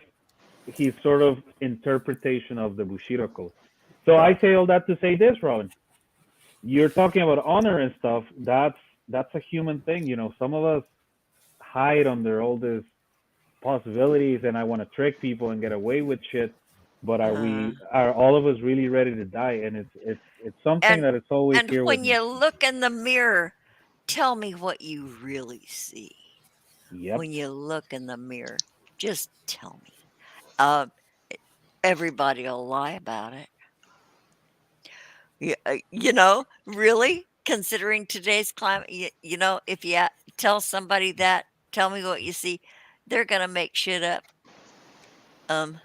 his sort of interpretation of the Bushido code. So I yeah, say all that to say this, Robin. You're talking about honor and stuff. That's a human thing. Some of us hide under all these possibilities, and I want to trick people and get away with shit. But Uh, are all of us really ready to die? And it's something and that it's always and here with when me. you look in the mirror, tell me what you really see. Yep. When you look in the mirror, just tell me. Uh, everybody will lie about it. Really, considering today's climate, if you tell somebody that, tell me what you see, they're gonna make shit up. Um,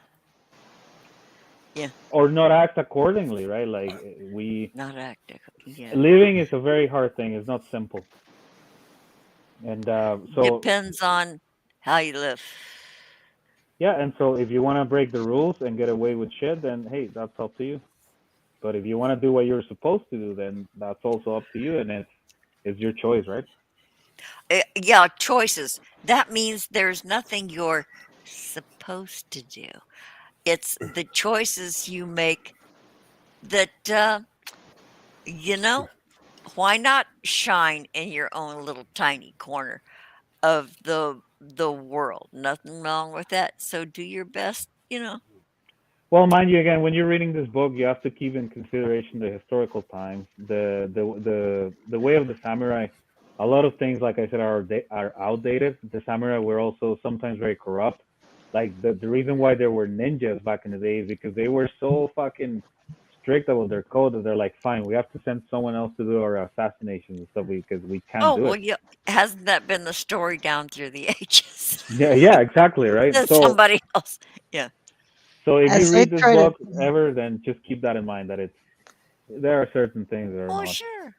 yeah, Or not act accordingly, right? Like we not acting. Yeah, living is a very hard thing. It's not simple. And so depends on how you live. yeah, and so if you want to break the rules and get away with shit, then hey, that's up to you. But if you want to do what you're supposed to do, then that's also up to you, and it's your choice, right? Yeah, choices. That means there's nothing you're supposed to do. It's the choices you make that, you know, why not shine in your own little tiny corner of the world? Nothing wrong with that. So do your best. Well, mind you, again, when you're reading this book, you have to keep in consideration the historical times, the way of the samurai. A lot of things, like I said, are outdated. The samurai were also sometimes very corrupt. Like the reason why there were ninjas back in the day is because they were so fucking strict about their code that they're like, fine, we have to send someone else to do our assassinations and stuff because we can't Oh, do well, it. yeah. Hasn't that been the story down through the ages? Yeah, yeah, exactly, right. That So somebody else. Yeah. so if you As they read this try to book ever, then just keep that in mind that there are certain things that are Oh, not. sure.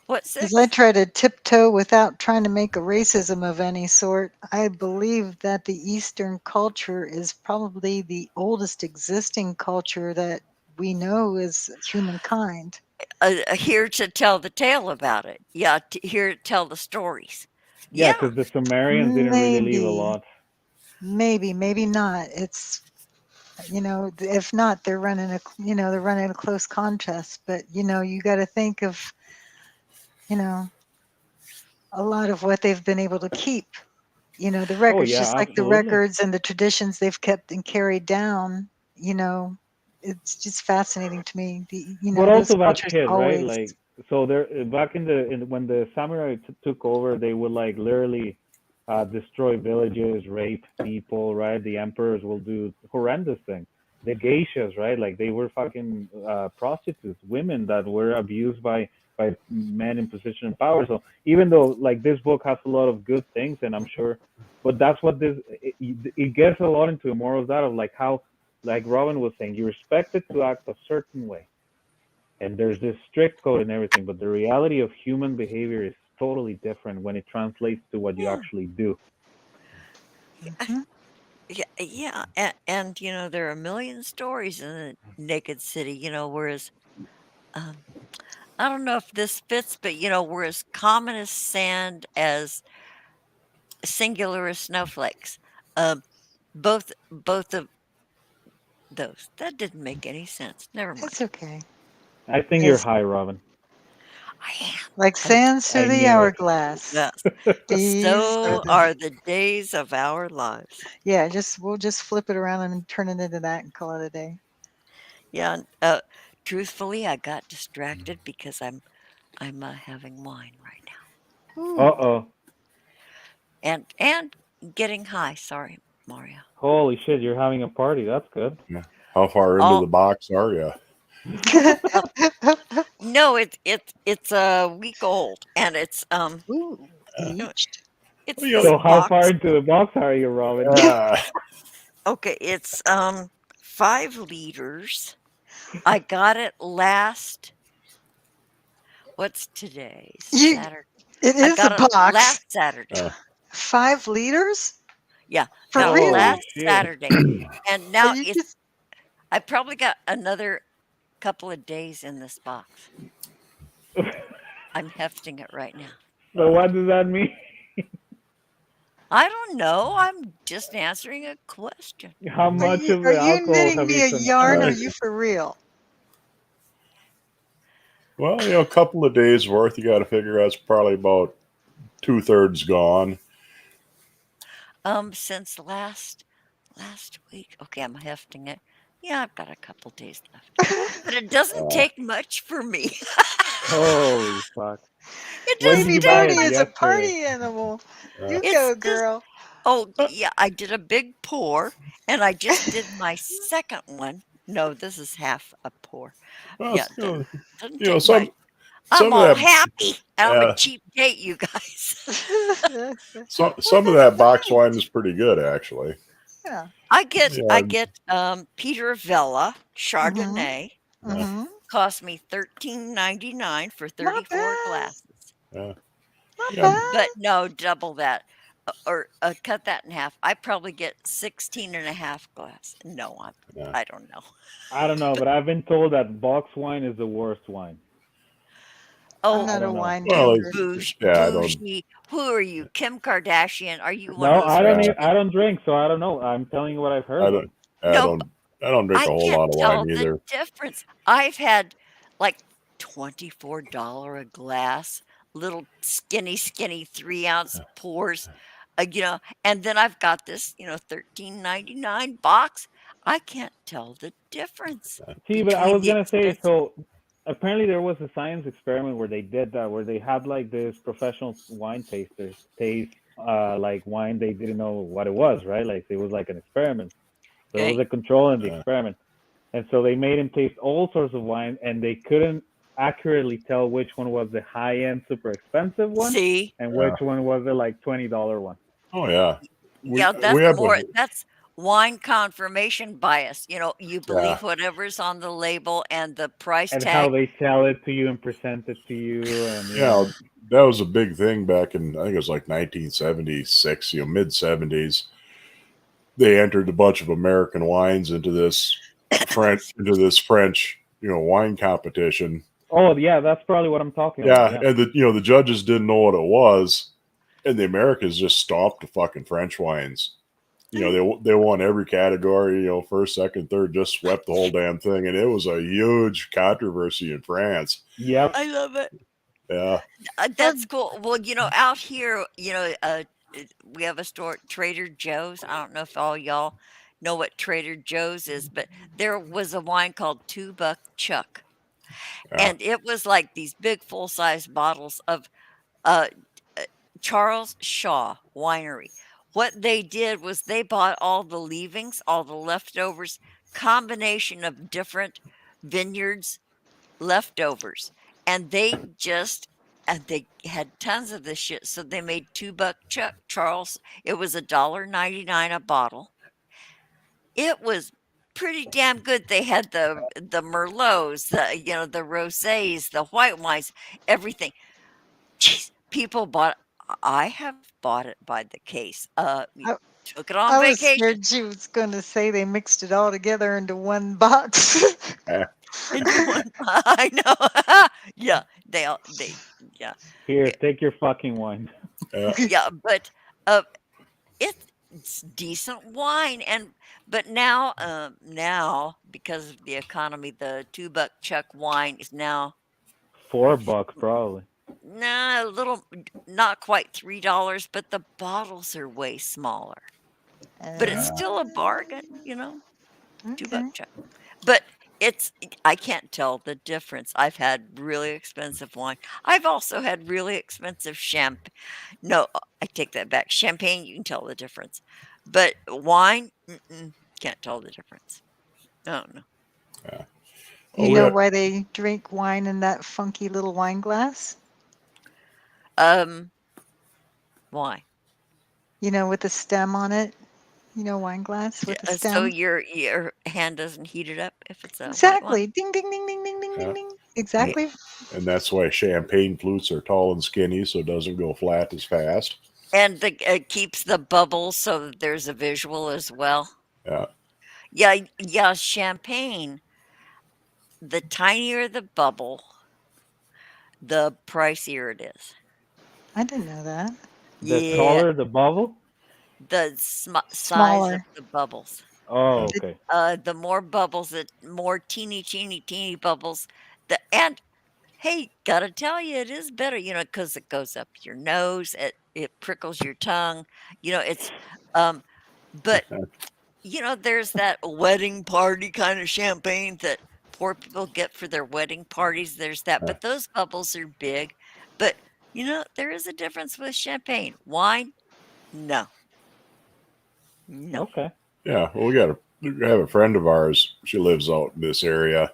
What as I six? try to tiptoe without trying to make a racism of any sort, I believe that the Eastern culture is probably the oldest existing culture that we know as humankind. Here to tell the tale about it. Yeah, here to tell the stories. Yeah, Yeah. because the Sumerians didn't really leave a Maybe, lot. maybe not. It's if not, they're running a close contest. But you got to think of you know a lot of what they've been able to keep. The Oh records, yeah, just like the absolutely. records and the traditions they've kept and carried down. You know, it's just fascinating to me. But Those also back cultures kid, right? always. Like so there back when the samurai took over, they would like literally destroy villages, rape people, right? The emperors will do horrendous things. The geishas, right? Like they were fucking prostitutes, women that were abused by men in position of power. So even though like this book has a lot of good things, and I'm sure, but that's what it gets a lot into more of that of like how, like Robin was saying, you're expected to act a certain way, and there's this strict code and everything, but the reality of human behavior is totally different when it translates to what you Yeah. actually do. Mhm. Yeah. Yeah. And there are a million stories in the Naked City, whereas um, I don't know if this fits, but we're as common as sand, as singular as snowflakes. Um, both of those. That didn't make any sense. Never It's mind. okay. I think you're As high, Robin. I am. like I'm sands through I the knew it. hourglass. yes. These are So the are the days of our lives. yeah. We'll just flip it around and turn it into that and call it a day. Yeah. Truthfully, I got distracted because I'm having wine right now, Ooh, Uh-oh. and getting high. Sorry. Mario. Holy shit, you're having a party. That's good. How far into the box are you? No, it's a week old, and it's Ooh, no, aged. it's Well, you know, this So how box. far into the box are you, Robin? Okay, it's 5 liters. I got it last. What's today? You, Saturday. it I is a got it box. last Saturday. 5 liters? Yeah, For got it real? Holy last shit. Saturday, and Are now you it's. just I probably got another couple of days in this box. I'm hefting it right now. So what does that mean? I don't know. I'm just answering a question. How are much you of are the you alcohol knitting have me you a yarn or are consumed? you for real? Well, a couple of days worth. You got to figure that's probably about 2/3 gone. Since last week. Okay, I'm hefting it. Yeah, I've got a couple days left. But it doesn't Uh, take much for me. Holy fuck. It When did doesn't Baby you buy take Barney it? much. is a Yesterday. party animal. uh, You It's go, just girl. oh yeah, I did a big pour and I just did my second one. No, this is half a pour. well, Yeah, it doesn't you know, take much. some I'm some of all that, happy. And I'm a uh, cheap date, you guys. some of that box wine is pretty good, actually. Yeah. I Yeah, get Peter Vella Mhm. Chardonnay. yeah, Mhm. Cost me $13.99 for Not 34 bad. glasses. yeah, Not yeah. But bad. no, double that. Or cut that in half. I probably get 16 and a half glass. No, Yeah. I don't know. I don't know, But but I've been told that box wine is the worst wine. I'm oh, I not a don't know. wine Well, drinker. yeah, I don't. bougie. Who are you? Kim Kardashian? Are you one No, of those rich I people? don't drink, so I don't know. I'm telling you what I've I heard though. don't. I No, don't. I don't drink I a whole can't lot of tell wine the either. difference. I've had like $24 a glass, little skinny 3-ounce pours, and then I've got this, 13.99 box. I can't tell the difference See, but I between was the gonna say, expensive. so apparently there was a science experiment where they did that, where they had like this professional wine tasters taste like wine they didn't know what it was, right? Like it was like an experiment. So it was Okay. a control in the Uh, experiment. And so they made him taste all sorts of wine and they couldn't accurately tell which one was the high end super expensive one See, and yeah. which one was the like $20 one. Oh yeah. yeah, We have a that's wine confirmation bias. You yeah. believe whatever's on the label and the price And how tag. they sell it to you and present it to you and Yeah, that was a big thing back in, I think it was like 1976, mid 70s. They entered a bunch of American wines into this French, wine competition. Oh yeah, that's probably what I'm talking about. Yeah, Yeah. and the judges didn't know what it was, and the Americans just stomped the fucking French wines. They won every category, first, second, third, just swept the whole damn thing, and it was a huge controversy in France. Yep. I love it. Yeah, That's cool. Well, out here, we have a store, Trader Joe's. I don't know if all y'all know what Trader Joe's is, but there was a wine called 2 Buck Chuck, yeah, and it was like these big full size bottles of uh, uh, Charles Shaw Winery. What they did was they bought all the leavings, all the leftovers, combination of different vineyards leftovers, and they had tons of this shit. So they made 2 Buck Chuck Charles. It was $1.99 a bottle. It was pretty damn good. They had the merlots, the rosés, the white wines, everything. Jeez, people bought. I have bought it by the case. I, Took it on I was vacation. scared she was going to say they mixed it all together into one box. eh, Into one. I know. Yeah, yeah. Here, Yeah, take your fucking wine. yeah, yeah, but uh, it's decent wine, but now because of the economy, the 2 Buck Chuck wine is now $4 probably. a little, not quite $3, but the bottles are way smaller. But it's yeah. still a bargain, 2 Buck Okay. Chuck. But I can't tell the difference. I've had really expensive wine. I've also had really expensive champagne. No, I take that back. Champagne, you can tell the difference. But wine, can't tell the difference. Oh no. Yeah. You Oh, know yeah. why they drink wine in that funky little wine glass? Why? You know, with the stem on it. You know, wine glass with a So stem. your hand doesn't heat it up if it's a white Exactly. wine. Ding, ding, ding, ding, ding, ding, Yeah. ding, ding. Exactly. And that's why champagne flutes are tall and skinny, so it doesn't go flat as fast. And it keeps the bubbles so that there's a visual as well. Yeah. Yeah. Champagne. The tinier the bubble, the pricier it is. I didn't know that. The Yeah, taller the bubble. the size of Smaller. the bubbles. Oh, The- okay. The more bubbles, the more teeny bubbles. And hey, gotta tell you, it is better, because it goes up your nose, it prickles your tongue, it's, but there's that wedding party kind of champagne that poor people get for their wedding parties. There's that, but those bubbles are big. But there is a difference with champagne. Wine, no, no. Okay. Yeah. Well, we have a friend of ours. She lives out in this area.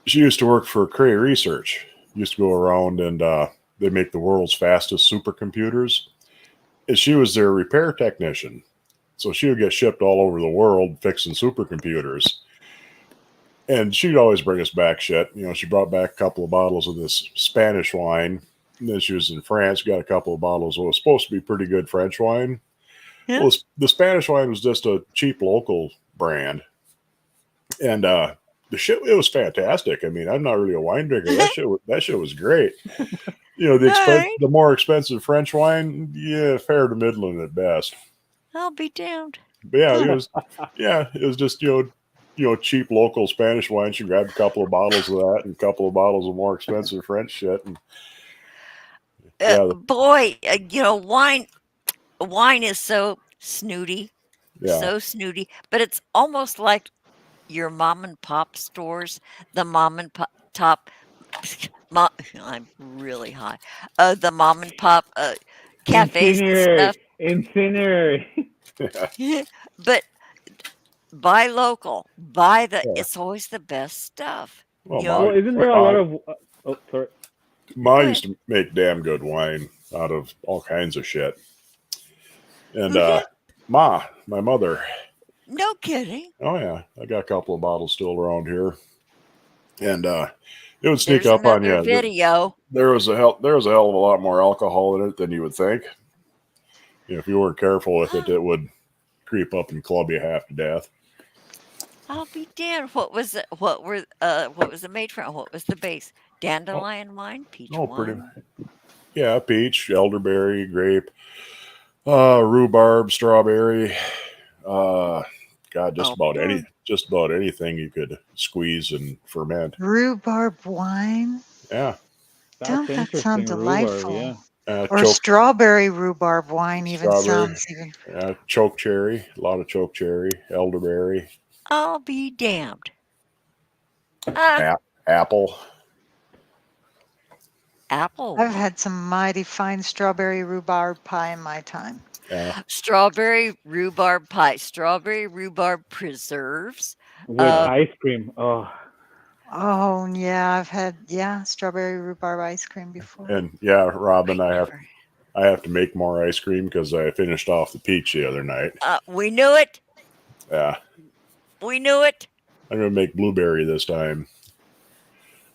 She used to work for Cray Research. Used to go around and they make the world's fastest supercomputers. And she was their repair technician. So she would get shipped all over the world fixing supercomputers. And she'd always bring us back shit. She brought back a couple of bottles of this Spanish wine. And then she was in France, got a couple of bottles of what was supposed to be pretty good French wine. Yeah. Well, the Spanish wine was just a cheap local brand. And the shit, it was fantastic. I mean, I'm not really a wine drinker. That shit was great. Alright. The more expensive French wine, yeah, fair to middling at best. I'll be damned. But it was just cheap local Spanish wine. She grabbed a couple of bottles of that and a couple of bottles of more expensive French shit. And Boy, wine is so snooty, yeah, but it's almost like your mom and pop stores, the mom and top. I'm really high. The mom and pop cafes and stuff. Incendiary. But buy local. Buy Yeah. it's always the best stuff. Well, Well, isn't there a lot of? Oh, sorry. Ma Go used to make damn good wine out of all kinds of shit. And Who did? Ma, my mother. No kidding. Oh yeah, I got a couple of bottles still around here, and it would sneak There's up on another you. video. There was a hell of a lot more alcohol in it than you would think. If you weren't careful with it, it would creep up and club you half to death. I'll be damned. What was it? What was it made from? What was the base? Dandelion wine, peach pretty. wine. Yeah, peach, elderberry, grape, rhubarb, strawberry. God, just about anything you could squeeze and ferment. Rhubarb wine. Yeah. Don't that interesting. sound Rhubarb, delightful? yeah. Or strawberry rhubarb wine even sounds even. Choke cherry, a lot of choke cherry, elderberry. I'll be damned. Apple. Apple. I've had some mighty fine strawberry rhubarb pie in my time. Yeah. Strawberry rhubarb pie. Strawberry rhubarb preserves. With ice cream. Oh. Oh yeah, I've had strawberry rhubarb ice cream before. And Robin, I have to make more ice cream because I finished off the peach the other night. We knew it. Yeah. We knew it. I'm gonna make blueberry this time.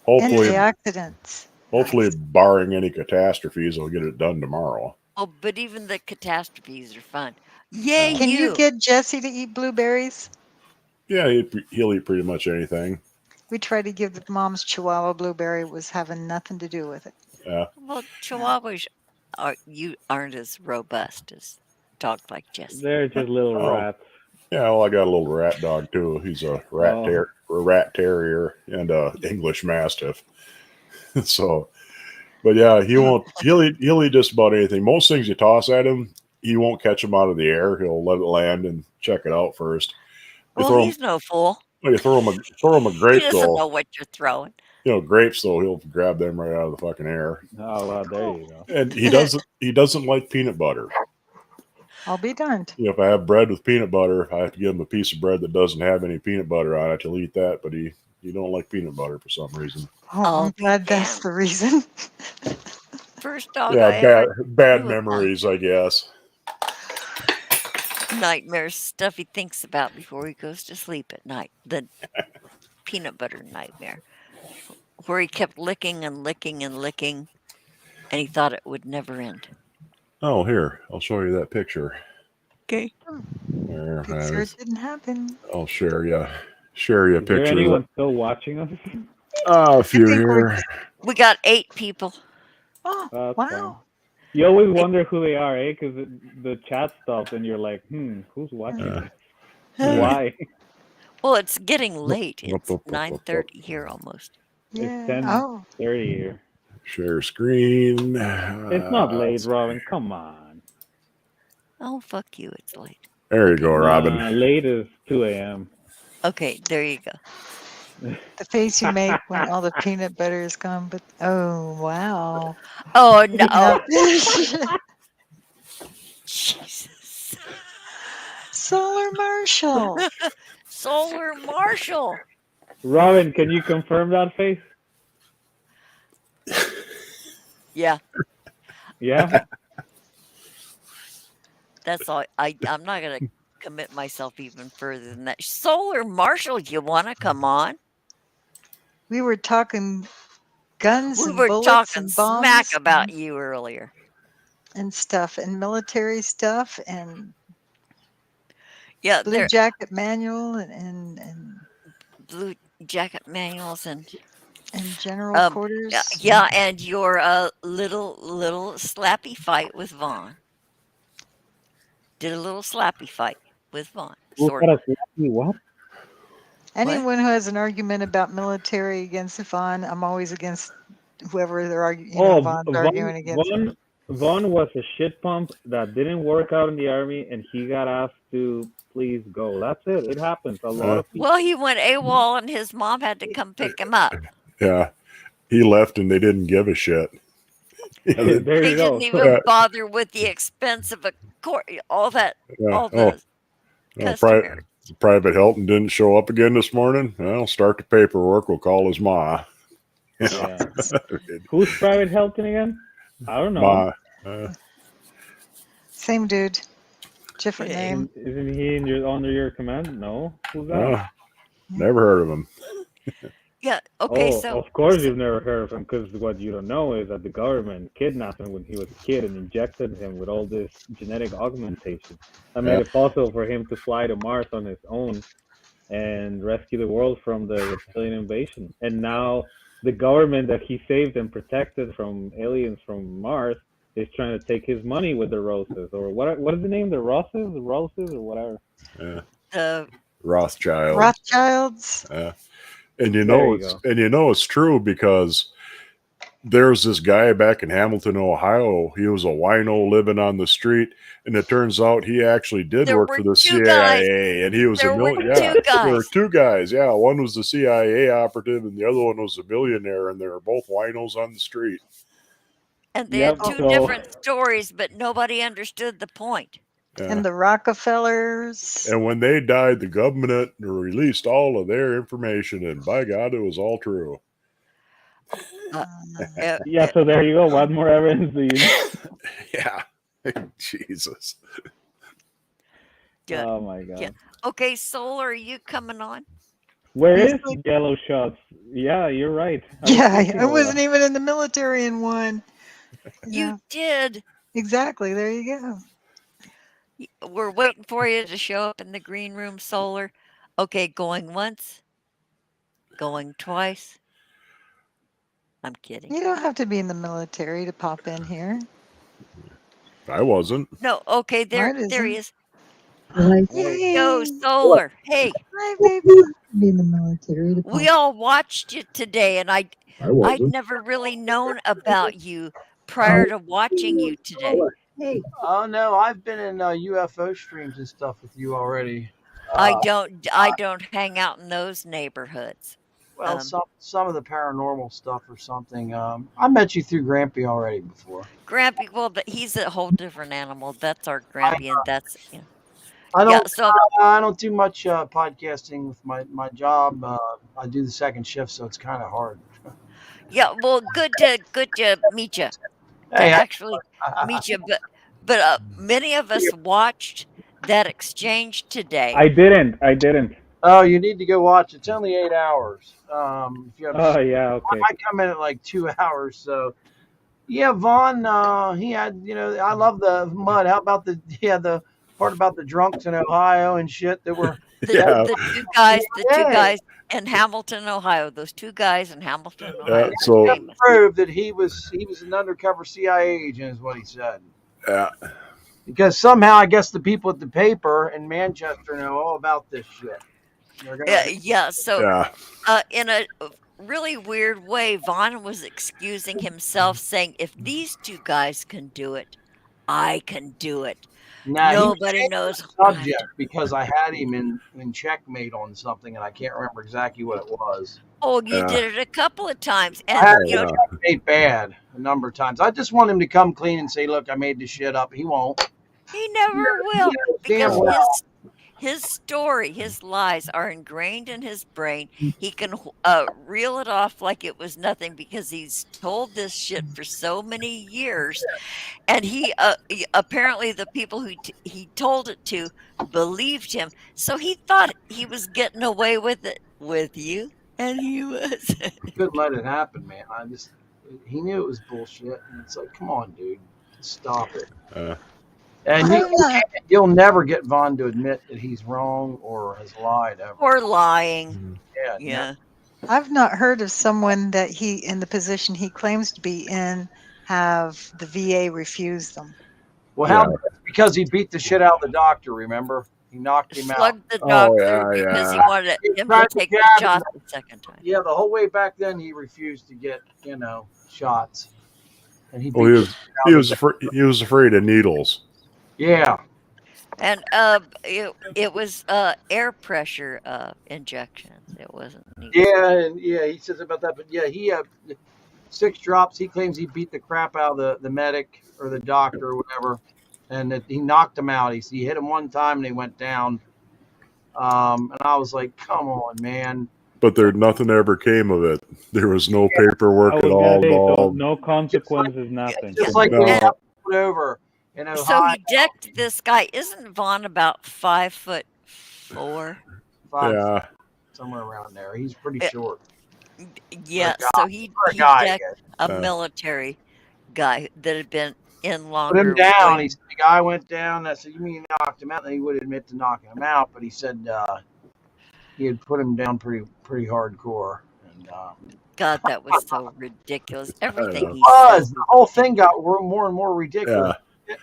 Hopefully, antioxidants. Hopefully, barring any catastrophes, I'll get it done tomorrow. Oh, but even the catastrophes are fun. Yay! Can you get Jesse to eat blueberries? Yeah, he'll eat pretty much anything. We tried to give the mom's Chihuahua blueberry. It was having nothing to do with it. Yeah. Well, Chihuahuas aren't as robust as dogs like Jesse. They're just little rats. Yeah, well, I got a little rat dog too. He's a rat terrier and a English Mastiff. So, but yeah, he'll eat just about anything. Most things you toss at him, he won't catch them out of the air. He'll let it land and check it out first. He's no fool. You throw him a grape. He doesn't know what you're throwing. Grapes though, he'll grab them right out of the fucking air. Oh well, there you go. And he doesn't like peanut butter. I'll be darned. If I have bread with peanut butter, I have to give him a piece of bread that doesn't have any peanut butter on it. He'll eat that, but he don't like peanut butter for some reason. Oh, Oh, I'm glad that's damn. the reason. First dog Yeah, I ever bad knew of mine. memories, I guess. Nightmares, stuff he thinks about before he goes to sleep at night. The peanut butter nightmare, where he kept licking and licking and licking, and he thought it would never end. Oh, here, I'll show you that picture. Okay. There, Picture it didn't happen. I'll share you a Is there picture. anyone still watching us? A few think we're- here. We got 8 people. Oh, That's wow. fine. You always wonder who they are, eh? Because the chat stops and you're like, who's watching? Why? Well, it's getting late. It's 9:30 here almost. Yeah. It's 10:30 here. Share screen. It's not late, Robin. Come on. Oh, fuck you. It's late. There you go, Robin. Late is 2 a.m. Okay, there you go. The face you make when all the peanut butter is gone, but oh, wow. Oh, no. Oh, Yeah. Jesus. Solar Marshall. Solar Marshall. Robin, can you confirm that face? Yeah, Yeah? that's all. I'm not going to commit myself even further than that. Solar Marshall, you want to come on? We were talking guns We and were bullets talking and bombs smack about you earlier. and stuff and military stuff and Yeah, Blue there Jacket Manual and blue jacket manuals and general quarters. yeah, and your little slappy fight with Vaughn. Did a little slappy fight with Vaughn. Sort of. What? Anyone who has an argument about military against Vaughn, I'm always against whoever they're arguing. Vaughn's arguing against. Vaughn was a shit pump that didn't work out in the army, and he got asked to please go. That's it. It happens. A lot of people. Well, he went AWOL, and his mom had to come pick him up. Yeah, he left and they didn't give a shit. Yeah, There They you go. didn't even bother with the expense of a court, all that, all the customary. Private Hilton didn't show up again this morning. Well, start the paperwork. We'll call his ma. Yeah. Who's Private Hilton again? I don't know. Ma. Same dude, different name. Isn't he under your command? No. Who's that? Never heard of him. Yeah. Okay. Oh, So of course you've never heard of him, because what you don't know is that the government kidnapped him when he was a kid and injected him with all this genetic augmentation that made it possible for him to fly to Mars on his own and rescue the world from the reptilian invasion. And now the government that he saved and protected from aliens from Mars is trying to take his money with the Roses, or what is the name? The Roses, or whatever. the Rothschilds. And it's true, because there's this guy back in Hamilton, Ohio. He was a wino living on the street, and it turns out he actually did There work were for the two CIA, guys. and he was There a were millionaire. two There were guys. two guys. Yeah, one was the CIA operative, and the other one was a millionaire, and they were both winos on the street. And they had two different stories, but nobody understood the point. And the Rockefellers. And when they died, the government released all of their information, and by God, it was all true. Yeah, so there you go. What more evidence do you need? Yeah. Jesus. Yeah. Oh my God. Yeah. Okay, Solar, are you coming on? Where is Yellow Shots? Yeah, you're right. I wasn't even in the military in one. You did. Exactly. There you go. We're waiting for you to show up in the green room, Solar. Okay, going once, going twice. I'm kidding. You don't have to be in the military to pop in here. I wasn't. No, okay, there Mine he isn't. is. There you go, Solar. Hey, Hi, baby. Be in the military to we all watched you today, and I'd never really known about you prior to watching you today. Hey. Oh no, I've been in UFO streams and stuff with you already. I don't hang out in those neighborhoods. Well, some of the paranormal stuff or something. I met you through Grampy already before. Grampy, well, he's a whole different animal. That's our I Grampy, and that's I yeah. don't So I don't do much podcasting with my job. I do the second shift, so it's kind of hard. yeah, well, good to meet you. To Hey, actually meet you, but many of us watched that exchange today. I didn't. oh, you need to go watch. It's only 8 hours. If you have, Oh yeah, I okay. might come in at like 2 hours. So yeah, Vaughn. He had. I love the mud. How about the part about the drunks in Ohio and shit that were. Yeah. The two Yeah. guys in Hamilton, Ohio. Those two guys in Hamilton, Ohio. So Famous. Proved that he was an undercover CIA agent, is what he said. yeah, Because somehow I guess the people at the paper in Manchester know all about this shit. They're gonna, Yeah. So, yeah, in a really weird way, Vaughn was excusing himself, saying, "If these two guys can do it, I can do it. nah, Nobody knows." subject because I had him in checkmate on something and I can't remember exactly what it was. Oh, you Yeah. did it a couple of times, I and had you know, him checkmate bad a number of times. I just want him to come clean and say, "Look, I made this shit up." He won't. he never He will, knows damn because well. his story, his lies are ingrained in his brain. He can reel it off like it was nothing because he's told this shit for so many years, and apparently the people who he told it to believed him, so he thought he was getting away with it with you, and he was. Couldn't let it happen, man. He knew it was bullshit, and it's like, come on, dude, stop it. And you'll never get Vaughn to admit that he's wrong or has lied ever. Or lying. Yeah, Yeah. I've not heard of someone that he, in the position he claims to be in, have the VA refuse them. Well, how? Because he beat the shit out of the doctor. Remember, he knocked him out. Slugged the Oh, doctor yeah, because he yeah. wanted He him tried to to take the jab shot him. the second time. Yeah, the whole way back then he refused to get shots, and he beat Well, the shit out he of was the he was afraid of needles. Yeah. And it was air pressure injections. It wasn't needles. Yeah, and he says about that, but yeah, he 6 drops. He claims he beat the crap out of the medic or the doctor or whatever, and that he knocked him out. He hit him one time and he went down. And I was like, "Come on, man!" But nothing ever came of it. There was no paperwork I at was all gonna say, so involved. no consequences, nothing. Just like No. they have put over in Ohio. So he decked this guy. Isn't Vaughn about 5'4"? 5, Yeah, somewhere around there. He's pretty short. Yeah. For a So guy- he for a guy, I decked guess. a military guy that had been in Put longer. him down. so He said, the guy went down. I said, "You mean you knocked him out?" And he would admit to knocking him out, but he said he had put him down pretty hardcore. And God, that was so ridiculous. Everything know. he was said. the whole thing got more and more ridiculous. yeah.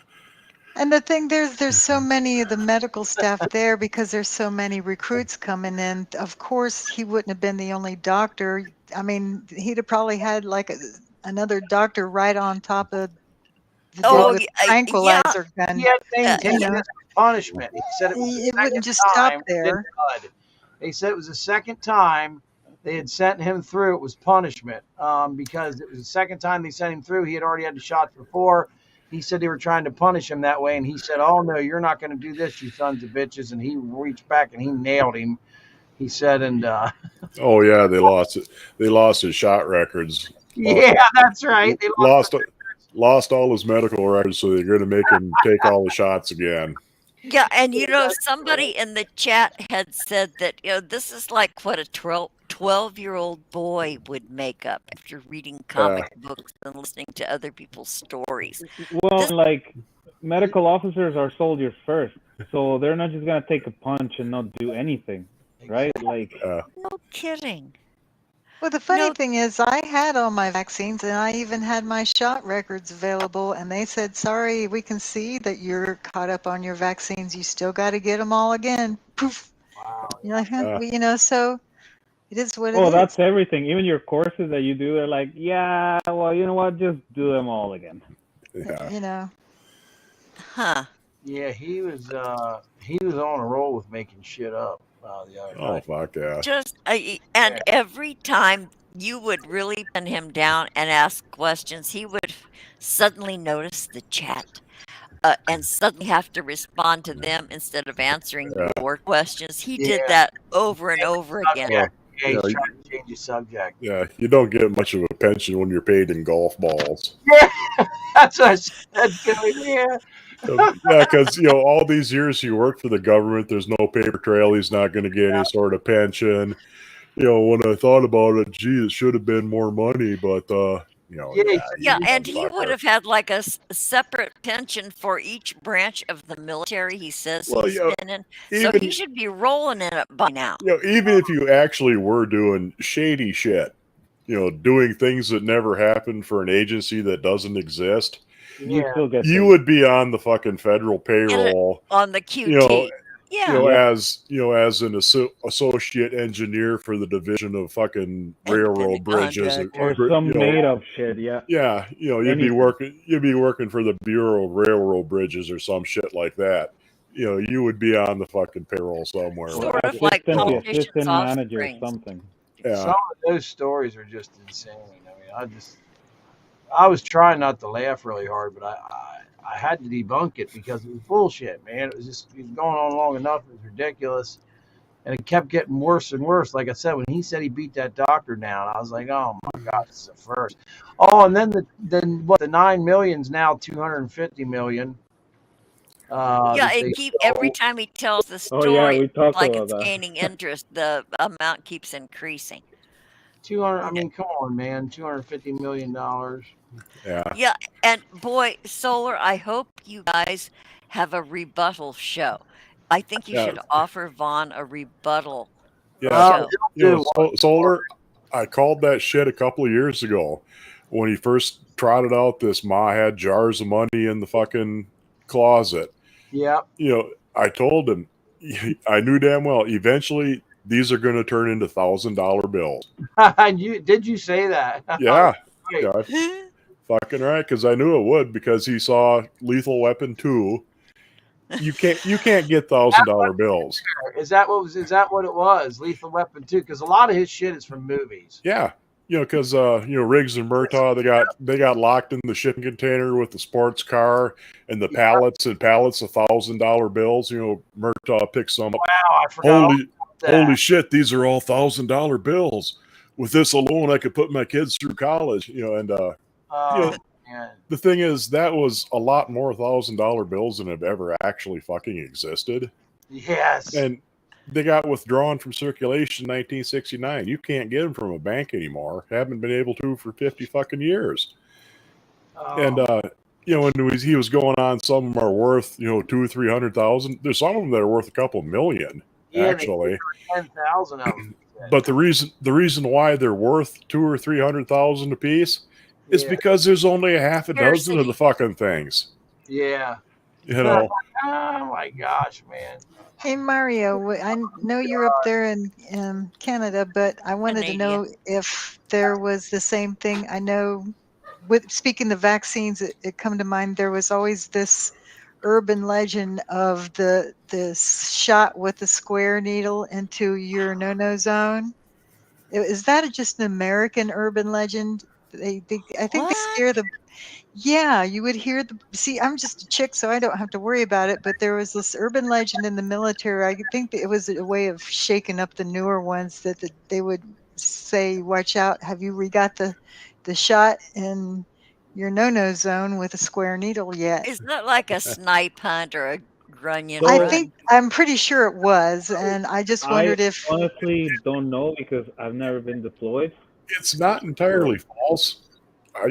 And the thing, there's so many of the medical staff there because there's so many recruits coming in. Of course, he wouldn't have been the only doctor. I mean, he'd have probably had like another doctor right on top of the Oh, dude with the yeah. tranquilizer gun. He had maintained you know. his punishment. He said it was the It wouldn't second just stop time there. it did blood. They said it was the second time they had sent him through. It was punishment because it was the second time they sent him through. He had already had the shots before. He said they were trying to punish him that way, and he said, "Oh no, you're not going to do this, you sons of bitches!" And he reached back and he nailed him. He said, and Oh yeah, they lost it. They lost his shot records. yeah, that's right. They Lost all his medical records, so they're going to make him take all the shots again. Yeah, and somebody in the chat had said that this is like what a 12-year-old boy would make up after reading comic books and listening to other people's stories. Well, like medical officers are soldiers first, so they're not just gonna take a punch and not do anything, right? Like, No kidding. Well, the funny thing is, I had all my vaccines, and I even had my shot records available, and they said, "Sorry, we can see that you're caught up on your vaccines. You still got to get them all again." Poof. Wow. You're like, huh? So it is what it is. oh, that's everything. Even your courses that you do, they're like, yeah, well, you know what? Just do them all again. Yeah. Huh. Yeah, he was on a roll with making shit up. the other Oh night. fuck yeah. And every time you would really pin him down and ask questions, he would suddenly notice the chat and suddenly have to respond to them instead of answering Yeah. your questions. He did Yeah. that over and over again. Yeah, he's Yeah, trying to change the subject. Yeah, you don't get much of a pension when you're paid in golf balls. That's what I said to him. Yeah. Yeah, because all these years he worked for the government, there's no paper trail. He's not going to get any sort of pension. When I thought about it, gee, it should have been more money, but Yeah, and he motherfucker. would have had like a separate pension for each branch of the military he says Well, he's been in. So even he should be rolling in it by now. even if you actually were doing shady shit, doing things that never happened for an agency that doesn't exist, You Yeah. still get you paid. would be on the fucking federal payroll. On the QT. Yeah. As an associate engineer for the division of fucking railroad Independent bridges, contractor. Or some made up shit, yeah. yeah, you'd be Anything. working for the Bureau of Railroad Bridges or some shit like that. You would be on the fucking payroll somewhere. Sort Or of like assistant, the politicians' assistant manager or offsprings. something. Yeah, Some of those stories are just insane. I mean, I was trying not to laugh really hard, but I had to debunk it because it was bullshit, man. It was going on long enough. It was ridiculous. And it kept getting worse and worse. Like I said, when he said he beat that doctor down, I was like, oh my God, this is a first. Oh, and then the 9 million's now 250 million. Yeah, every time he tells the Oh, story, yeah, we talked like about it's that. gaining interest, the amount keeps increasing. 200. I mean, come on, man, $250 million. yeah. Yeah, and boy, Solar, I hope you guys have a rebuttal show. I think you Yeah. should offer Vaughn a rebuttal Yeah, show. Solar. I called that shit a couple of years ago when he first trotted out this Ma had jars of money in the fucking closet. Yeah. I told him, I knew damn well, eventually these are going to turn into $1,000 bills. Did you say that? Yeah, Right. yeah, fucking right, because I knew it would, because he saw Lethal Weapon 2. You can't get $1,000 bills. Is that what it was? Lethal Weapon 2? Because a lot of his shit is from movies. Yeah, because Riggs and Murtaugh, they got locked in the shipping container with the sports car and the pallets and pallets of $1,000 bills. Murtaugh picks some up. Wow, I forgot. Holy shit! These are all $1,000 bills. With this alone, I could put my kids through college. And Man. the thing is, that was a lot more $1,000 bills than have ever actually fucking existed. Yes. And they got withdrawn from circulation in 1969. You can't get them from a bank anymore. Haven't been able to for 50 fucking years. And when he was going on, some of them are worth $200,000 or $300,000. There's some of them that are worth a couple million, actually. 10,000 of them. But the reason why they're worth $200,000 or $300,000 a piece is because there's only a half a dozen of the fucking things. Yeah. Oh my gosh, man. Hey Mario, I know you're up there in Canada, but I wanted to know if there was the same thing. I know, speaking of vaccines, it come to mind. There was always this urban legend of the shot with the square needle into your no-no zone. Is that just an American urban legend? I think they scare the. Yeah, you would hear see, I'm just a chick, so I don't have to worry about it. But there was this urban legend in the military. I think that it was a way of shaking up the newer ones that they would say, "Watch out! Have you got the shot in your no-no zone with a square needle yet?" Isn't that like a snipe hunt or a grunion run? I'm pretty sure it was, and I just wondered if. I honestly don't know because I've never been deployed. It's not entirely false.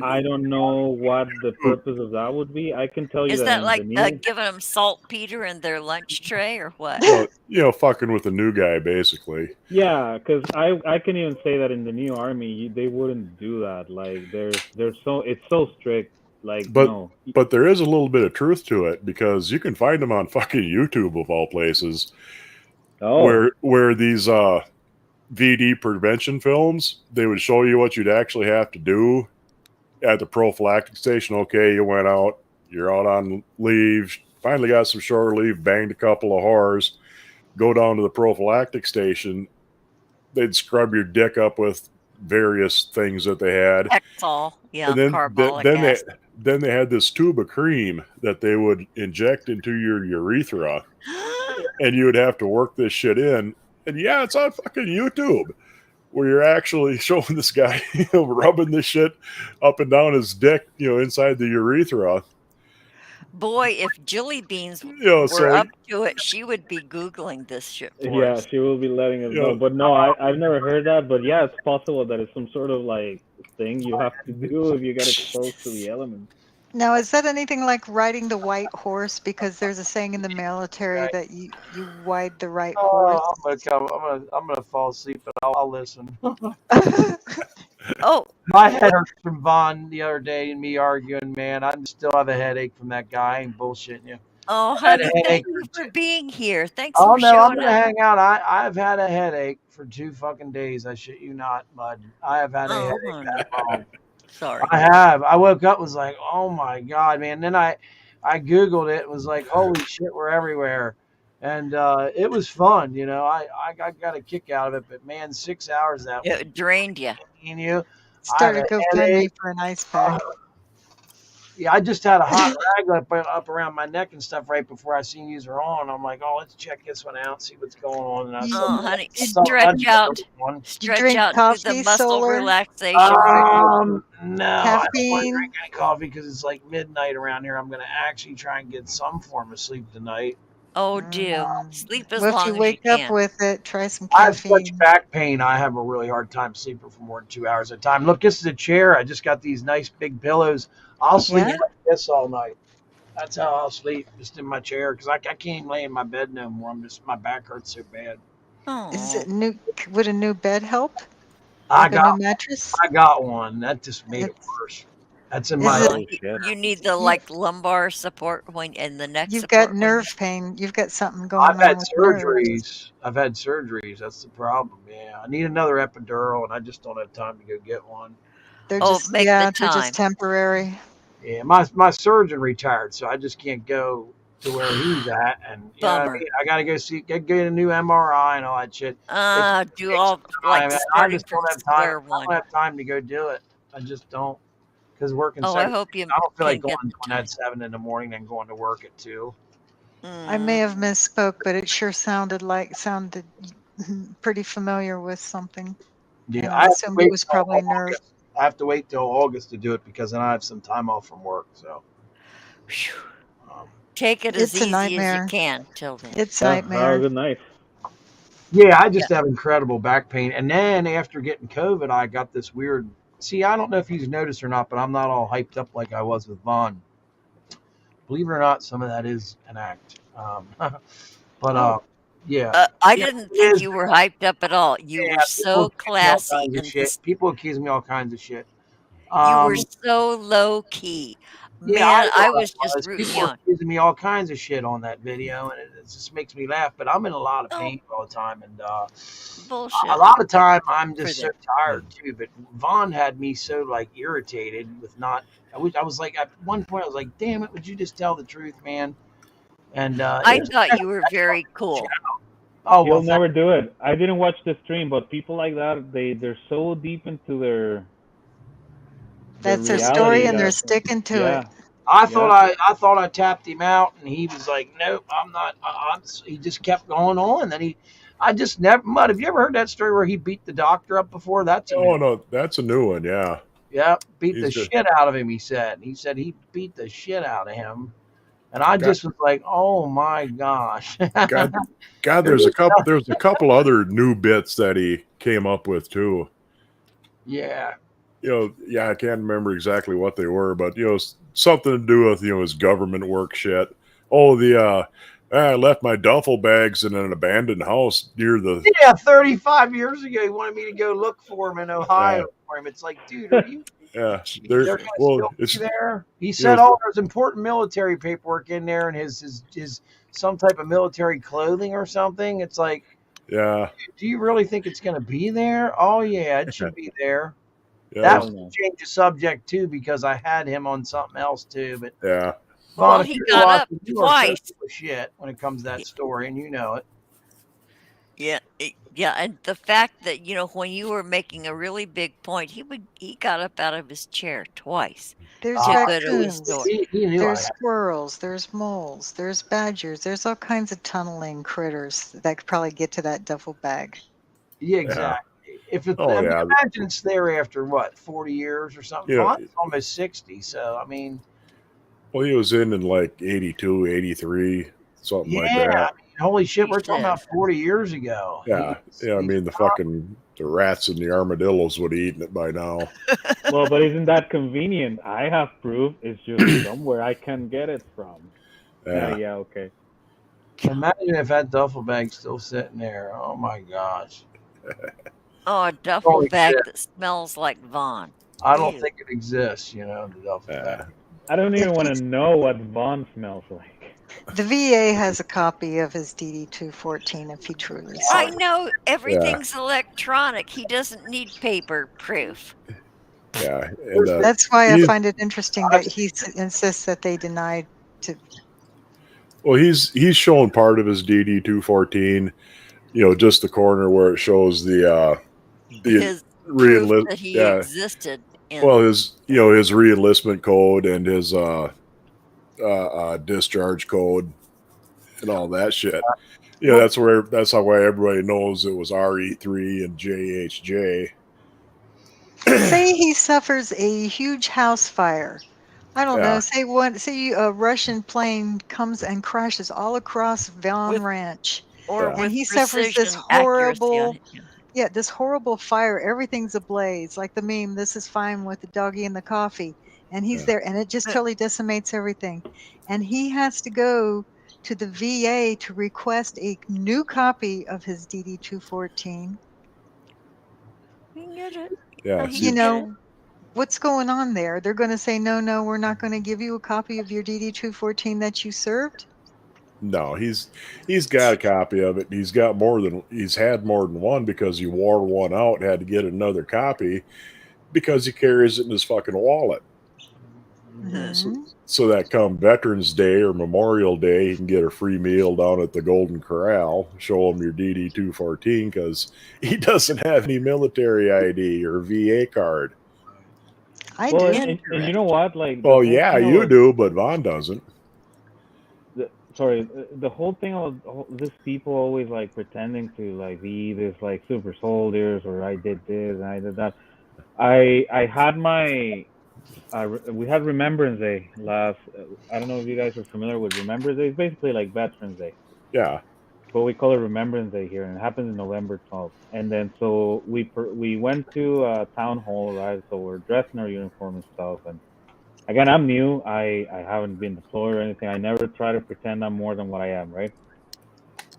I don't know what the purpose of that would be. I can tell you Is that like in the giving them saltpeter in their lunch tray or what? Well, fucking with a new guy, basically. Yeah, because I can even say that in the new army, they wouldn't do that. Like, it's so strict. Like, no. But there is a little bit of truth to it, because you can find them on fucking YouTube of all places. Oh. Where these VD prevention films, they would show you what you'd actually have to do at the prophylactic station. Okay, you went out, you're out on leave, finally got some short leave, banged a couple of whores, go down to the prophylactic station, they'd scrub your dick up with various things that they had. Exol, yeah, And then carbolic then they acid. then they had this tube of cream that they would inject into your urethra, and you would have to work this shit in. And yeah, it's on fucking YouTube where you're actually showing this guy rubbing this shit up and down his dick, inside the urethra. Boy, if Jilly Beans So were up to it, she would be Googling this shit for Yeah, us. she will be letting us know. Yeah. But no, I've never heard that. But yeah, it's possible that it's some sort of like thing you have to do if you get exposed to the elements. Now, is that anything like riding the white horse? Because there's a saying in the military Right. that you ride the right horse. I'm gonna fall asleep, but I'll listen. Oh, My head hurts from Vaughn the other day and me arguing, man. I still have a headache from that guy. I ain't bullshitting you. oh, had a honey, thank headache you for being here. Thanks Oh for no, I'm showing gonna up. hang out. I've had a headache for 2 fucking days. I shit you not, bud. I have had a Oh, headache honey. that long. Sorry. I have. I woke up was like, oh my god, man. Then I googled it. It was like, holy shit, we're everywhere, and it was fun. I got a kick out of it. But man, 6 hours that It drained you. you. Start a I have a GoFundMe headache. for an ice pack. Yeah, I just had a hot rag up around my neck and stuff right before I seen you were on. I'm like, oh, let's check this one out, see what's going on. And I You- Oh, honey, saw stretch out. one. Stretch drink out to coffee, the muscle Solar? relaxation. No, I don't want to Caffeine? drink any coffee because it's like midnight around here. I'm going to actually try and get some form of sleep tonight. Oh, do. Sleep as Well, if long you as wake you up can. with it, try some I have such caffeine. back pain. I have a really hard time sleeping for more than 2 hours at a time. Look, this is a chair. I just got these nice big pillows. I'll sleep Yeah? like this all night. That's how I'll sleep, just in my chair, because I can't even lay in my bed no more. My back hurts so bad. Is Oh, it new? Would a new bed help? I Like a got new mattress? one. That just made it It's- worse. That's in Is my it- Oh shit. you need the like lumbar support point and the neck You've support. got nerve pain. You've got something going I've on had with nerves. surgeries. That's the problem. Yeah, I need another epidural, and I just don't have time to go get one. They're Oh, just make the they're time. just temporary. Yeah, my surgeon retired, so I just can't go to where he's at, and you know what I Bummer. mean. I gotta go get a new MRI and all that shit. Do all like I starting just from don't have time. square I one. don't have time to go do it. I just don't, because working. Oh, I second, hope you I don't feel like can going get the time. at 7 in the morning and going to work at 2. I may have misspoke, but it sure sounded pretty familiar with something. Yeah, And I I have to assumed wait it was till probably nerve. August. I have to wait till August to do it because then I have some time off from work. So Phew. um, Take it as It's a easy as you nightmare. can till then. It's a Oh, nightmare. good night. yeah, I just have incredible back pain. And then after getting COVID, I got this weird. See, I don't know if you've noticed or not, but I'm not all hyped up like I was with Vaughn. Believe it or not, some of that is an act. But yeah. I Yeah, didn't it think is. you were hyped up at all. You Yeah, were people so accuse me all classy kinds of and shit. People accuse me all kinds of shit. you were so low key. Yeah, Man, I know was that just rooting People you are on. accusing me all kinds of shit on that video, and it just makes me laugh. But I'm in a lot of Oh, pain all the time, and bullshit. a lot of time I'm For just so them. tired too. But Vaughn had me so like irritated with not. I was like at one point I was like, "Damn it, would you just tell the truth, man?" And I thought you were very cool. Oh He'll well, never do it. I didn't watch the stream, but people like that, they're so deep into their That's their reality story, and they're that sticking to yeah. it. I thought I tapped him out, and he was like, "Nope, I'm not." He just kept going on. Then I just never. Mud, have you ever heard that story where he beat the doctor up before? That's a Oh new. no, that's a new one. Yeah, Yeah, beat He's the good. shit out of him. He said he beat the shit out of him, and I God. just was like, "Oh my gosh!" God, there's a couple other new bits that he came up with too. Yeah, Yeah, I can't remember exactly what they were, but something to do with his government work shit. Oh, I left my duffel bags in an abandoned house near the. yeah. 35 years ago, he wanted me to go look for him in Ohio for him. It's like, dude, are you? Yeah, They're there. gonna Well, still it's be there. He said, "Oh, there's important military paperwork in there, and his some type of military clothing or something." It's like, yeah, do you really think it's going to be there? Oh yeah, it should be there. yeah, That Hell was no. to change the subject too because I had him on something else too. But yeah. Well, Vaughn, if he you're got up watching, you are so twice. full of shit when it comes to that story, and you know it. Yeah, yeah, and the fact that when you were making a really big point, he got up out of his chair twice There's to go to his raccoons, door. He knew I there's had. squirrels, there's moles, there's badgers, there's all kinds of tunneling critters that could probably get to that duffel bag. Yeah, exactly. If it, Oh I mean, yeah. imagine it's there after what 40 years or something. Yeah. Vaughn's almost 60, so I mean, Well, he was in like 82, 83, something like yeah. that. I mean, holy shit, He we're talking said. about 40 years ago. Yeah. He's- Yeah. I he's mean, the rats and the armadillos would have eaten it by now. Well, but isn't that convenient? I have proof. It's just somewhere I can get it from. Yeah. Yeah, okay. Imagine if that duffel bag's still sitting there. Oh my gosh. Oh, a duffel Holy bag shit. that smells like Vaughn. I don't Ew. think it exists, the duffel bag. I don't even If want to he's- know what Vaughn smells like. The VA has a copy of his DD-214 if he truly saw I it. know everything's electronic. He doesn't need paper proof. Yeah. And That's why I he's- find it interesting that he insists that they denied to. well, he's shown part of his DD 214. Just the corner where it shows the His proof reenlist. that he Yeah. existed in. Well, his his reenlistment code and his discharge code and all that shit. That's how why everybody knows it was RE3 and JHJ. Say he suffers a huge house fire. I don't Yeah. know. Say a Russian plane comes and crashes all across Vaughn With- Ranch. or Yeah. with And he suffers this precision accuracy on horrible, it, this horrible fire. Everything's ablaze, like the meme. This is fine with the doggy and the coffee, and he's Yeah. there, and it just totally decimates everything. And he has to go to the VA to request a new copy of his DD-214. You get it? Yeah. You see, You know what's going on there? They're going to say, no, we're not going to give you a copy of your DD-214 that you served. no, he's got a copy of it. He's had more than one because he wore one out and had to get another copy because he carries it in his fucking wallet. Mhm. So that come Veterans Day or Memorial Day, you can get a free meal down at the Golden Corral. Show him your DD 214 because he doesn't have any military ID or VA card. I Well, do. and you know what? Like, the Oh whole yeah, thing you of- do, but Vaughn doesn't. the whole thing of this people always like pretending to like be this like super soldiers, or I did this and I did that. I had my we had Remembrance Day last. I don't know if you guys are familiar with Remembrance Day. It's basically like Veterans Day, Yeah. but we call it Remembrance Day here, and it happens in November 12th. And then so we went to town hall, right? So we're dressed in our uniform and stuff. And again, I'm new. I haven't been deployed or anything. I never try to pretend I'm more than what I am, right?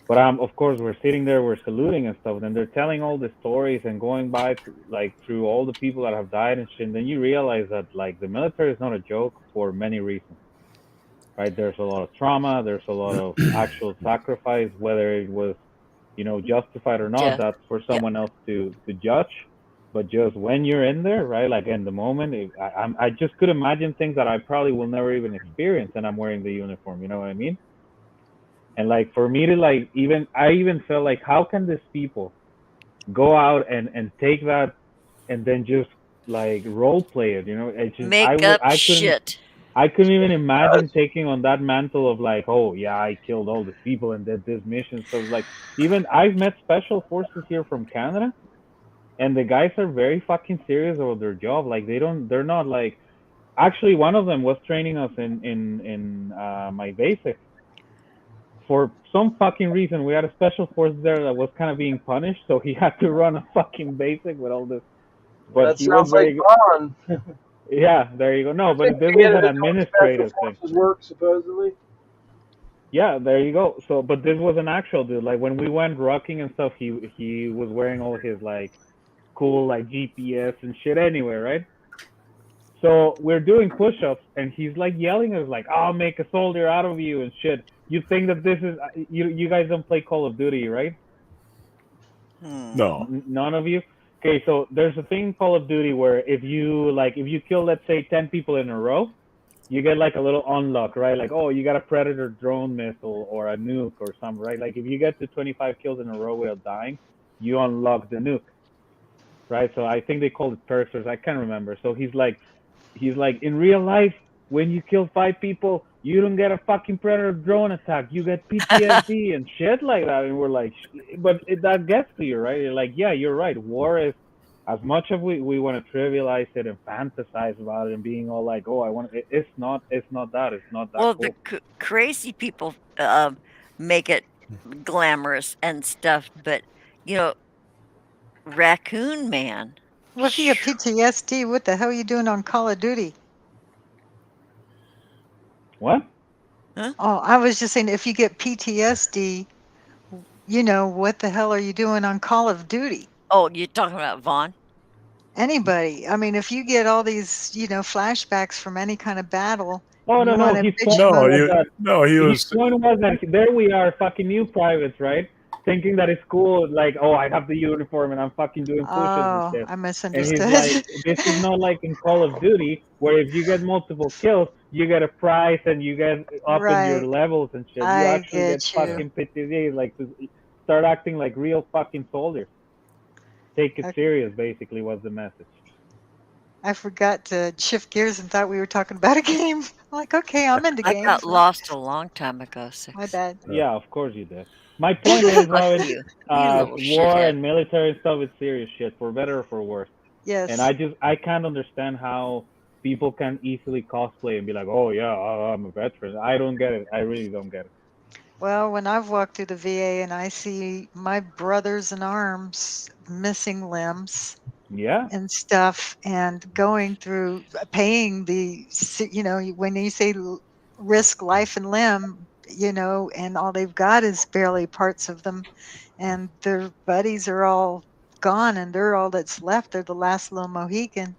But of course, we're sitting there, we're saluting and stuff, and they're telling all the stories and going by through all the people that have died and shit. And then you realize that like the military is not a joke for many reasons, right? There's a lot of trauma, there's a lot of actual sacrifice, whether it was, justified or not. Yeah. That's for someone else to judge. But just when you're in there, right? Like in the moment, I just could imagine things that I probably will never even experience, and I'm wearing the uniform. You know what I mean? And like for me to like I even felt like, how can these people go out and take that and then just like role play it? It's just Make up shit. I couldn't even imagine taking on that mantle of like, oh yeah, I killed all these people and did this mission. So like, even I've met special forces here from Canada, and the guys are very fucking serious about their job. Like they're not like. Actually, one of them was training us in my basic. For some fucking reason, we had a special force there that was kind of being punished, so he had to run a fucking basic with all this. But That he was sounds like very fun. Yeah, there you go. No, but this He was had an to do administrative special thing. forces work supposedly. Yeah, there you go. So, but this was an actual dude. Like when we went rocking and stuff, he was wearing all his like cool like GPS and shit anyway, right? So we're doing push-ups, and he's like yelling at us like, "I'll make a soldier out of you" and shit. You think that this is you guys don't play Call of Duty, right? No. None of you. Okay, so there's a thing in Call of Duty where if you kill, let's say, 10 people in a row, you get like a little unlock, right? Like, oh, you got a Predator drone missile or a nuke or something, right? Like if you get to 25 kills in a row without dying, you unlock the nuke, right? So I think they call it perks, or I can't remember. So he's like in real life, when you kill 5 people, you don't get a fucking Predator drone attack. You get PTSD and shit like that. And we're like, but that gets to you, right? You're like, yeah, you're right. War is, as much as we want to trivialize it and fantasize about it and being all like, oh, I want it's not that. It's not that Well, cool. the crazy people make it glamorous and stuff, but you know, Raccoon Man. Well, if you get PTSD, what the hell are you doing on Call of Duty? What? Oh, I was just saying, if you get PTSD, what the hell are you doing on Call of Duty? Oh, you're talking about Vaughn? Anybody. I mean, if you get all these, flashbacks from any kind of battle, Oh you no, want to his bitch point No, was he that no, he his was point was that there we are, fucking new privates, right? Thinking that it's cool, like, oh, I have the uniform and I'm fucking doing push-ups and Oh, shit. I And he's misunderstood. like, this is not like in Call of Duty, where if you get multiple kills, you get a prize and you get up in your Right. levels and shit. You I actually get get you. fucking PTSD, like to start acting like real fucking soldiers. Take it Okay. serious, basically, was the message. I forgot to shift gears and thought we were talking about a game. I'm like, okay, I'm into I games. got lost a long time ago. My Six. bad. Yeah, of course you did. My point is, Fuck Robin, you, war little shithead. and military stuff is serious shit, for better or for worse. Yes. And I can't understand how people can easily cosplay and be like, oh yeah, I'm a veteran. I don't get it. I really don't get it. Well, when I've walked through the VA and I see my brothers in arms missing limbs Yeah, and stuff and going through paying when you say risk life and limb, and all they've got is barely parts of them, and their buddies are all gone and they're all that's left. They're the last little Mohican.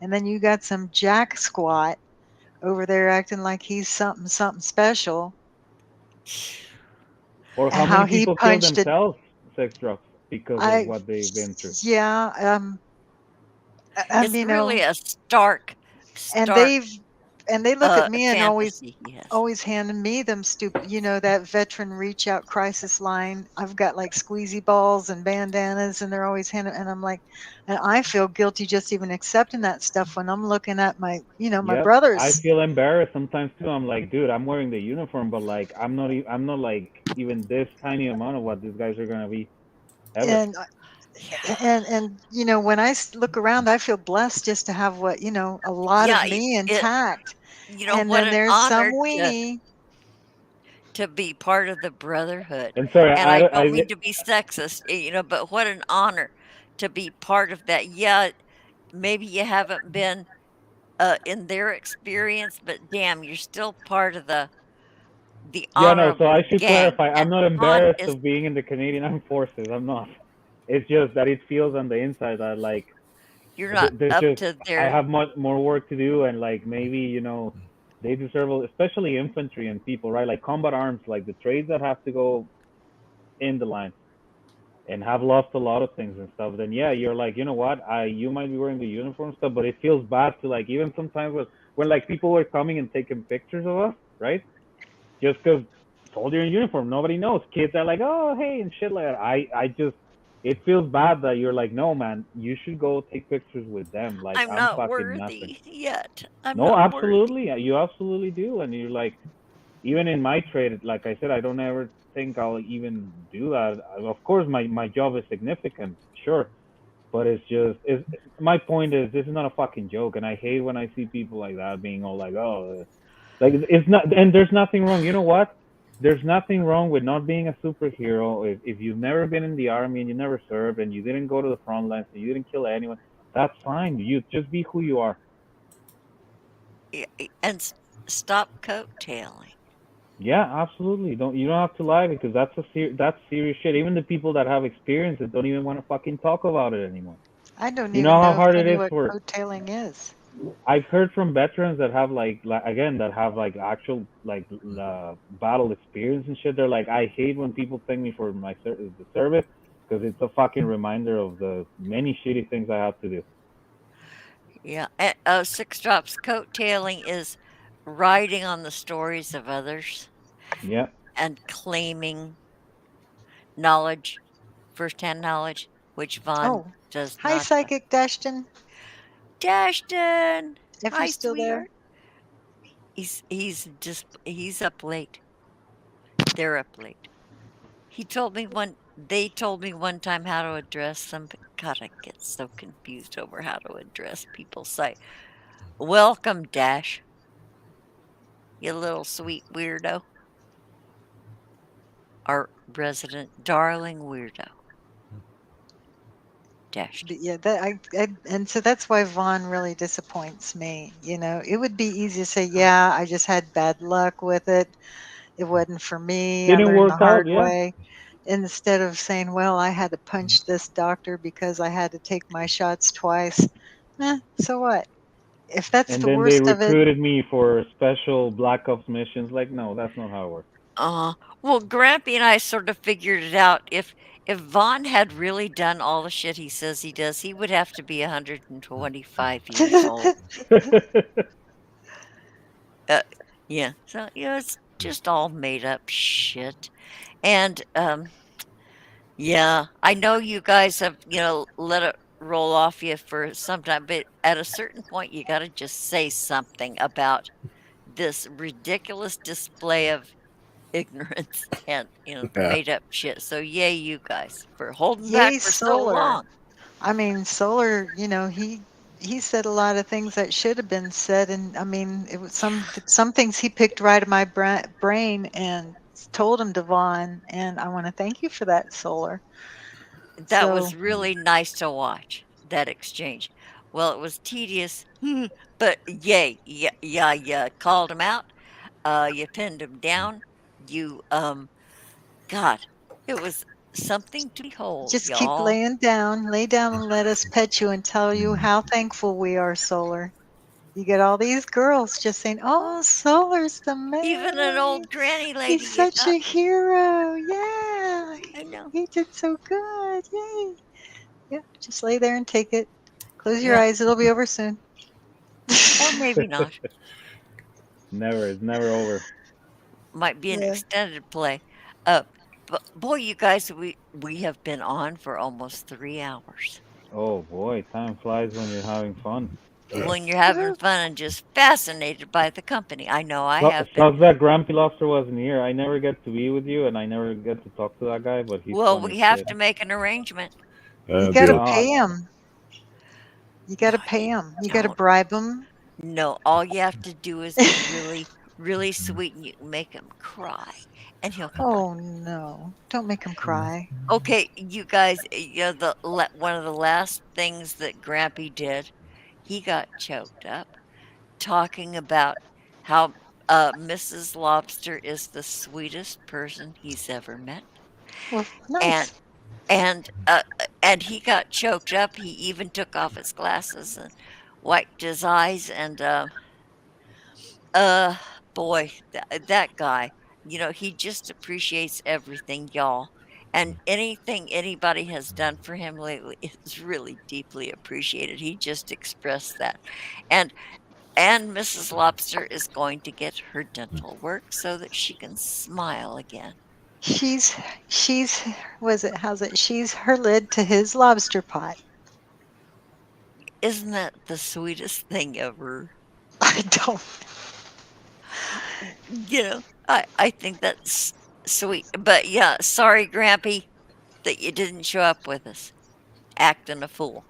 And then you got some jack squat over there acting like he's something special. or And how how many he people kill punched it. themselves sex drugs because of what they've been through. Yeah. It's really a stark, And stark they look at me and fantasy. Yes. always handing me them stupid, that veteran reach out crisis line. I've got like squeezy balls and bandanas, and they're always handing, and I'm like, and I feel guilty just even accepting that stuff when I'm looking at my, my Yep, I brothers. feel embarrassed sometimes too. I'm like, dude, I'm wearing the uniform, but like, I'm not like even this tiny amount of what these guys are gonna be ever. And when I look around, I feel blessed just to have what, a lot Yeah, of me it. intact. You know And what then an there's some honor weenie. to be part of the brotherhood. And sorry, And I don't mean to be sexist, but what an honor to be part of that. Yeah, maybe you haven't been in their experience, but damn, you're still part of the yeah, no. So honorable I should gang. clarify. I'm And not Vaughn embarrassed is of being in the Canadian Armed Forces. I'm not. It's just that it feels on the inside that like you're not there's up just to I their. have much more work to do, and like maybe they deserve, especially infantry and people, right? Like combat arms, like the trades that have to go in the line and have lost a lot of things and stuff. Then yeah, you're like, you know what? You might be wearing the uniform stuff, but it feels bad to like even sometimes when like people were coming and taking pictures of us, right? Just because soldier in uniform, nobody knows. Kids are like, oh hey and shit like that. I just it feels bad that you're like, no man, you should go take pictures with them. Like I'm I'm not fucking nothing. worthy yet. I'm No, not worthy. absolutely, you absolutely do, and you're like, even in my trade, like I said, I don't ever think I'll even do that. Of course, my job is significant, sure, but my point is this is not a fucking joke, and I hate when I see people like that being all like, oh, like it's not, and there's nothing wrong. You know what? There's nothing wrong with not being a superhero. If you've never been in the army and you never served and you didn't go to the front lines and you didn't kill anyone, that's fine. You just be who you are. And stop coattailing. Yeah, absolutely. You don't have to lie because that's serious shit. Even the people that have experience it don't even want to fucking talk about it anymore. I don't You even know how know if hard I it knew is what for. coattailing is. I've heard from veterans that have like again that have like actual like battle experience and shit. They're like, I hate when people thank me for the service because it's a fucking reminder of the many shitty things I have to do. Yeah. Six drops coattailing is riding on the stories of others Yeah. and claiming knowledge, firsthand knowledge, which Vaughn Oh, does hi, not. Psychic Dashton. Dashton, If hi, you're still there. sweetheart. He's up late. They're up late. They told me one time how to address some. God, I get so confused over how to address people. Say, welcome, Dash, you little sweet weirdo. Our resident darling weirdo. Dashed. But yeah, and so that's why Vaughn really disappoints me. You know, it would be easy to say, yeah, I just had bad luck with it. It wasn't for me. I Didn't learned the work out. hard Yeah. way. Instead of saying, well, I had to punch this doctor because I had to take my shots twice. So what? If that's And the then they worst of it, recruited me for special Black Ops missions. Like, no, that's not how it works. Well, Grampy and I sort of figured it out. If Vaughn had really done all the shit he says he does, he would have to be 125 years old. Yeah. So it's just all made up shit. And yeah, I know you guys have let it roll off you for some time, but at a certain point, you got to just say something about this ridiculous display of ignorance and the Yeah. made up shit. So yay, you guys for holding back yay, for so Solar. long. I mean, Solar, he said a lot of things that should have been said, and I mean, it was some things he picked right of my brain and told him to Vaughn, and I want to thank you for that, Solar. That So was really nice to watch that exchange. Well, it was tedious, but yay, yeah, called him out. You pinned him down. You God, it was something to behold, just keep y'all. lay down and let us pet you and tell you how thankful we are, Solar. You get all these girls just saying, "Oh, Solar's the man. Even an old granny lady, He's such a hero. Yeah, I know. he did so good. Yay!" Yeah, just lay there and take it. Close your Yeah, eyes. It'll be over soon. or maybe not. Never. It's never over. Might be an Yeah. extended play. Uh, but boy, you guys, we have been on for almost 3 hours. Oh boy, time flies when you're having fun. When you're having fun and just fascinated by the company. I know I have been. Sucks that Grumpy Lobster wasn't here. I never get to be with you, and I never get to talk to that guy. But he's Well, funny we as have shit. to make an arrangement. You got to deal. pay him. You got to pay him. You got to Don't. bribe him. No, all you have to do is be really, really sweet, and you can make him cry, and he'll come on. Oh no! Don't make him cry. Okay, you guys, one of the last things that Grampy did, he got choked up talking about how Mrs. Lobster is the sweetest person he's ever met, Well, and nice. and he got choked up. He even took off his glasses and wiped his eyes, and uh, boy, that guy, he just appreciates everything, y'all. And anything anybody has done for him lately is really deeply appreciated. He just expressed that. And Mrs. Lobster is going to get her dental work so that she can smile again. She's how's it? She's her lid to his lobster pot. Isn't that the sweetest thing ever? I don't. I think that's sweet. But yeah, sorry, Grampy, that you didn't show up with us, acting a fool.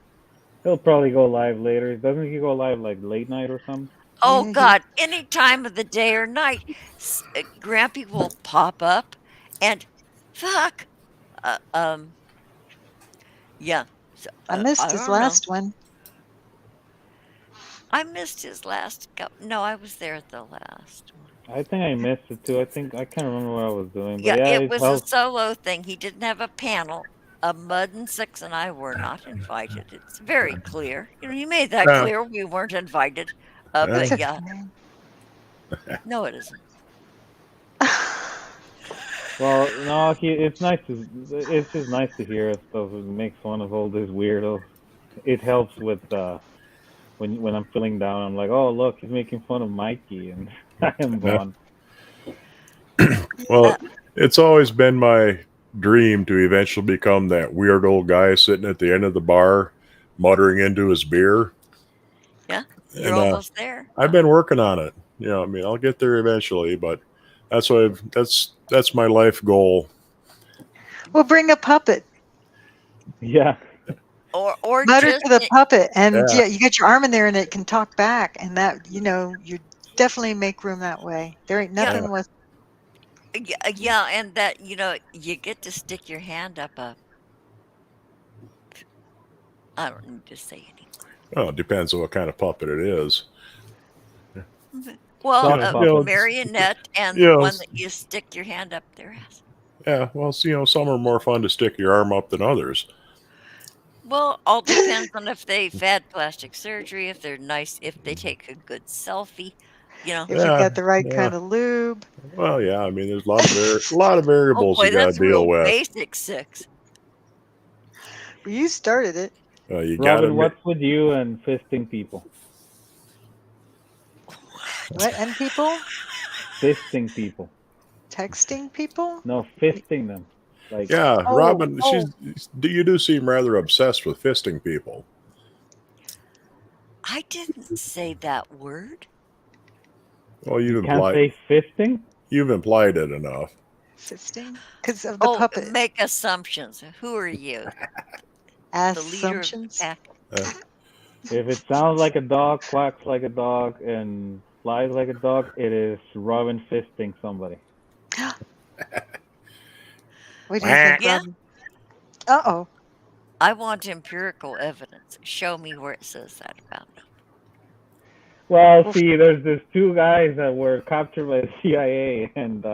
He'll probably go live later. Doesn't he go live like late night or something? Oh Yeah, God, any time of the day or night, Grampy will pop up, and fuck, yeah. So, I missed I his don't know. last one. I missed his last. No, I was there at the last one. I think I missed it too. I can't remember what I was doing. But Yeah, yeah, it was a solo thing. He didn't have a panel. Mud and Six and I were not invited. It's very clear. He made that Yeah. clear. We weren't invited. Yeah. But It's yeah, okay. no, it isn't. Well, no, it's nice to. It's just nice to hear stuff. It makes fun of all these weirdos. It helps with when I'm feeling down. I'm like, oh look, he's making fun of Mikey, and I am Vaughn. Well, it's always been my dream to eventually become that weird old guy sitting at the end of the bar, muttering into his beer. Yeah, you're And almost there. I've been working on it. You know, I mean, I'll get there eventually, but that's what that's my life goal. Well, bring a puppet. Yeah. Or Mutter just to the puppet, and Yeah. you get your arm in there, and it can talk back, and that you definitely make room that way. There ain't Yeah. nothing with. yeah, and that you get to stick your hand up a. I don't need to say any. Well, it depends on what kind of puppet it is. Well, Soft a puppet. marionette and Yeah, the one that you stick your hand up their ass. Yeah, well, some are more fun to stick your arm up than others. Well, all depends on if they've had plastic surgery, if they're nice, if they take a good selfie. If Yeah, you've got the right yeah. kind of lube. Well, yeah, I mean, there's a lot of Oh variables boy, you got to that's deal real with. basic six. Well, you started it. You got Robin, to. what's with you and fisting people? What? And people? Fisting people. Texting people? No, fisting them. Like, Yeah, Oh, Robin, oh. you do seem rather obsessed with fisting people. I didn't say that word. Well, you can't say fisting? you've implied it enough. Fisting? Because of the Oh, puppet. make assumptions. Who are you? The leader of the Assumptions. pack? If it sounds like a dog, quacks like a dog, and flies like a dog, it is Robin fisting somebody. What do you think, Yeah. Robin? Uh-oh. I want empirical evidence. Show me where it says that about me. Well, see, there's these two guys that were captured by the CIA, and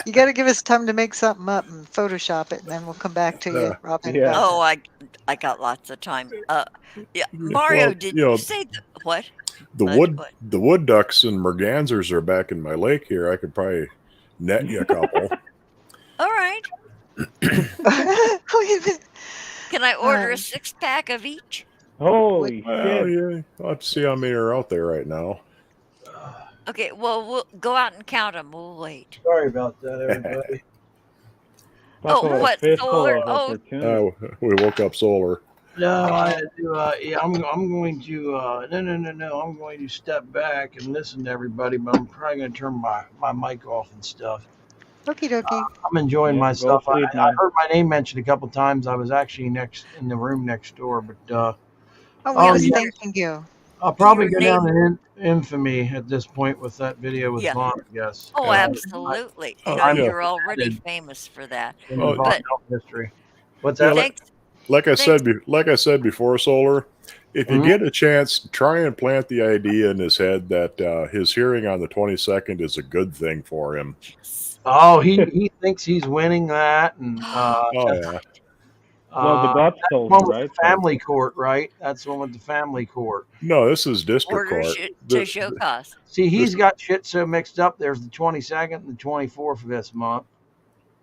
You got to give us time to make something up and Photoshop it, and then we'll come back to you, Robin. yeah. about Oh, I got lots of time. Yeah, Mario, Well, did you know, you say what? The What? wood ducks and mergansers are back in my lake here. I could probably net you a couple. All right. that. Wait a minute. Can I order a 6-pack of each? Holy Well, shit! yeah, I'll have to see how many are out there right now. Okay, well, we'll go out and count them. We'll wait. Sorry about that, everybody. Talk Oh, about what, a fistful solar? of Oh. opportunity. We woke up solar. No, I do. Yeah, I'm going to. No. I'm going to step back and listen to everybody, but I'm probably going to turn my mic off and stuff. Okie dokie. I'm enjoying Yeah, myself. go sleep, I man. heard my name mentioned a couple times. I was actually in the room next door, but Oh, we was yeah. thanking you. I'll probably Your go down in infamy at this point with that video with Yeah. Vaughn, I guess. Oh, Yeah. absolutely. Yeah. You're already famous for that. In Oh, the Vaughn but- Health history. What's Yeah, that? Thanks. Like I said before, solar. If you Mhm. get a chance, try and plant the idea in his head that his hearing on the 22nd is a good thing for him. Oh, he thinks he's winning that, and Oh yeah, Well, the gods told one him, with right? the family court, right? That's the one with the family court. no, this is district Order court. to show cause. See, he's This- got shit so mixed up. There's the 22nd and the 24th of this month.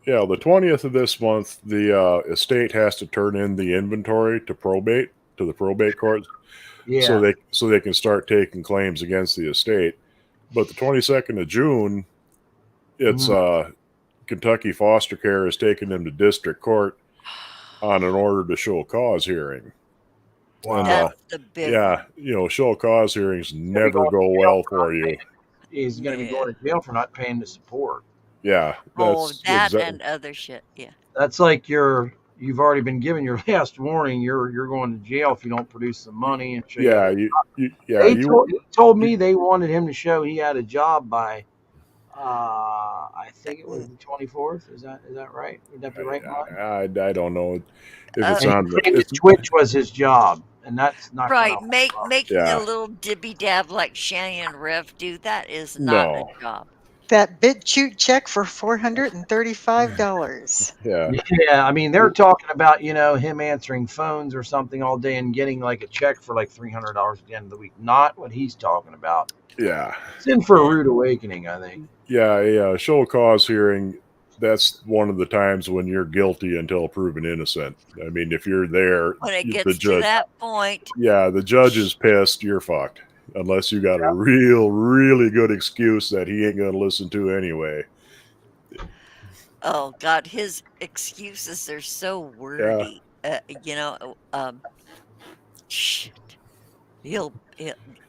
Yeah, the 20th of this month, the estate has to turn in the inventory to the probate court, Yeah. so they can start taking claims against the estate. But the 22nd of June, it's Kentucky Foster Care is taking them to district court on an order to show cause hearing. Wow. And, That's the big yeah, one. show cause hearings never go well for you. He's going to be Yeah. going to jail for not paying the support. Yeah, Oh, that exact- and other shit. Yeah. That's like you've already been given your last warning. You're going to jail if you don't produce the money and show yeah, you. you He told me they wanted him to show he had a job by I think it was the 24th. Is that right? Would that be right, Mike? I don't know if it's And on. He claimed that Twitch was his job, and that's not Right. gonna- Making Yeah. a little dibby dab like Shannon Rev do, that is not No. a job. That BitChute check for $435. Yeah, Yeah, I mean they're talking about him answering phones or something all day and getting like a check for like $300 at the end of the week. Not what he's talking about. yeah, It's in for a rude awakening, I think. yeah. Show cause hearing. That's one of the times when you're guilty until proven innocent. I mean, if you're there, When it the gets to judge. that point, Yeah, the judge is pissed. You're fucked. unless you got a really good excuse that he ain't gonna listen to anyway. Oh God, his excuses are so Yeah, wordy. Shit. He'll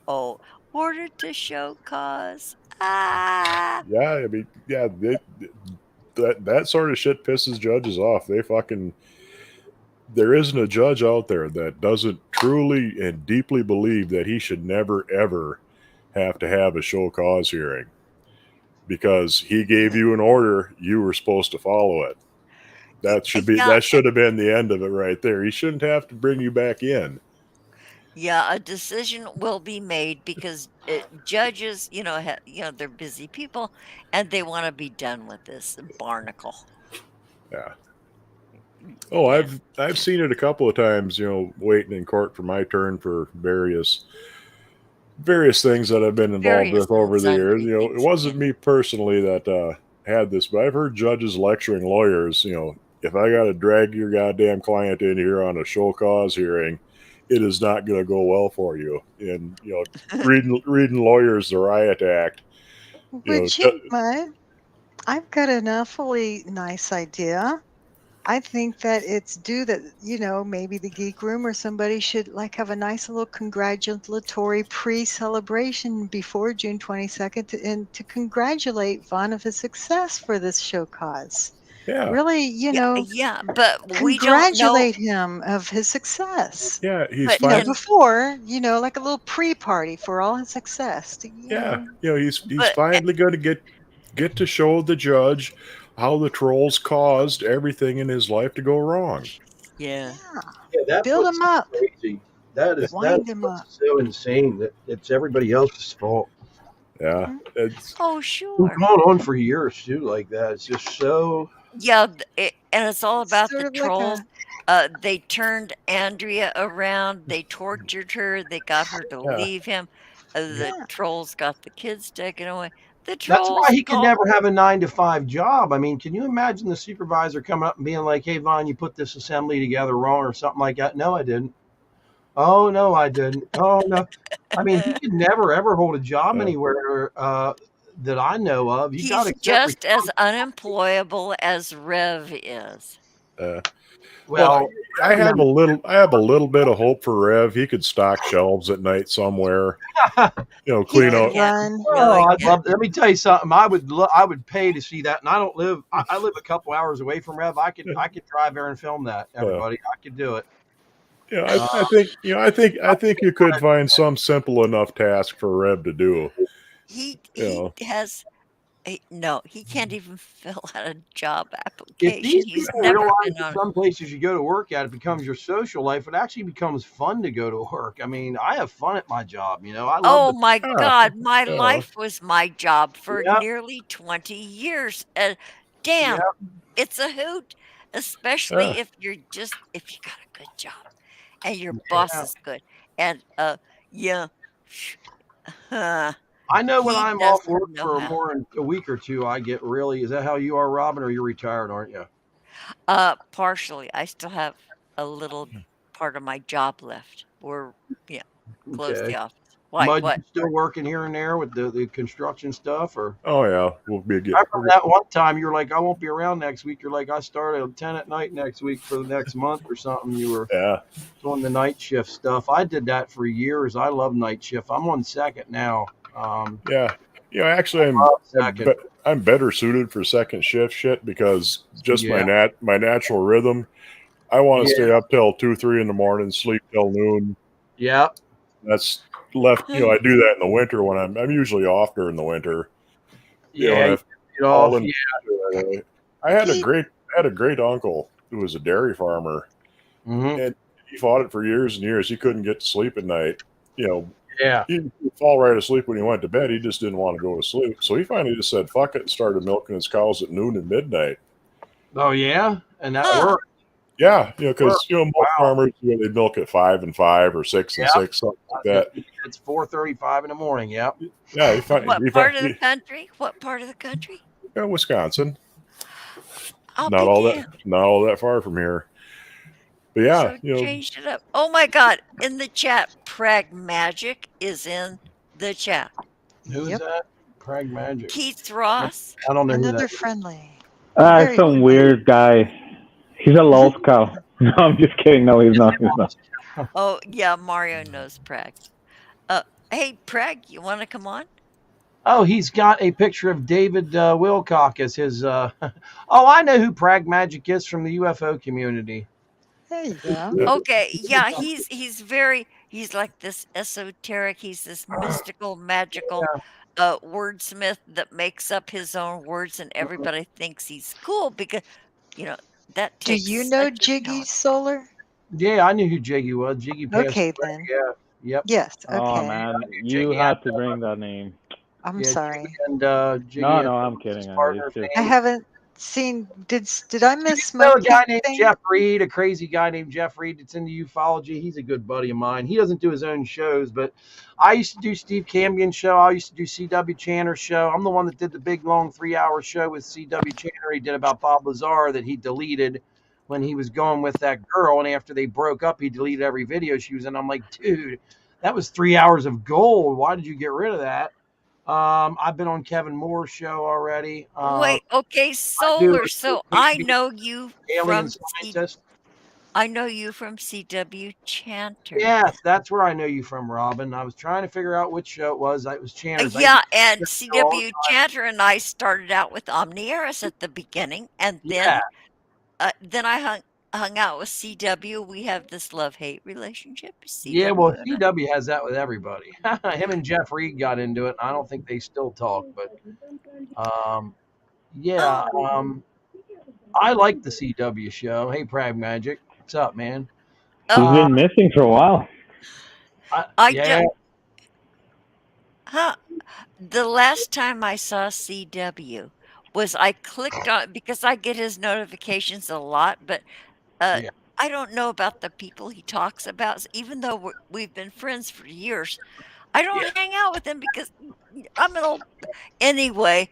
oh, order to show cause. Ah, yeah. I mean, yeah. That sort of shit pisses judges off. There isn't a judge out there that doesn't truly and deeply believe that he should never ever have to have a show cause hearing because he gave you an order, you were supposed to follow it. yeah, That should have been the end of it right there. He shouldn't have to bring you back in. yeah. A decision will be made because judges, they're busy people, and they want to be done with this barnacle. Yeah. Oh, Yeah, I've seen it a couple of times, waiting in court for my turn for various things that I've been involved various with and over the years. sundry It things. wasn't me personally that had this, but I've heard judges lecturing lawyers. If I got to drag your goddamn client in here on a show cause hearing, it is not going to go well for you. And reading lawyers the riot act. Would you, Mud? I've got an awfully nice idea. I think that it's due that, maybe the Geek Room or somebody should have a nice little congratulatory pre-celebration before June 22nd and to congratulate Vaughn of his success for this show cause. Yeah, Really, Yeah, but we don't know. congratulate him of his success. yeah, he's But fine. Before, like a little pre-party for all his success. Yeah, he's But finally going to get to show the judge how the trolls caused everything in his life to go wrong. yeah, Yeah, that's Build what's him up. crazy. That's Wind him up. what's so insane that it's everybody else's fault. Yeah, Mhm. it's oh It's sure, been going on for years too, like that. It's just so. yeah, and it's all It's about sort the of like trolls. a They turned Andrea around. They tortured her. They got her to yeah, leave him. The yeah. trolls got the kids taken away. The That's why trolls he could called. never have a 9 to 5 job. I mean, can you imagine the supervisor coming up and being like, "Hey, Vaughn, you put this assembly together wrong," or something like that? No, I didn't. Oh no, I didn't. Oh no. I mean, he could never ever hold a job yeah, anywhere that I know of. You got to He's accept. just as unemployable as Rev is. uh, well, Well, I have a little bit of hope for Rev. He could stock shelves at night somewhere. He Clean could out. run. No, he I'd can't. love. Let me tell you something. I would pay to see that, and I don't live. I live a couple hours away from Rev. I could drive there and film that. Everybody, I could do it. I think you could find some simple enough task for Rev to do. He You he has no, he can't even fill out a job If application. these He's people never realize been that on. some places you go to work at, it becomes your social life. It actually becomes fun to go to work. I mean, I have fun at my job. I love Oh the. my Yeah, God, my yeah, life was my job for Yep, nearly 20 years. yep. Damn, it's a hoot, especially yeah. if you got a good job and your boss is good. And yeah, I know when he I'm off doesn't work know for how. more than a week or two, I get really. Is that how you are, Robin? Or you're retired, aren't you? Partially, I still have a little part of my job left. We're yeah, close the Okay. office. Why? Mud, What? you still working here and there with the construction stuff, or? Oh yeah, we'll be I remember that one time you were like, "I won't be around next week." You're like, "I start at 10 at night next week for the next month or something." You were yeah. doing the night shift stuff. I did that for years. I love night shift. I'm on second now. Yeah. Actually, Love second. I'm better suited for second shift shit because just Yeah. my natural rhythm. I want to Yeah. stay up till 2-3 in the morning, sleep till noon. Yeah. That's left. I do that in the winter when I'm usually off during the winter. Yeah. And You if get all off. in, Yeah. I had a He, great uncle who was a dairy farmer, Hmm. and he fought it for years and years. He couldn't get to sleep at night. Yeah. He'd fall right asleep when he went to bed. He just didn't want to go to sleep. So he finally just said, fuck it, and started milking his cows at noon and midnight. Oh yeah, and that Huh. worked. Yeah, because, most Wow. farmers, they milk at 5 and 5 or 6 and Yeah. 6, something like that. It's 4:35 in the morning. Yep. Yeah, What part of the country? What part of the country? Wisconsin. I'll Not be all damned. that far from here. But yeah, So changed it up. Oh my God! In the chat, Pragmagic is in the chat. Who's Yep. that? Pragmagic. Keith Ross. I don't know who that Another is. friendly. It's Very some friendly. weird guy. He's a lol scout. No, I'm just kidding. No, he's not. He's not. Oh yeah, Mario knows Prag. Hey Prag, you want to come on? Oh, he's got a picture of David Wilcock as his. Oh, I know who Pragmagic is from the UFO community. There you go. Okay, yeah, he's like this esoteric. He's this mystical, magical wordsmith that makes up his own words, and everybody thinks he's cool because that Do takes. you know such a Jiggy talent. Solar? Yeah, I knew who Jiggy was. Jiggy passed Okay, away. then. Yeah. Yep. Yes. Oh Okay. man, you Jiggy had to bring that name. I'm Yeah, sorry. Jiggy Jiggy No, and I'm his kidding. partner's It's just I name. haven't seen. Did I miss You know a Smoke guy King named thing? Jeff Reed, a crazy guy named Jeff Reed that's into ufology. He's a good buddy of mine. He doesn't do his own shows, but I used to do Steve Cambion's show. I used to do C.W. Channer's show. I'm the one that did the big, long 3-hour show with C.W. Channer. He did about Bob Lazar that he deleted when he was going with that girl. And after they broke up, he deleted every video she was in. I'm like, dude, that was 3 hours of gold. Why did you get rid of that? I've been on Kevin Moore's show already. Wait, okay, I do Solar. So I maybe know you alien from scientist. I know you from CW Chanter. Yes, that's where I know you from, Robin. I was trying to figure out which show it was. It was Channer's. Yeah, and used to go all CW Chanter and I started out with Omnieris at the beginning, and Yeah. then I hung out with CW. We have this love-hate relationship. Yeah, well, CW and I. CW has that with everybody. Him and Jeff Reed got into it. I don't think they still talk, but yeah, I like the CW show. Hey, Pragmagic, what's up, man? He's been missing for a while. Yeah, The last time I saw CW was I clicked on because I get his notifications a lot, but Yeah. I don't know about the people he talks about. Even though we've been friends for years, I don't hang out with him because I'm an old. Anyway,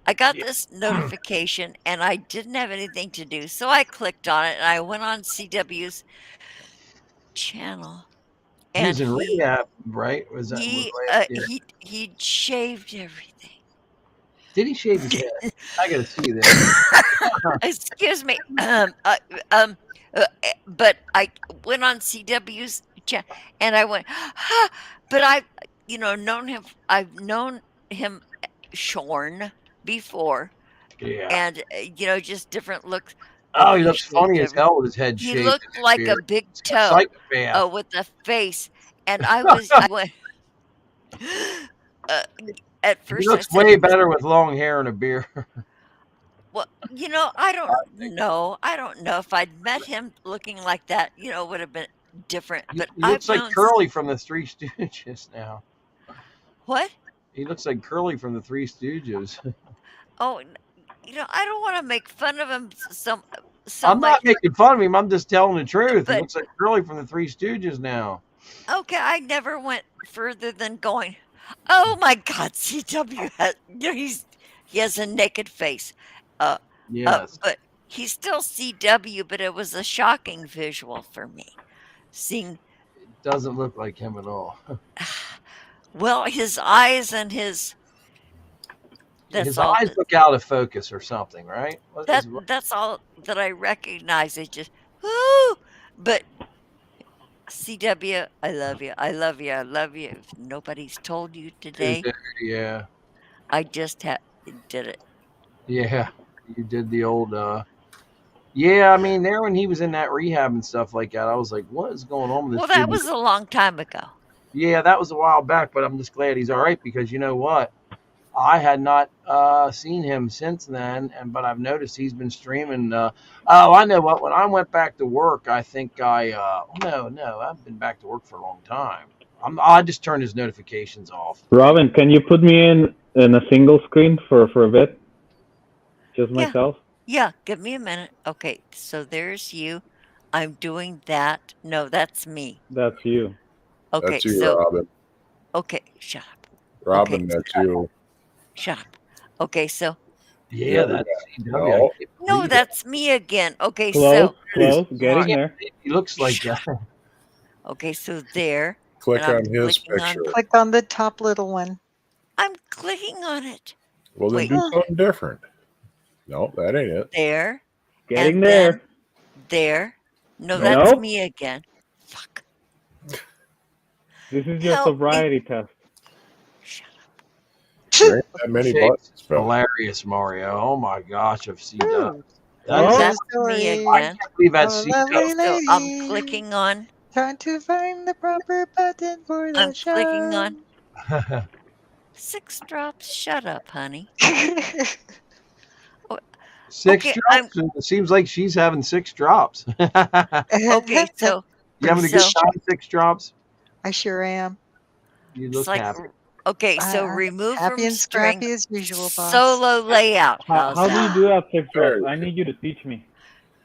I got this notification and I didn't have anything to do, so I clicked on it and I went on CW's channel. he was in rehab, right? Was that last year? He'd shaved everything. Did he shave his head? I gotta see that. Excuse me. But I went on CW's channel and I went, but I've known him. I've known him shorn before, Yeah. and just different looks. Oh, he looks funny as hell with his head He shaved. looked and his like a beard. big He's a toe psychopath. with a face, and I went. At He first, looks I said, way better with long hair and a beard. well, I don't know. I don't know if I'd met him looking like that. It would have been different. But He looks I've like known Curly from the Three Stooges now. what? He looks like Curly from the Three Stooges. Oh, I don't want to make fun of him so I'm much. not making fun of him. I'm just telling the truth. He But- looks like Curly from the Three Stooges now. Okay, I never went further than going, oh my God, CW has, he has a naked face. Yes. But he's still CW, but it was a shocking visual for me. Seeing, It doesn't look like him at all. well, his eyes and his. His eyes look out of focus or something, right? That's all that I recognize. It just, whoo! But CW, I love you. I love you. I love you. If nobody's told you today, Yeah. I just did it. Yeah. You did the old yeah, I mean, there when he was in that rehab and stuff like that, I was like, what is going on with this Well, that dude? was a long time ago. Yeah, that was a while back, but I'm just glad he's all right because you know what? I had not seen him since then, but I've noticed he's been streaming. Oh, I know what. When I went back to work, I think no, I've been back to work for a long time. I just turned his notifications off. Robin, can you put me in a single screen for a bit? Just myself? Yeah, give me a minute. Okay, so there's you. I'm doing that. No, that's me. That's you. Okay, That's you, so Robin. okay, shut up. Robin, Okay. that's you. Shut up. Okay, so Yeah, There we that's CW. No. I can't No, believe it. that's me again. Okay, Close, so close, getting I there. can't believe he looks like that. okay, so there. Click And I'm on his clicking on- picture. Click on the top little one. I'm clicking on it. Well, then Wait. do something different. No, that ain't it. There. Getting and there. then there. No, Nope. that's Nope. me again. Fuck. This is your Help me. sobriety test. Shut up. There ain't that many Shapes buttons, Phil. Hilarious, Mario. Oh my gosh, I've seen that. Ooh. That's, Oh. Here's That's the me story again. I believe of that's a CW. lovely So I'm lady clicking on. trying to find the proper button for the I'm show. clicking on 6 drops. Shut up, honey. 6 Okay, drops. It seems like she's having 6 drops. Okay, so You having a good So- time? 6 drops. I sure am. You it's look like happy. okay, so I'm remove happy from and string scrappy as usual, boss. solo layout. How How's do you that? do that 6 drops? I need you to teach me.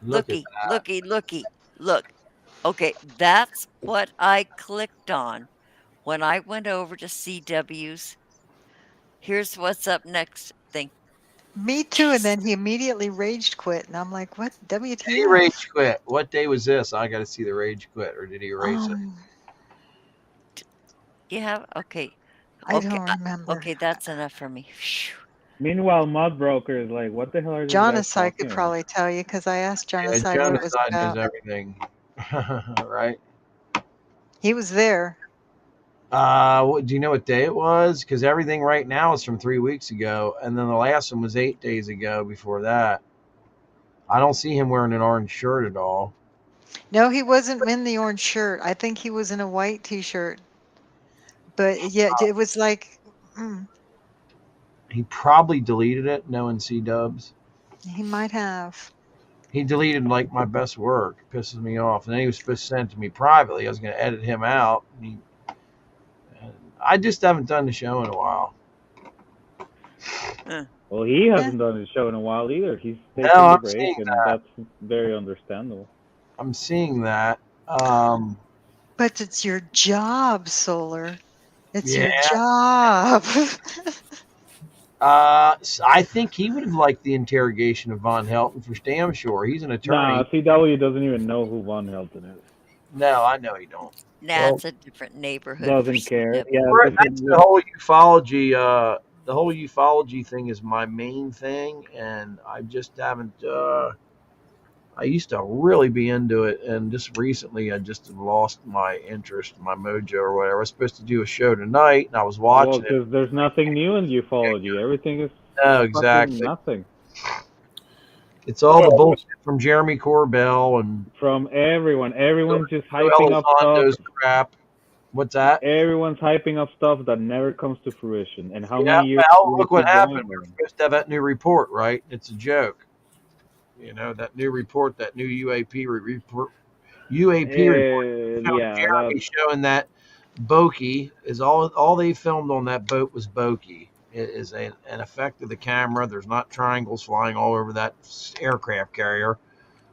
Look at Looky, looky. Look. Okay, that's what I clicked on when I went over to CW's. Here's what's up next thing. Me too. And then he immediately rage quit. And I'm like, what? He WTF? rage quit. What day was this? I got to see the rage quit, or did he erase it? You have okay. I Okay, don't remember. Okay, that's enough for me. Phew. Meanwhile, Mud Broker is like, what the hell are these Jonas, guys I talking could about? probably tell you because I asked Yeah, Jonas what it was Jonaside knows about. everything, right? He was there. Do you know what day it was? Because everything right now is from 3 weeks ago, and then the last one was 8 days ago. Before that, I don't see him wearing an orange shirt at all. No, he wasn't in the orange shirt. I think he was in a white T-shirt. But yeah, it was like He probably deleted it, knowing C-dubs. he might have. He deleted like my best work. It pisses me off. And then he was supposed to send it to me privately. I was going to edit him out. And I just haven't done the show in a while. Well, he hasn't done his show in a while either. He's taking No, a I'm break, seeing and that. that's very understandable. I'm seeing that. But it's your job, Solar. It's your Yeah. job. I think he would have liked the interrogation of Von Helton for damn sure. He's an attorney. Nah, CW doesn't even know who Von Helton is. No, I know he don't. Nah, it's a different neighborhood. for Doesn't care. CW. Yeah, That's the whole ufology. The whole ufology thing is my main thing, and I just haven't. I used to really be into it, and just recently I just have lost my interest, my mojo, or whatever. I was supposed to do a show tonight, and I was well, watching it. because there's nothing new in ufology. Everything is No, fucking exactly. nothing. It's all the bullshit from Jeremy Corbell and From everyone. Everyone's just Joel hyping up Elizondo's stuff. crap. What's that? Everyone's hyping up stuff that never comes to fruition. And how Yeah, many years well, do we look what keep going happened. with We're it? supposed to have that new report, right? It's a joke. You know, that new report, that new UAP report. Yeah, Jeremy showing that Bokeh is all they filmed on that boat was Bokeh. It is an effect of the camera. There's not triangles flying all over that aircraft carrier.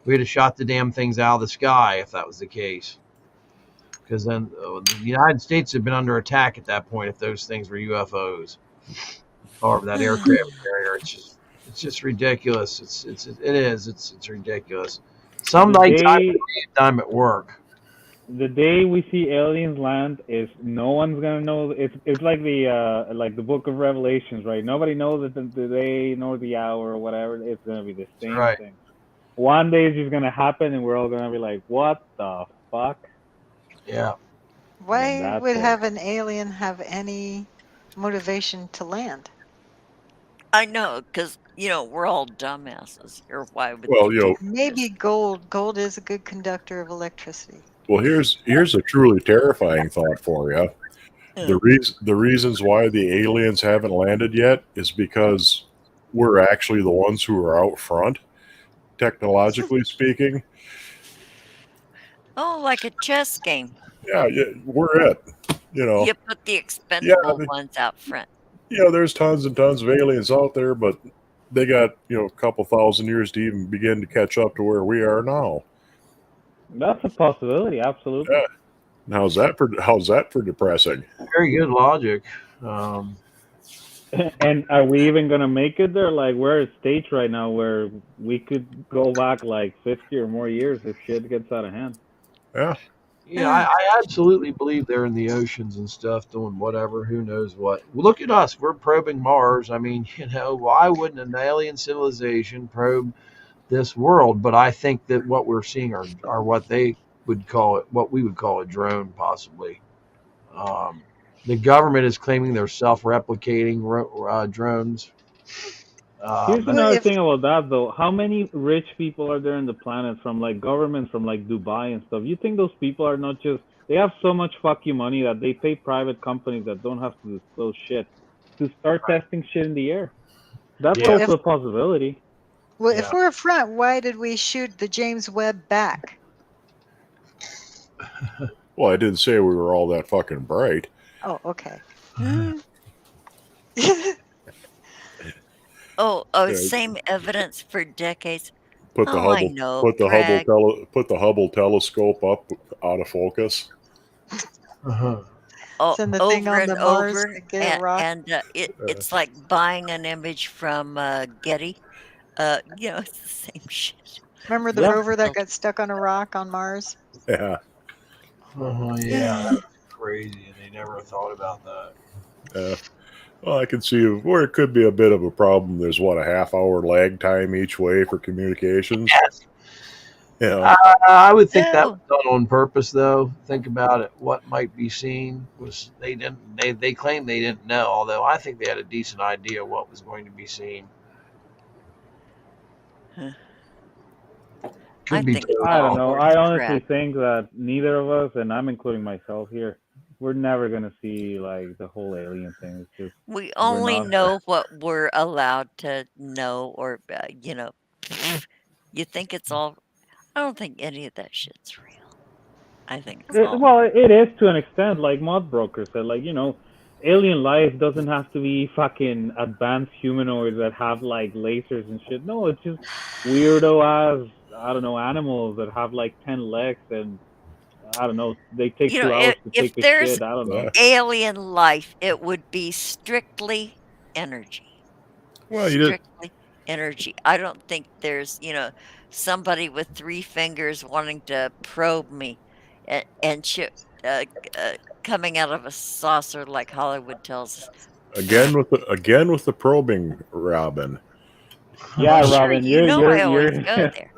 We'd have shot the damn things out of the sky if that was the case. Because then the United States had been under attack at that point if those things were UFOs or that aircraft carrier. It's just ridiculous. It is. It's ridiculous. Some nights I'm at work. The day we see aliens land is no one's gonna know. It's like the Book of Revelations, right? Nobody knows the day nor the hour or whatever. It's gonna be the same thing. One day it's just gonna happen, and we're all gonna be like, "What the fuck?" Yeah. Why would have an alien have any motivation to land? I know, because we're all dumbasses. Or why would maybe gold? Gold is a good conductor of electricity. Well, here's a truly terrifying thought for you. The reasons why the aliens haven't landed yet is because we're actually the ones who are out front, technologically speaking. Oh, like a chess game. Yeah, we're it. You put the expendable ones out front. There's tons and tons of aliens out there, but they got a couple thousand years to even begin to catch up to where we are now. That's a possibility, absolutely. Yeah. How's that for depressing? Very good logic. And are we even gonna make it there? Like, we're at a stage right now where we could go back like 50 or more years if shit gets out of hand. Yeah. Yeah, I absolutely believe they're in the oceans and stuff doing whatever. Who knows what? Look at us. We're probing Mars. I mean, why wouldn't an alien civilization probe this world? But I think that what we're seeing are what they would call it, what we would call a drone, possibly. Um, the government is claiming they're self-replicating drones. Here's But Well, another if thing about that though. How many rich people are there in the planet from like governments from like Dubai and stuff? You think those people are not just they have so much fuck you money that they pay private companies that don't have to disclose shit to start testing shit in the air? That's well yeah, if also a possibility. well if yeah. we're a front, why did we shoot the James Webb back? Well, I didn't say we were all that fucking bright. Oh, okay. Oh, Yeah, same evidence for decades. put the Oh, I Hubble know, put the Hubble Craig. put the Hubble telescope up out of focus. Uh-huh. Oh, Send the thing over on and the Mars over, to get a rock. and Uh, it's like buying an image from Getty. It's the same shit. Remember the Yeah. rover that got stuck on a rock on Mars? yeah. Yeah, that's crazy. And they never thought about that. Well, I can see where it could be a bit of a problem. There's what, a half-hour lag time each way for communications. Yes. You know, I would think that No. was done on purpose, though. Think about it. What might be seen was they didn't. They claimed they didn't know, although I think they had a decent idea what was going to be seen. Huh. Could I be think totally I don't all know. horse I honestly crap. think that neither of us, and I'm including myself here, we're never gonna see like the whole alien thing. It's just We we're only not. know what we're allowed to know, or you think it's all. I don't think any of that shit's real. I think it's all. Well, it is to an extent. Like Mod Broker said, like alien life doesn't have to be fucking advanced humanoids that have like lasers and shit. No, it's just weirdo ass, I don't know, animals that have like 10 legs and I don't know. They take You know, 2 hours to if take a there's shit. I don't know. yeah. alien life, it would be strictly energy. Well, you did. Strictly energy. I don't think there's, somebody with 3 fingers wanting to probe me and uh, uh, coming out of a saucer like Hollywood tells us. Again with the probing, Robin. Yeah, Well, sure, Robin, you're I always you're go there.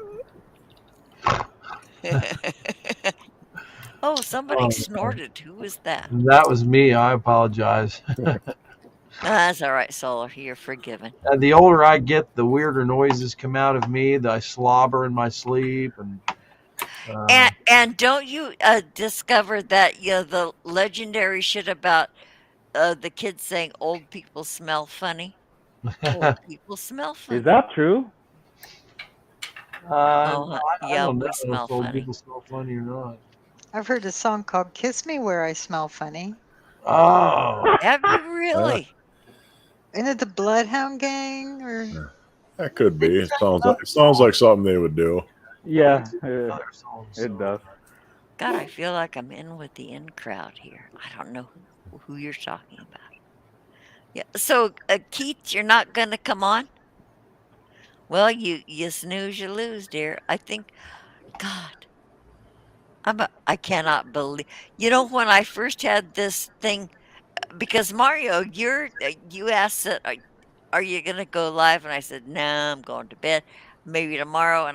Oh, somebody snorted. Who was that? That was me. I apologize. That's all right, Solar. You're forgiven. And the older I get, the weirder noises come out of me. I slobber in my sleep, and And don't you discover that the legendary shit about the kids saying old people smell funny? Old people smell funny. Is that true? Oh, I yeah, don't know we smell if old funny. people smell funny or not. I've heard a song called "Kiss Me Where I Smell Funny." Oh, Have you really? Isn't it the Bloodhound Gang? Or That could be. It sounds like something they would do. Yeah, another song. it does. God, I feel like I'm in with the in crowd here. I don't know who you're talking about. Yeah. So, Keith, you're not gonna come on? Well, you snooze, you lose, dear. I think, God, I cannot believe. When I first had this thing, because Mario, you asked that, are you gonna go live? And I said, no, I'm going to bed. Maybe tomorrow.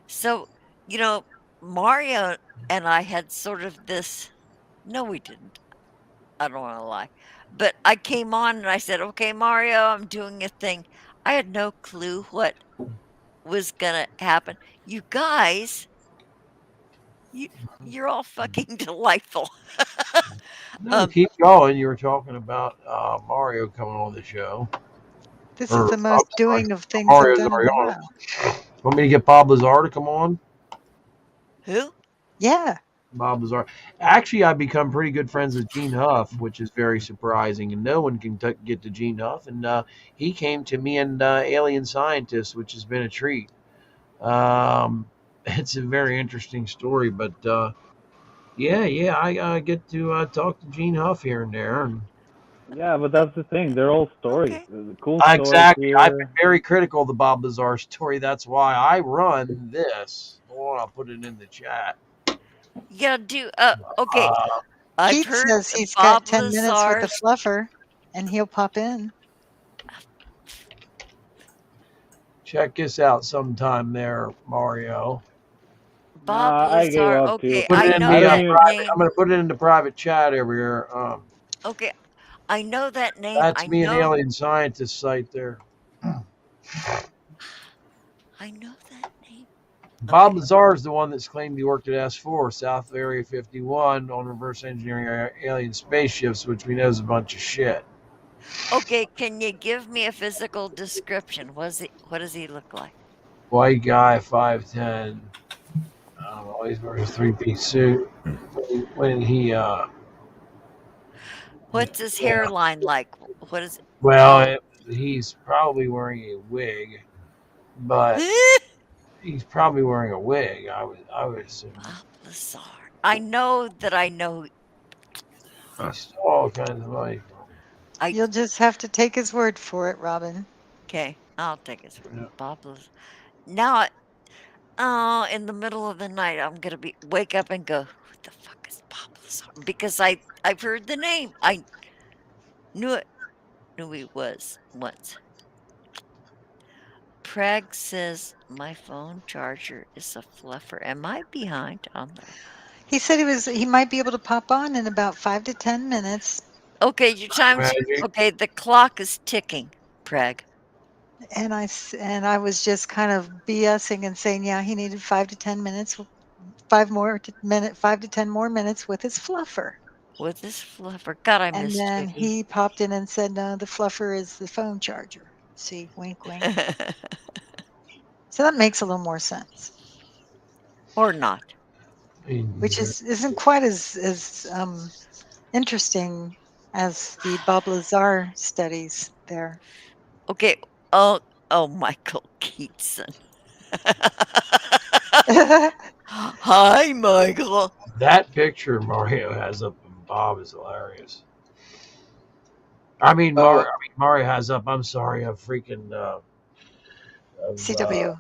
So, you know, Mario and I had sort of this. No, we didn't. I don't want to lie. But I came on and I said, okay, Mario, I'm doing a thing. I had no clue what was gonna happen. You guys, you you're all fucking delightful. No, keep going. You were talking about Mario coming on the show. this Or, is the I'm most sorry, doing of things I've Mario's done already in a on. while. Want me to get Bob Lazar to come on? Who? Yeah. Bob Lazar. Actually, I've become pretty good friends with Gene Huff, which is very surprising, and no one can get to Gene Huff. And he came to me and Alien Scientist, which has been a treat. It's a very interesting story, but I get to talk to Gene Huff here and there, and Yeah, but that's the thing. They're all stories. Okay. The cool stories Exactly. I've been here. very critical of the Bob Lazar story. That's why I run this. Hold on, I'll put it in the chat. Yeah, okay. Uh, I've Keith heard says he's Bob got 10 minutes with the Lazar's. fluffer, and he'll pop in. check this out sometime there, Mario. Bob Nah, I gave Lazar. up too. Okay, Put I it in know I the don't that even. private. I'm name. going to put it in the private chat over here. Okay, I know that name. That's I me and the know. alien scientist site there. I know that name. Bob Okay. Lazar is the one that's claimed he worked at S4, South of Area 51, on reverse engineering alien spaceships, which we know is a bunch of shit. Okay, can you give me a physical description? What does he look like? White guy, 5'10". Always wears a three-piece suit. When he, What's his yeah. hairline like? What is Well, he's probably wearing a wig, but he's probably wearing a wig. I would assume. Bob Lazar. I know that I know. He's all kinds of money. You'll just have to take his word for it, Robin. Okay, I'll take his word. Yeah. Bob Lazar. Now, in the middle of the night, I'm gonna wake up and go, "Who the fuck is Bob Lazar?" Because I've heard the name. I knew it. Knew he was once. Preg says my phone charger is a fluffer. Am I behind on that? He said he might be able to pop on in about 5 to 10 minutes. Okay, your time's Magic. okay. The clock is ticking, Preg. And I was just kind of BSing and saying, yeah, he needed 5 to 10 minutes, 5 to 10 more minutes with his fluffer. With this fluffer. God, I And miss then Chicky. he popped in and said, no, the fluffer is the phone charger. See, wink, wink. So that makes a little more sense, Or not. which isn't quite as interesting as the Bob Lazar studies there. Okay. Oh, Michael Keatson. Hi, Michael. That picture Mario has up of Bob is hilarious. I mean, Mario has up. I'm sorry, a freaking CW.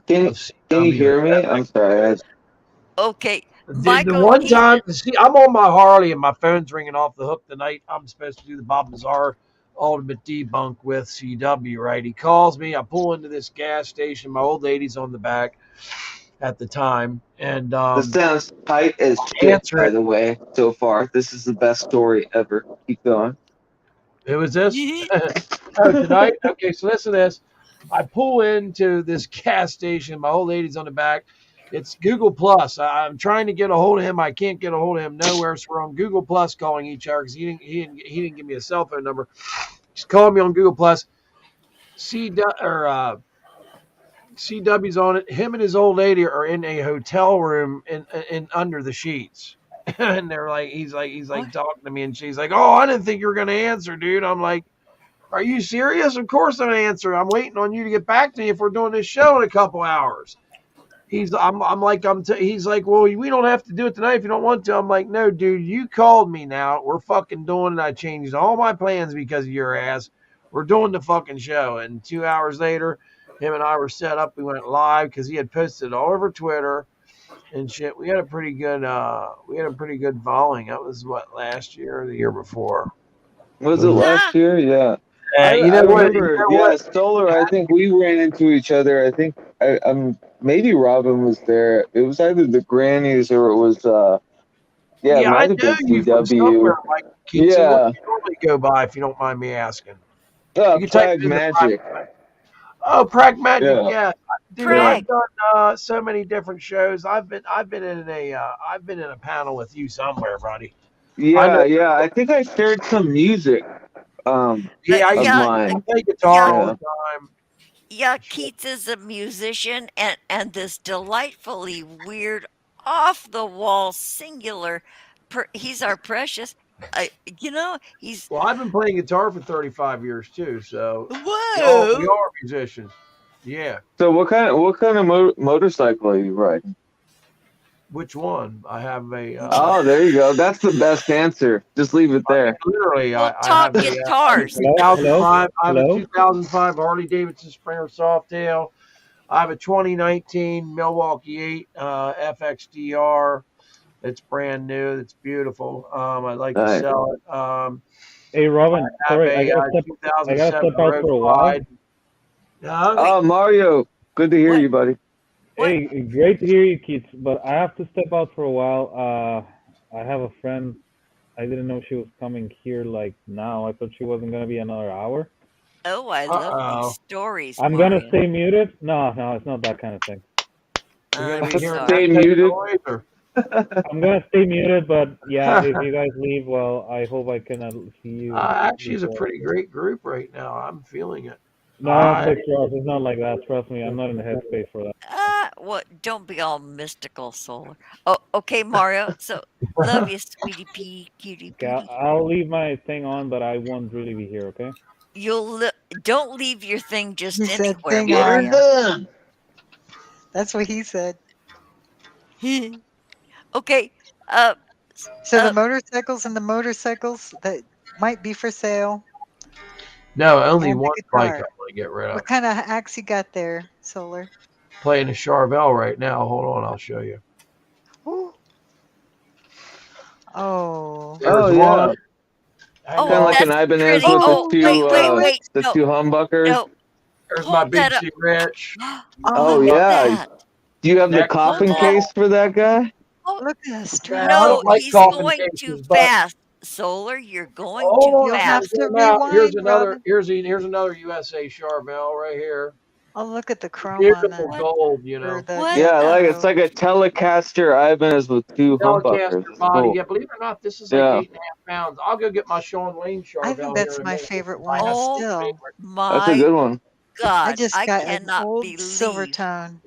Can you hear me? I'm sorry. Okay. The Michael one time, Keaton. see, I'm on my Harley and my phone's ringing off the hook the night I'm supposed to do the Bob Lazar Ultimate Debunk with CW, right? He calls me. I pull into this gas station. My old lady's on the back at the time. And This sounds tight as shit, by the way, so far. This is the best story ever. Keep going. Who was this? Oh, tonight? Okay, so listen to this. I pull into this gas station. My old lady's on the back. It's Google Plus. I'm trying to get a hold of him. I can't get a hold of him nowhere. So we're on Google Plus calling each other because he didn't give me a cell phone number. He's calling me on Google Plus. CW's on it. Him and his old lady are in a hotel room in under the sheets. And they're like, he's like talking to me, and she's like, "Oh, I didn't think you were gonna answer, dude." I'm like, "Are you serious? Of course I'm gonna answer. I'm waiting on you to get back to me if we're doing this show in a couple hours." He's like, "Well, we don't have to do it tonight if you don't want to." I'm like, "No, dude, you called me now. We're fucking doing it. I changed all my plans because of your ass. We're doing the fucking show." And 2 hours later, him and I were set up. We went live because he had posted it all over Twitter and shit. We had a pretty good following. That was what, last year or the year before? Was it last year? Yeah. I what? remember, Solar, I think we ran into each other. I think maybe Robin was there. It was either the Grannies or it was it I might have know been you from CW. somewhere, Mike Keaton. Yeah. What do you normally go by, if you don't mind me asking? You can type it in the Magic. Oh, Pragmatic, Yeah. Dude, I've done so many different shows. I've been in a panel with you somewhere, buddy. Yeah. I think I shared some music. Of mine. I play guitar all the time. Yeah, Keats is a musician and this delightfully weird, off the wall, singular. He's our precious. He's. Well, I've been playing guitar for 35 years too, so Whoa. we are musicians. Yeah. So what kind of motorcycle are you riding? Which one? I have a. Oh, there you go. That's the best answer. Just leave it there. Literally, We'll I talk have a guitars. 2005. I have a Hello? 2005 Harley Davidson Springer Softail. I have a 2019 Milwaukee 8 FXDR. It's brand new. It's beautiful. I'd like to Nice. sell it. Hey, Robin. I have Sorry, I a gotta step 2007 out for a while. Road Glide. Oh, Mario. Good to hear What? you, buddy. What? Hey, great to hear you, Keith. But I have to step out for a while. I have a friend. I didn't know she was coming here like now. I thought she wasn't gonna be another hour. Oh, I love Uh-oh. these stories. I'm gonna Mario. stay muted. No, it's not that kind of thing. You're gonna I'm be hearing sorry. Stay that muted. noise, or- I'm gonna stay muted, but yeah, if you guys leave, well, I hope I can see you. Actually, it's a before. pretty great group right now. I'm feeling it. No, I- it's not like that. Trust me, I'm not in the headspace for that. What? Don't be all mystical, Solar. Oh, okay, Mario. So love you, sweetie pea, cutie Okay, patootie. I'll leave my thing on, but I won't really be here. Okay. Don't leave your thing just He said anywhere, thing You're on. Mario. done. That's what he said. Okay. So the motorcycles that might be for sale. No, only And the one bike I guitar. want to get rid of. What kind of axe you got there, Solar? Playing a Charvel right now. Hold on, I'll show you. Ooh. Oh. There's Oh, yeah. one. Hang Oh, Kind of on. like an that's Ibanez pretty. with Oh, the two, wait. the No, two humbuckers. no. There's my Hold Big that up. C Rich. Oh, Look yeah. at that. Do you have the Next coffin one. case for that guy? Look at that strap. I No, don't like he's coffin going cases, too but fast. Solar, you're going hold too on, You'll I'm have fast. gonna to get 'em out. Here's rewind, another. Robin. Here's another USA Charvel right here. Oh, look at the chrome on Beautiful that. gold, you know. Or the What? Yeah, like Velcro. it's like a Telecaster Ibanez with two humbuckers. Telecaster It's body. cool. Yeah, believe it or not, this is like Yeah. 8.5 pounds. I'll go get my Sean Lane I Charvel think here that's in a my minute. favorite I one have Oh two still. favorites. That's a my good one. I God. just I got an cannot old believe Silvertone.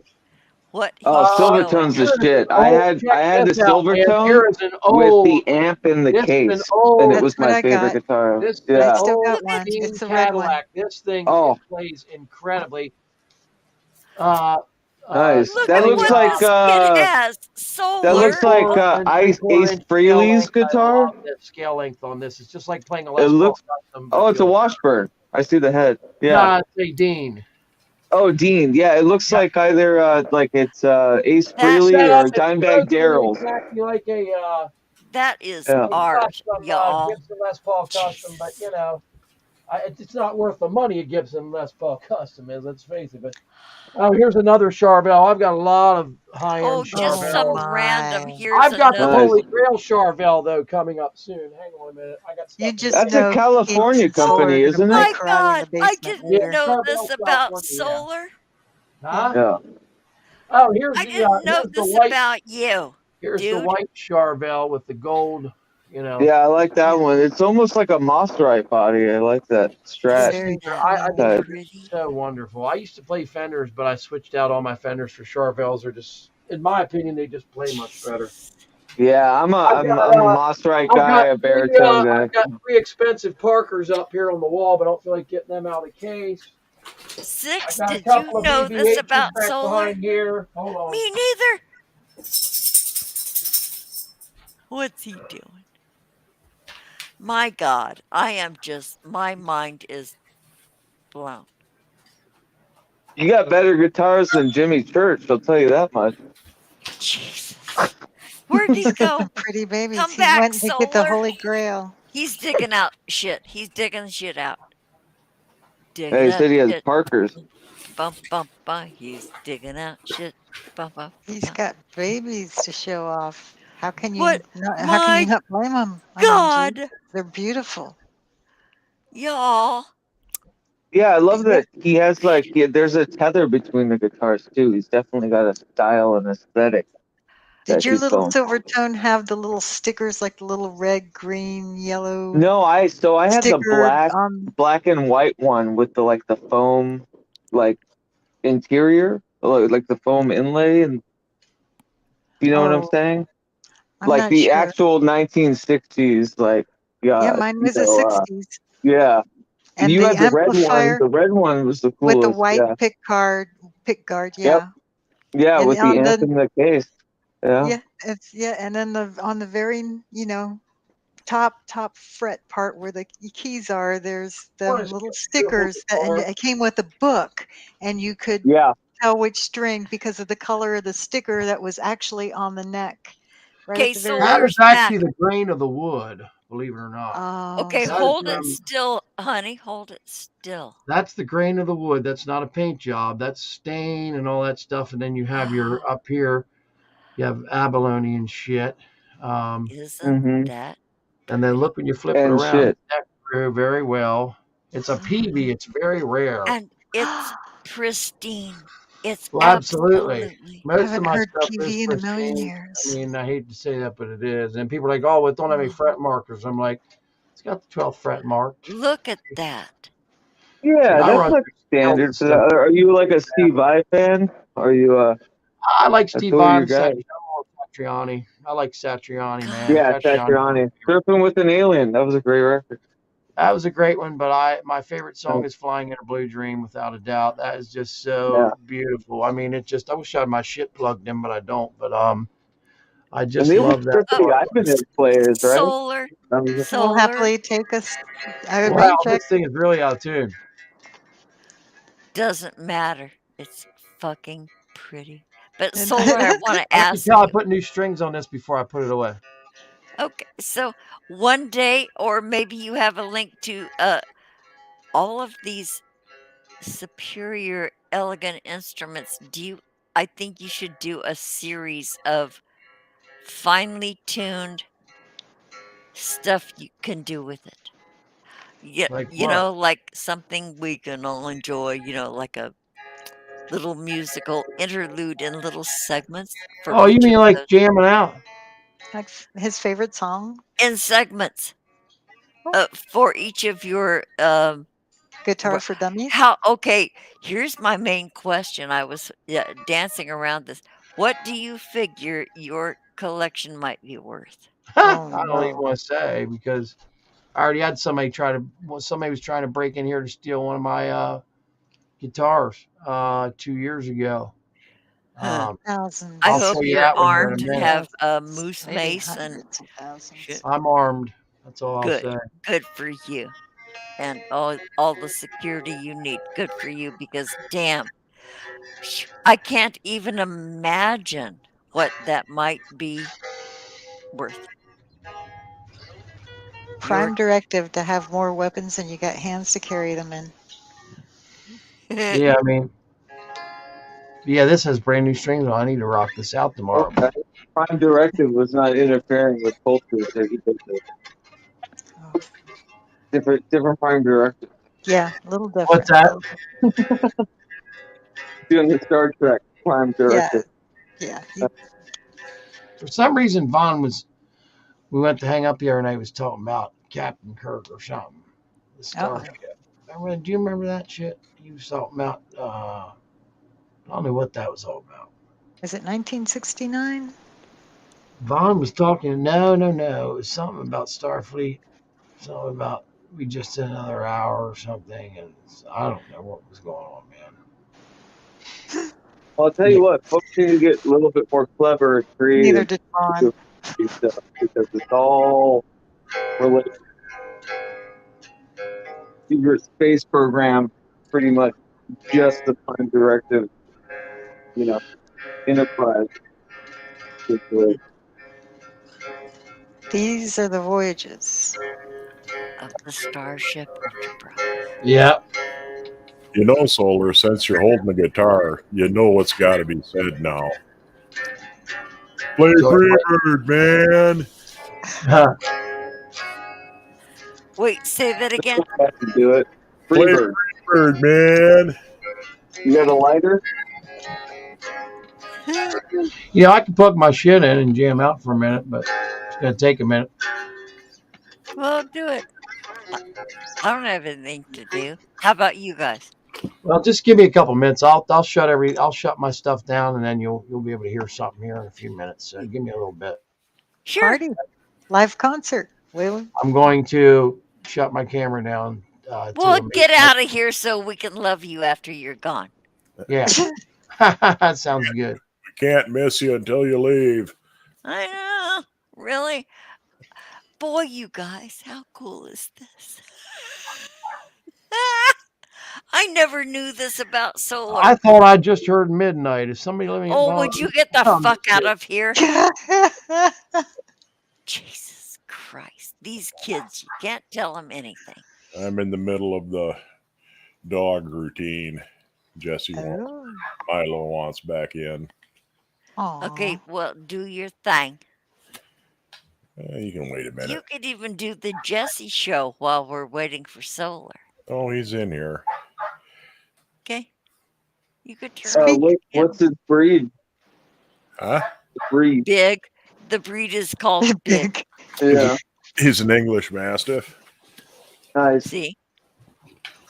what Oh, he's showing Silvertone's the us. shit. Check I had the this out, man. Silvertone Here is an with old. the amp in the This is an case, and it old. That's was what my I favorite got. guitar. This is an I Yeah. still old got one. Dean It's the red one. Cadillac. This thing Oh, plays incredibly. Uh, nice. Look That at looks what like this kid has. that looks Solar. like and Ace 3/4 inch scale Frehley's length. I guitar. love the scale length on this. It's just like playing a It Les Paul looks. custom. But Oh, it it's a feels Washburn. I see the head. Yeah. Nah, it's a Dean. Oh, Dean. Yeah, it looks Yep. like either like it's Ace That Frehley Set or up. It's Dimebag supposed to be Darrell's. exactly like a that is Yeah. art, custom y'all. Gibson Les Paul custom, but you know, it's not worth the money a Gibson Les Paul custom is. Let's face it. But oh, here's another Charvel. I've got a lot of high-end Oh, just Oh some Charvels. random. my. Here's I've got the another. Nice. Holy Grail Charvel though coming up soon. Hang on a minute. I got You stuff. just That's a know Keith California and Solar company, are gonna isn't play it? My karate in the God, I basement didn't later. know Charvel, this about California. Yeah. Solar. Huh? Yeah. Oh, here's I the didn't know here's the this white about you, here's the dude. white Charvel with the gold. You know. Yeah, I like that one. It's almost like a Mossrite body. I like that Isn't Strat. Very that I type. think pretty? it's so wonderful. I used to play Fenders, but I switched out all my Fenders for Charvels. Are just, in my opinion, they just play much better. Yeah, I'm I've a got Mossrite guy, a baritone guy. I've got 3 expensive Parkers up here on the wall, but I don't feel like getting them out of the case. Six, I got a did you couple of know this BB-8s about back Solar? behind here. Hold on. Me neither. What's he doing? My God, my mind is blown. You got better guitars than Jimmy Church, I'll tell you that much. Jesus. Where'd he go? Some pretty babies. Come He back, went to get the Solar. Holy Grail. He's digging out shit. He's digging shit out. Digging Hey, he out said he has shit. Parkers. Bump, bump, bump. He's digging out shit. Bump, bump. He's got babies to show off. How can you What? My not blame him? God, They're beautiful. y'all. Yeah, I love that he has there's a tether between the guitars too. He's definitely got a style and aesthetic. Did your he's little going. Silvertone have the little stickers like the little red, green, yellow? No, I had the sticker black and white one with the foam interior, like the foam inlay, and you know what I'm saying? I'm Like not the sure. actual 1960s, Yeah, mine was a 60s. yeah. And you the had the red one. amplifier The red one was the coolest. with the white yeah. pick guard, yeah. Yeah, And with the on amp in the case. Yeah. Yeah, It's and then on the very top fret part where the keys are, there's the What is little it, beautiful stickers and guitar? it came with a book, and you could Yeah. tell which string because of the color of the sticker that was actually on the neck, right Okay, at the very. That Solar is actually Smack. the grain of the wood, believe it or not. Okay, So That is hold it from still, honey. Hold it still. that's the grain of the wood. That's not a paint job. That's stain and all that stuff. And then you have your up here, you have abalone and shit. Isn't hmm that And then pretty? look when you flip it And around, shit. that grew very well. It's a PV. It's very rare. And it's pristine. It's Well, absolutely. absolutely. Most of haven't my heard stuff is PV in a million pristine. years. I mean, I hate to say that, but it is. And people are like, oh, well, it don't have any fret markers. I'm like, it's got the 12th fret marked. Look at that. Yeah, I that's run like standard for that. Are you like a Steve Vai fan? Are you I like that's Steve all Vai. your I'm guy? more Satriani. I like Satriani, man. Yeah, Satriani. Satriani. Surfing with an Alien. That was a great record. That was a great one, but my favorite song is Flying in a Blue Dream, without a doubt. That is just so beautiful. I mean, I wish I had my shit plugged in, but I don't. But I And just they were love that strictly song. Ibanez players, right? Solar. That was We'll Solar. happily take us a Wow, rain check. this thing is really out of tune. Doesn't matter. It's fucking pretty. But And- Solar, I want to I can ask tell I you. put new strings on this before I put it away. Okay, so one day, or maybe you have a link to all of these superior, elegant instruments. I think you should do a series of finely tuned stuff you can do with it. Yeah, Like what? like something we can all enjoy, like a little musical interlude in little segments for Oh, you each mean of like those. jamming out? like his favorite song, In segments for each of your Guitar Wha- for Dummies. okay, here's my main question. I was dancing around this. What do you figure your collection might be worth? Oh I don't even no. want to say because I already had somebody somebody was trying to break in here to steal one of my guitars 2 years ago. Huh. Thousands. I I'll hope show you you're that one here in a armed and minute. have a Thousands, moose maybe mace and hundreds of thousands. shit. I'm armed. That's all I'll Good. say. Good for you. And all the security you need. Good for you because damn, I can't even imagine what that might be worth. Prime directive to have more weapons than you got hands to carry them in. Yeah, I mean, yeah, this has brand new strings on. I need to rock this out tomorrow. Okay. Prime directive was not interfering with cultures that he did this. Oh, Different prime directive. yeah, a little different. What's that? Doing the Star Trek prime directive. Yeah. For some reason, we went to hang up the other night, was talking about Captain Kirk or something. The starship. Do you remember that shit? He was talking about, I don't know what that was all about. Is it 1969? Vaughn was talking, no. It was something about Starfleet. Something about we just did another hour or something. And I don't know what was going on, man. Well, I'll tell you what, folks need to get a little bit more clever and creative. Neither did Vaughn. Stuff because it's all related. Secret space program, pretty much just the prime directive, enterprise. These are the voyages of the Starship Enterprise. Yeah. You know, Solar, since you're holding the guitar, you know what's got to be said now. Play Freebird, man. Wait, say that again. I have to do it. Play Freebird. Freebird, man. You got a lighter? Yeah, I can plug my shit in and jam out for a minute, but it's going to take a minute. Well, do it. I don't have anything to do. How about you guys? Well, just give me a couple minutes. I'll shut my stuff down, and then you'll be able to hear something here in a few minutes. So give me a little bit. Sure. party, live concert. Well, I'm going to shut my camera down. Well, get out of here so we can love you after you're gone. Yeah, that sounds good. We can't miss you until you leave. I know. Really? Boy, you guys, how cool is this? I never knew this about solar. I thought I just heard midnight. Is somebody living at Oh, Barney? would you get the Um, fuck out of here? Jesus Christ. These kids, you can't tell them anything. I'm in the middle of the dog routine. Jesse wants, Oh. Milo wants back in. Okay, Aw. well, do your thing. You can wait a You minute. could even do the Jesse show while we're waiting for solar. Oh, he's in here. Okay? You could turn on your What's camera. his breed? Huh? Breed. Big. The breed is called Big. Big. Yeah. He's an English Mastiff. Nice. See?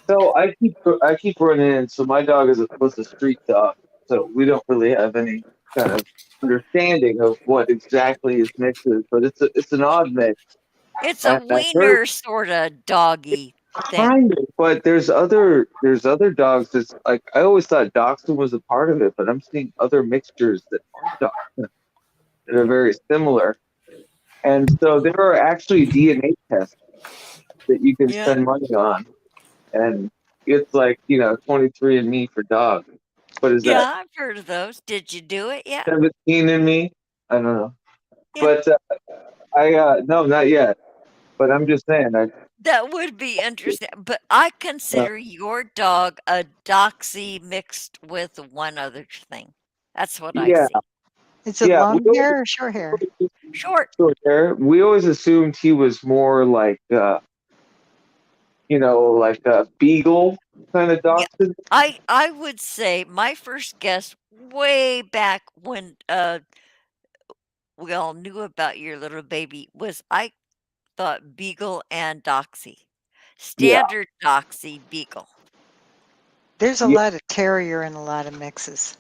So I keep running in. So my dog was a street dog. So we don't really have any kind of understanding of what exactly his mix is. But it's an odd mix. It's a And I heard wiener sort of doggy thing. kind of, but there's other dogs that's like I always thought Dachshund was a part of it, but I'm seeing other mixtures that aren't Dachshund that are very similar. And so there are actually DNA tests that you can Yeah. spend money on, and it's like 23andMe for dogs. What is Yeah, that? I've heard of those. Did you do it yet? 17andMe? I don't know, Yeah. but no, not yet. But I'm just saying, That would be interesting. But I consider your dog a doxy mixed with one other thing. That's what I yeah, see. Is it yeah. long hair or short hair? Short. Short hair. We always assumed he was more like like a beagle kind of Yeah. dachshund. I would say my first guess way back when we all knew about your little baby was I thought beagle and doxy. Yeah, Standard doxy beagle. There's a yeah, lot of terrier and a lot of mixes.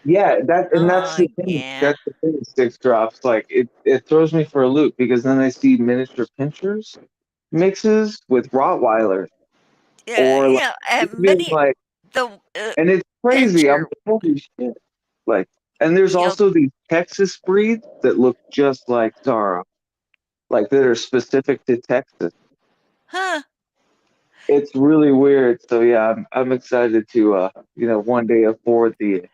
yeah. That's the thing. Yeah. That's the thing. With Six drops, like it throws me for a loop because then I see miniature pinchers mixes with Rottweilers Yeah, or like yeah, and even many like, the and it's crazy. I'm pincher. like, holy shit! Like, and there's Yep. also these Texas breeds that look just like Zara, like that are specific to Texas. Huh. It's really weird. So yeah, I'm excited to one day afford the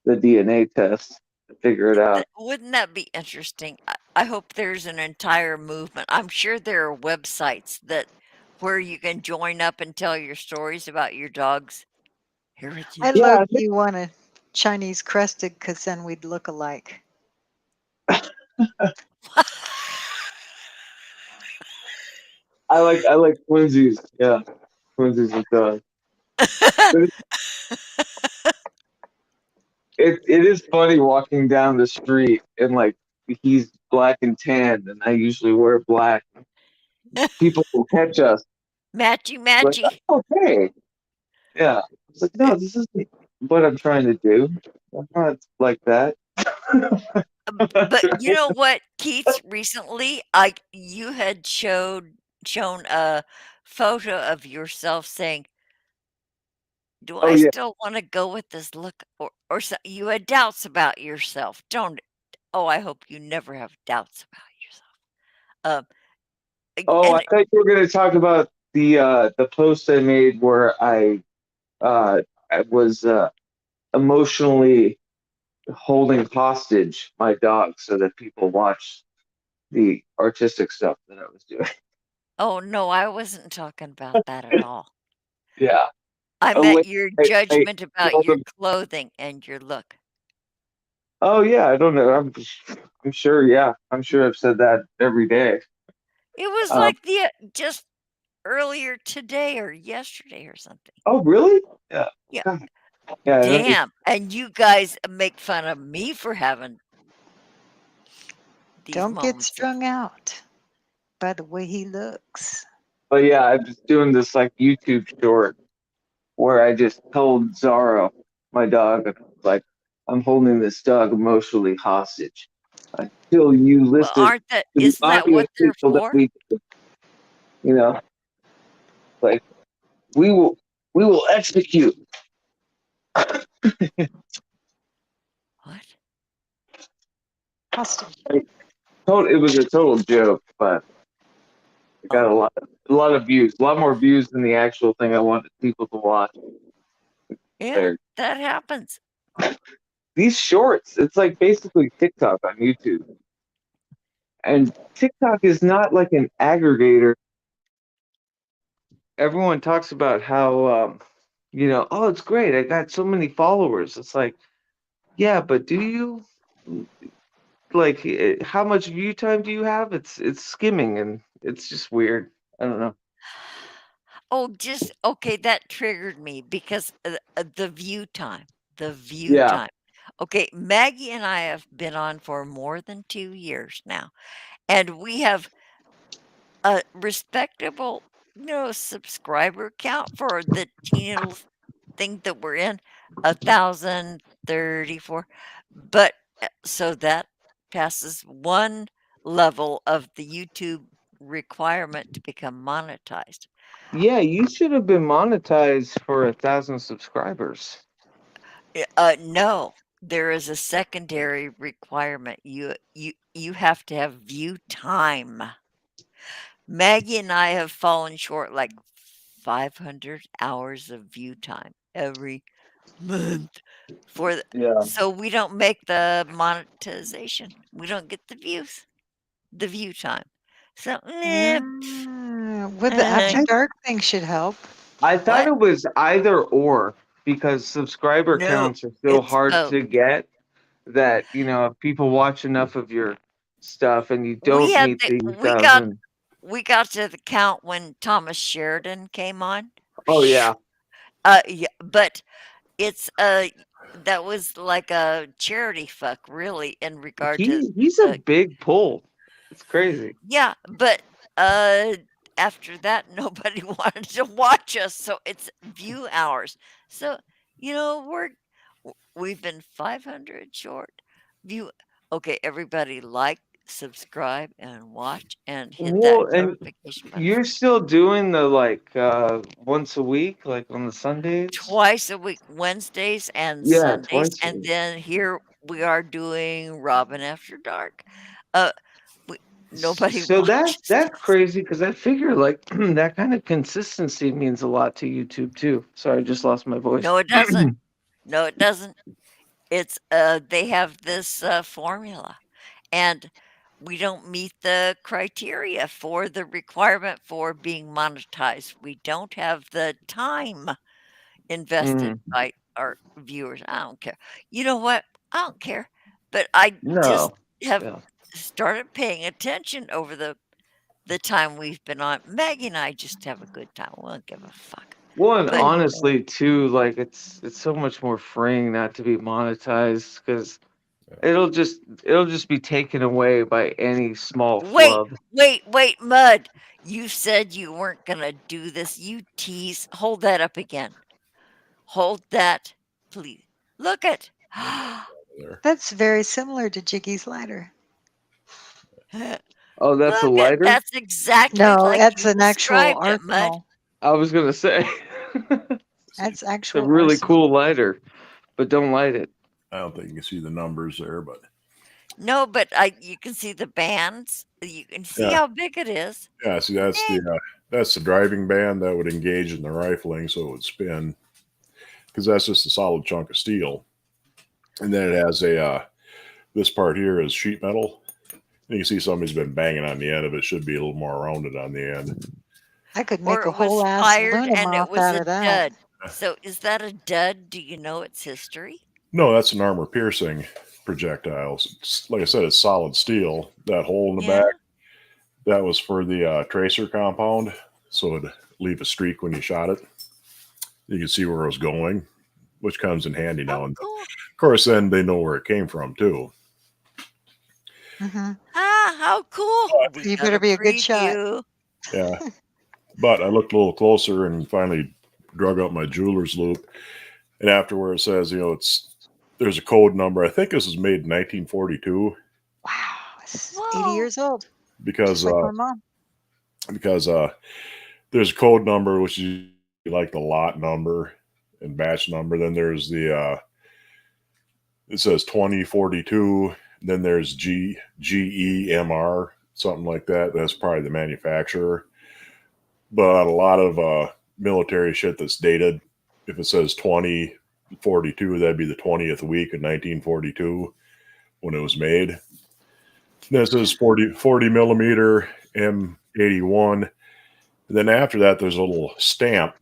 DNA test to figure it out. Wouldn't that be interesting? I hope there's an entire movement. I'm sure there are websites that where you can join up and tell your stories about your dog's heritage. I Yeah, low I think key want a Chinese crested because then we'd look alike. I like twinsies. Yeah, twinsies with dogs. But it is funny walking down the street and like he's black and tan, and I usually wear black. People will catch us Matchy like, matchy. oh, hey, yeah. It's like, no, this isn't what I'm trying to do. I'm not like that. But you know what, Keith? Recently, you had shown a photo of yourself saying, "Do Oh I yeah. still want to go with this look?" Or you had doubts about yourself. Don't. Oh, I hope you never have doubts about yourself. Oh, I And thought you were going to talk about the post I made where I was emotionally holding hostage my dog so that people watch the artistic stuff that I was doing. oh no, I wasn't talking about that at all. Yeah. I Oh meant wait, your I judgment about told your them. clothing and your look. Oh yeah, I don't know. I'm sure. Yeah, I'm sure I've said that every day. It was Um, like just earlier today or yesterday or something. oh really? Yeah. Yeah. God. Yeah. Damn. And you guys make fun of me for having these Don't get moments. strung out by the way he looks. But yeah, I'm just doing this like YouTube short where I just told Zara, my dog, like I'm holding this dog emotionally hostage until you Well, listen to the isn't that audio what they're signal that for? we, like we will execute. What? hostage. It was a total joke, but it got a lot of views, a lot more views than the actual thing I wanted people to watch. Yeah, There. that happens. These shorts, it's like basically TikTok on YouTube. And TikTok is not like an aggregator. Everyone talks about how, oh, it's great. I got so many followers. It's like, yeah, but do you? Like, how much view time do you have? It's skimming, and it's just weird. I don't know. Oh, just okay. That triggered me because the view time. The view Yeah. time. Okay, Maggie and I have been on for more than 2 years now, and we have a respectable, subscriber count for the teeny little thing that we're in, 1,034. But so that passes one level of the YouTube requirement to become monetized. Yeah, you should have been monetized for 1,000 subscribers. No, there is a secondary requirement. You have to have view time. Maggie and I have fallen short like 500 hours of view time every month Yeah. so we don't make the monetization. We don't get the view time. So, Would the After Dark thing should help? I thought What? it was either or because subscriber No, counts are so it's hard both. to get that, if people watch enough of your stuff and you We don't had meet the we got 1,000. we got to the count when Thomas Sheridan came on. Oh, yeah. Yeah, but it's that was like a charity fuck really in regard to He's a big pull. It's crazy. yeah, but after that nobody wanted to watch us, so it's view hours. So, we've been 500 short view. Okay, everybody like, subscribe, and watch, and hit that Well, and notification button. you're still doing the once a week, like on the Sundays? Twice a week, Wednesdays and Yeah, Sundays, twice a and week. then here we are doing Robin After Dark. Nobody So watches that's us. crazy because I figure like that kind of consistency means a lot to YouTube too. Sorry, I just lost my voice. No, it doesn't. No, it doesn't. It's they have this formula, and we don't meet the criteria for the requirement for being monetized. We don't have the time invested by our viewers. I don't care. You know what? I don't care. But I just No. have Yeah. started paying attention over the time we've been on. Maggie and I just have a good time. We don't give a fuck. Well, and But honestly too, like it's so much more freeing not to be monetized because it'll just be taken away by any small flub. wait, Mud. You said you weren't gonna do this. You tease. Hold that up again. Hold that, please. Look it. There. That's very similar to Jiggy's lighter. Oh, that's a Look it. lighter? That's exactly No, like that's you an actual described it, Mud. arsenal. I was gonna say That's it's a actual really arsenal. cool lighter, but don't light it. I don't think you can see the numbers there, but No, but you can see the bands. You can see Yeah. how big it is. yeah, see that's the driving band that would engage in the rifling, so it would spin because that's just a solid chunk of steel, and then it has this part here is sheet metal. And you can see somebody's been banging on the end of it. Should be a little more rounded on the end. I could Or make a it was whole ass fired Luna and it moth was out a of that. dud. So is that a dud? Do you know its history? No, that's an armor piercing projectile. It's, like I said, it's solid steel. That hole in the Yeah. back, that was for the tracer compound, so it'd leave a streak when you shot it. You can see where it was going, which comes in handy now Oh, and then. cool. Of course, then they know where it came from too. Hmm. Ah, how cool. We You got better be a good shot. preview. Yeah, but I looked a little closer and finally drug out my jeweler's loop, and after where it says, there's a code number. I think this was made in 1942 Wow, it's 80 Whoa. years old. because Just like my mom. there's a code number which is like the lot number and batch number. Then there's the it says 2042, Then there's GEMR, something like that. That's probably the manufacturer. But a lot of military shit that's dated, if it says 2042, that'd be the 20th week of 1942 when it was made. This is 40 millimeter M81. And then after that, there's a little stamp.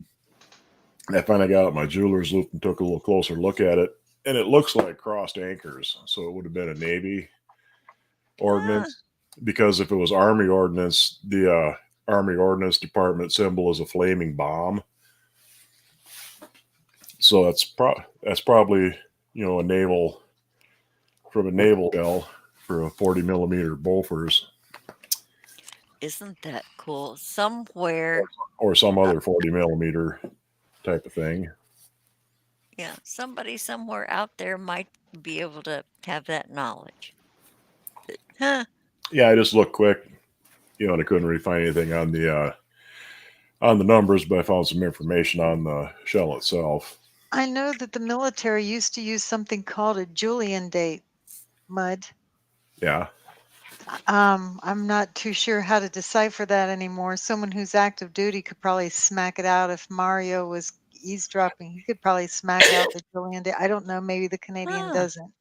I finally got out my jeweler's loop and took a little closer look at it. And it looks like crossed anchors. So it would have been a Navy ordinance. Because if it was Army ordnance, the Army Ordnance Department symbol is a flaming bomb. So that's probably, you know, a naval shell for a 40 millimeter Bofors. Isn't that cool? Somewhere, Or some other 40 millimeter type of thing. yeah, somebody somewhere out there might be able to have that knowledge. Huh. Yeah, I just looked quick, you know, and I couldn't really find anything on the numbers, but I found some information on the shell itself. I know that the military used to use something called a Julian date, Mud. Yeah. I'm not too sure how to decipher that anymore. Someone who's active duty could probably smack it out. If Mario was eavesdropping, he could probably smack out the Julian date. I don't know. Maybe the Canadian doesn't.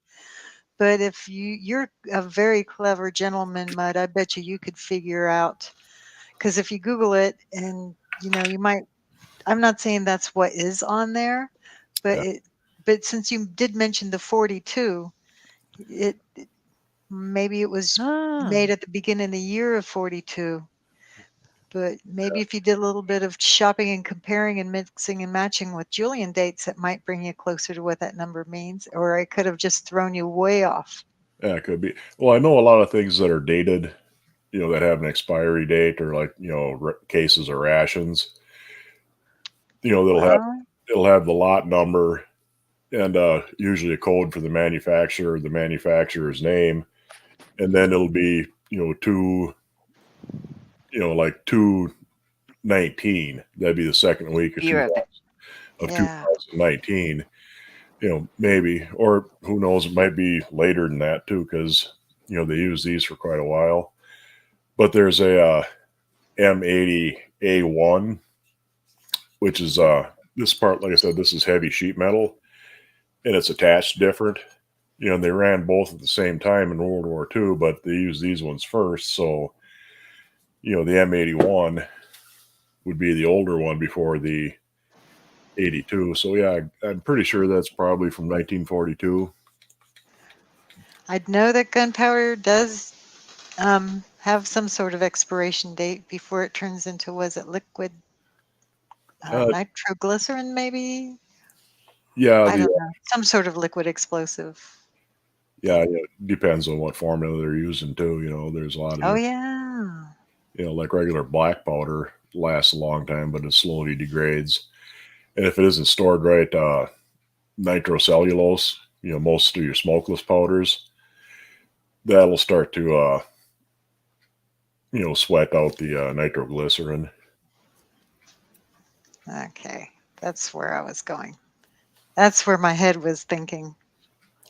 But if you're a very clever gentleman, Mud, I bet you could figure out. Because if you Google it, and you know, you might. I'm not saying that's what is on there, but but since you did mention the 42, maybe it was made at the beginning of the year of 42. But maybe if you did a little bit of shopping and comparing and mixing and matching with Julian dates, it might bring you closer to what that number means. Or I could have just thrown you way off. Yeah, it could be. Well, I know a lot of things that are dated, you know, that have an expiry date, or like, you know, cases of rations. You know, it'll have the lot number and usually a code for the manufacturer, the manufacturer's name, and then it'll be, you know, like 2/19. That'd be the second week of 2019. You know, maybe, or who knows, it might be later than that too, because, you know, they use these for quite a while. But there's a M80A1, which is this part, like I said, this is heavy sheet metal, and it's attached different. You know, and they ran both at the same time in World War II, but they used these ones first. So, you know, the M81 would be the older one before the 82. So, yeah, I'm pretty sure that's probably from 1942. I'd know that gunpowder does have some sort of expiration date before it turns into, was it liquid nitroglycerin maybe? Yeah. I don't know. Some sort of liquid explosive. Yeah, it depends on what formula they're using too. You know, there's a lot of. Oh, yeah. You know, like regular black powder lasts a long time, but it slowly degrades. And if it isn't stored right, nitrocellulose, you know, most of your smokeless powders, that'll start to, you know, sweat out the nitroglycerin. Okay, that's where I was going. That's where my head was thinking.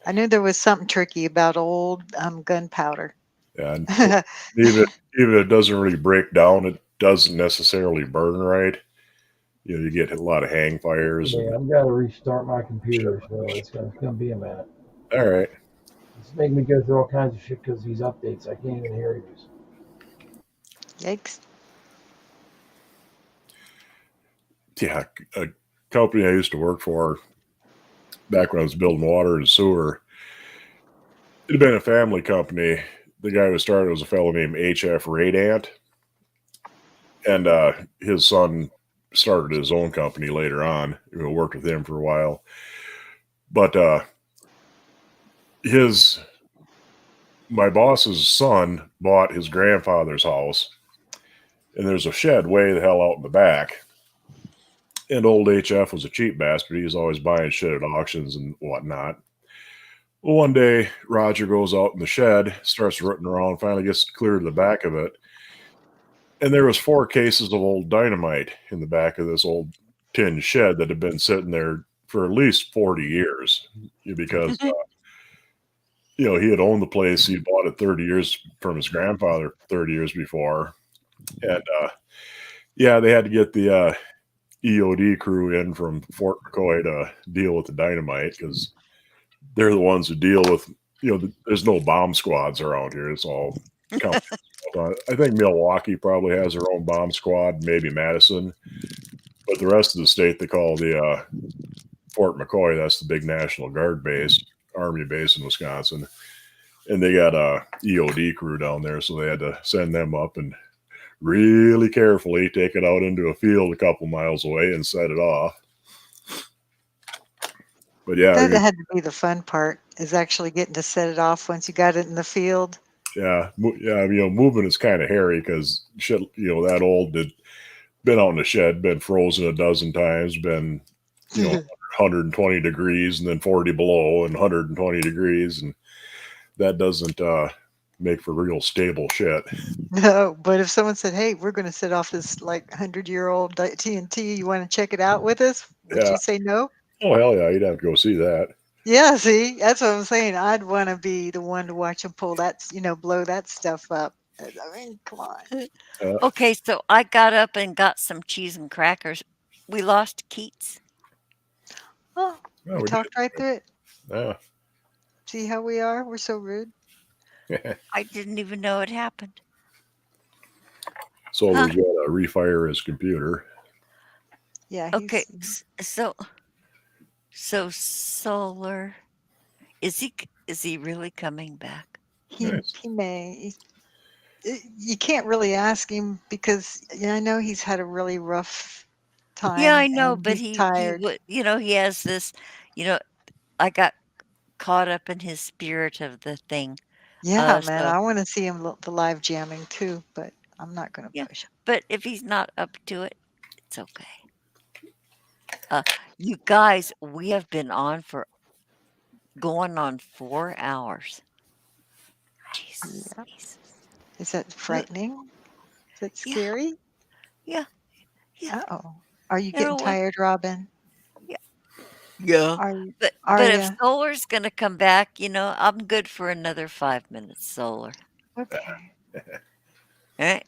I knew there was something tricky about old gunpowder. Yeah, and even if it doesn't really break down, it doesn't necessarily burn right. You know, you get a lot of hang fires. Yeah, I've got to restart my computer, so it's gonna be a minute. All right. It's making me go through all kinds of shit because these updates, I can't even hear these. Yikes. Yeah, a company I used to work for back when I was building water and sewer, it had been a family company. The guy who started was a fellow named H.F. Radant, and his son started his own company later on. You know, worked with him for a while, but my boss's son bought his grandfather's house, and there's a shed way the hell out in the back. And old HF was a cheap bastard. He was always buying shit at auctions and whatnot. Well, one day, Roger goes out in the shed, starts rooting around, finally gets clear to the back of it. And there was 4 cases of old dynamite in the back of this old tin shed that had been sitting there for at least 40 years. Because you know, he had owned the place. He bought it 30 years from his grandfather, 30 years before. And yeah, they had to get the EOD crew in from Fort McCoy to deal with the dynamite because they're the ones who deal with, you know, there's no bomb squads around here. It's all company. I think Milwaukee probably has their own bomb squad, maybe Madison. But the rest of the state they call the Fort McCoy. That's the big National Guard base, Army base in Wisconsin. And they got a EOD crew down there, so they had to send them up and really carefully take it out into a field a couple miles away and set it off. But yeah, That had to be the fun part, is actually getting to set it off once you got it in the field. yeah, you know, moving is kind of hairy because shit, you know, that old had been out in the shed, been frozen a dozen times, been, you know, 120 degrees and then 40 below and 120 degrees, and that doesn't make for real stable shit. No, but if someone said, "Hey, we're going to set off this like 100-year-old TNT, you want to check it out with us?" Would Yeah. you say no? Oh hell yeah, you'd have to go see that. Yeah, see, that's what I'm saying. I'd want to be the one to watch them pull that, blow that stuff up. I mean, come on. Okay, so I got up and got some cheese and crackers. We lost Keats. Oh, Yeah, we we talked right through it. Yeah. See how we are? We're so rude. I didn't even know it happened. Solar's got to refire his computer. Yeah. Okay, so Solar, is he really coming back? He may. You can't really ask him because I know he's had a really rough time. Yeah, I know, and but he's he tired. would, he has this, I got caught up in his spirit of the thing. Yeah, man, so- I want to see him the live jamming too, but I'm not going to Yeah, push him. but if he's not up to it, it's okay. You guys, we have been on for going on 4 hours. Jesus. Yeah. Is that frightening? Is that scary? Yeah. Uh-oh. Are you You know getting what? tired, Robin? Yeah. Are you? But Are if ya? Solar's gonna come back, I'm good for another 5 minutes, Solar. Okay. All right.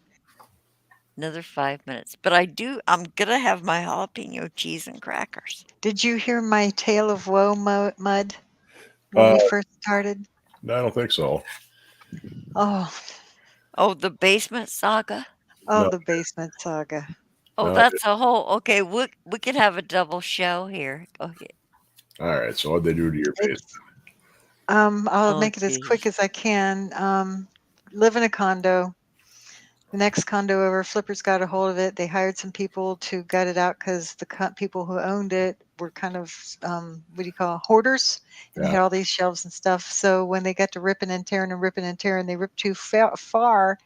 Another 5 minutes. But I'm gonna have my jalapeno cheese and crackers. Did you hear my tale of woe, Mud, when we first started? I don't think so. Oh, the basement saga? No. the basement saga. Oh, No, that's a whole okay, we can have a double show here. Okay. All right. So what'd they do to your basement? I'll Oh, make it as quick geez. as I can. Live in a condo. The next condo over, Flippers got a hold of it. They hired some people to gut it out because the people who owned it were kind of, hoarders, and they had all these shelves and stuff. So when they got to ripping and tearing, they ripped too far,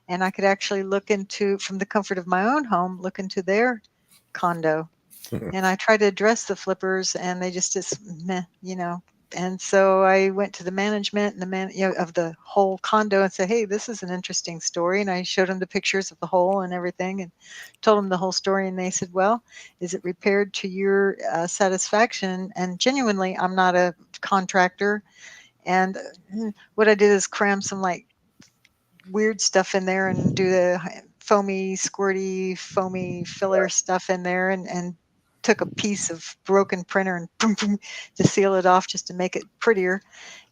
and I could actually look into, from the comfort of my own home, look into their condo. And I tried to address the Flippers, and they just meh, And so I went to the management and of the whole condo and said, "Hey, this is an interesting story." And I showed them the pictures of the hole and everything, and told them the whole story. And they said, "Well, is it repaired to your satisfaction?" And genuinely, I'm not a contractor, and what I did is cram some like weird stuff in there and do the foamy, squirty, foamy filler stuff in there, and took a piece of broken printer and boom, boom, to seal it off just to make it prettier,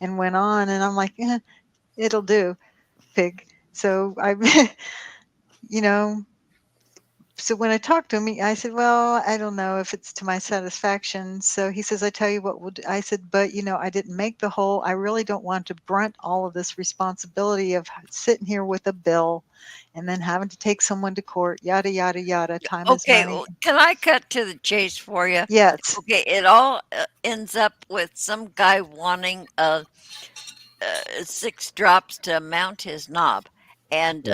and went on. And I'm like, it'll do, pig. So I, so when I talked to him, I said, "Well, I don't know if it's to my satisfaction." So he says, "I tell you what, I said, but I didn't make the hole. I really don't want to brunt all of this responsibility of sitting here with a bill and then having to take someone to court, yada, yada, yada. Time is Okay, money." can I cut to the chase for you? Yes. Okay, it all ends up with some guy wanting 6 drops to mount his knob, and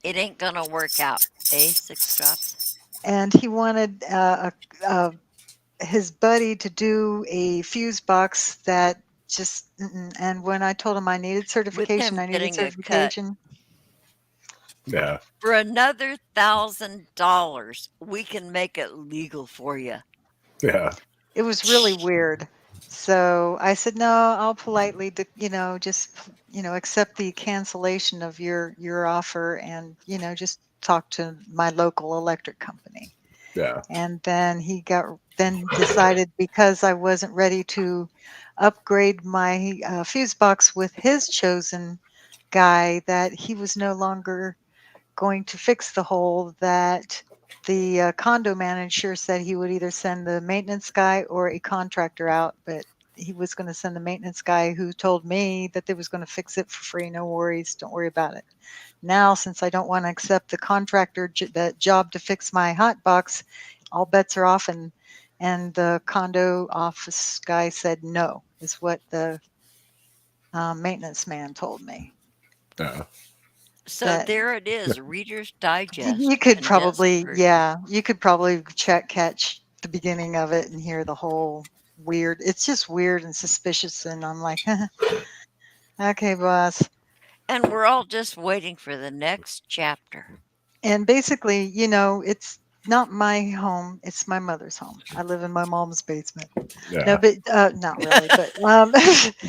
it ain't gonna work out. 6 drops. And he wanted his buddy to do a fuse box that just, and when I told him I needed certification, Yeah. For another $1,000, we can make it legal for you. Yeah. It was really weird. So I said, no, I'll politely, just, accept the cancellation of your offer and, just talk to my local electric company. Yeah. And then he decided because I wasn't ready to upgrade my fuse box with his chosen guy that he was no longer going to fix the hole, that the condo manager said he would either send the maintenance guy or a contractor out, but he was going to send the maintenance guy, who told me that they was going to fix it for free. No worries. Don't worry about it. Now, since I don't want to accept the contractor that job to fix my hot box, all bets are off, and the condo office guy said no, is what the maintenance man told me. Yeah. So That there it is, Reader's Digest. you could condensed probably, version. you could probably catch the beginning of it and hear the whole weird. It's just weird and suspicious, and I'm like, okay, boss. And we're all just waiting for the next chapter. And basically, it's not my home, it's my mother's home. I live in my mom's basement. No, Yeah. but not really, but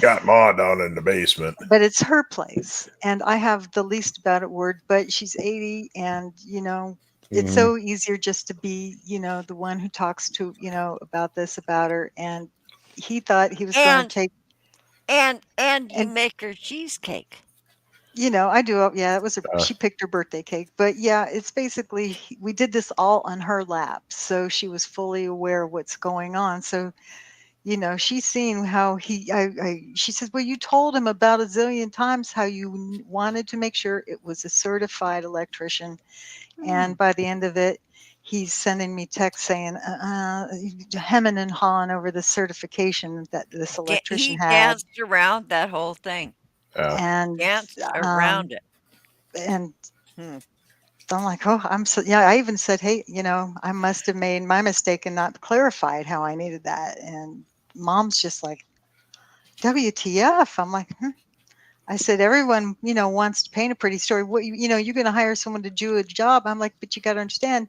Got Ma down in the basement. but it's her place, and I have the least about it word. But she's 80, and it's Mhm. so easier just to be, the one who talks to, about this about her. And he thought he was going to And take, and you and make her cheesecake. I do. Yeah, it was Uh, she picked her birthday cake, but yeah, it's basically we did this all on her lap, so she was fully aware of what's going on. So she's seen how she says, well, you told him about a zillion times how you wanted to make sure it was a certified electrician. And by the end of it, he's sending me texts saying, hemming and hawing over the certification that this electrician He had. danced around that whole thing. And, Danced um, around it. and Hmm. I'm like, oh, I even said, hey, I must have made my mistake and not clarified how I needed that. And mom's just like, WTF? I'm like, I said, everyone, wants to paint a pretty story. What, you're going to hire someone to do a job. I'm like, but you got to understand,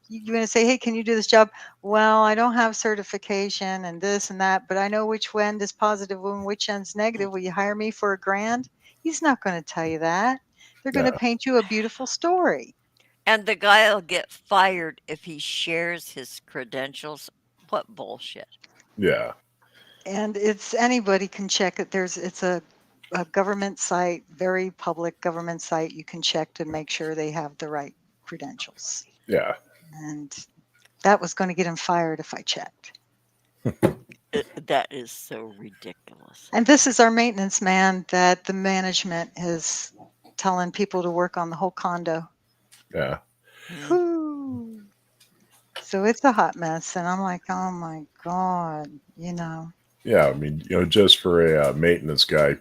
you're going to say, hey, can you do this job? Well, I don't have certification and this and that, but I know which end is positive and which end's negative. Will you hire me for $1,000? He's not going to tell you that. They're going to yeah. paint you a beautiful story. And the guy will get fired if he shares his credentials. What bullshit. Yeah. And it's anybody can check it. It's a government site, very public government site. You can check to make sure they have the right credentials. Yeah. And that was going to get him fired if I checked. That is so ridiculous. And this is our maintenance man that the management is telling people to work on the whole condo. Yeah. Whew. So it's a hot mess. And I'm like, oh my God, Yeah. I mean, just for a maintenance guy,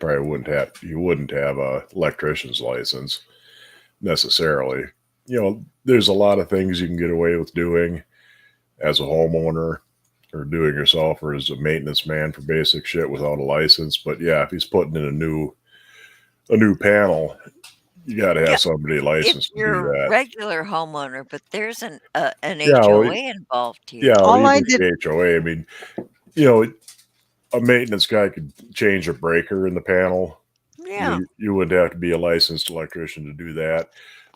you wouldn't have a electrician's license necessarily. There's a lot of things you can get away with doing as a homeowner or doing yourself or as a maintenance man for basic shit without a license. But yeah, if he's putting in a new panel, you got to have Yeah, somebody if licensed to do you're a that. regular homeowner, but there's an Yeah, well, HOA involved here. yeah, well, all I even did, the HOA. I mean, you know, a maintenance guy could change a breaker in the panel. Yeah. You wouldn't have to be a licensed electrician to do that.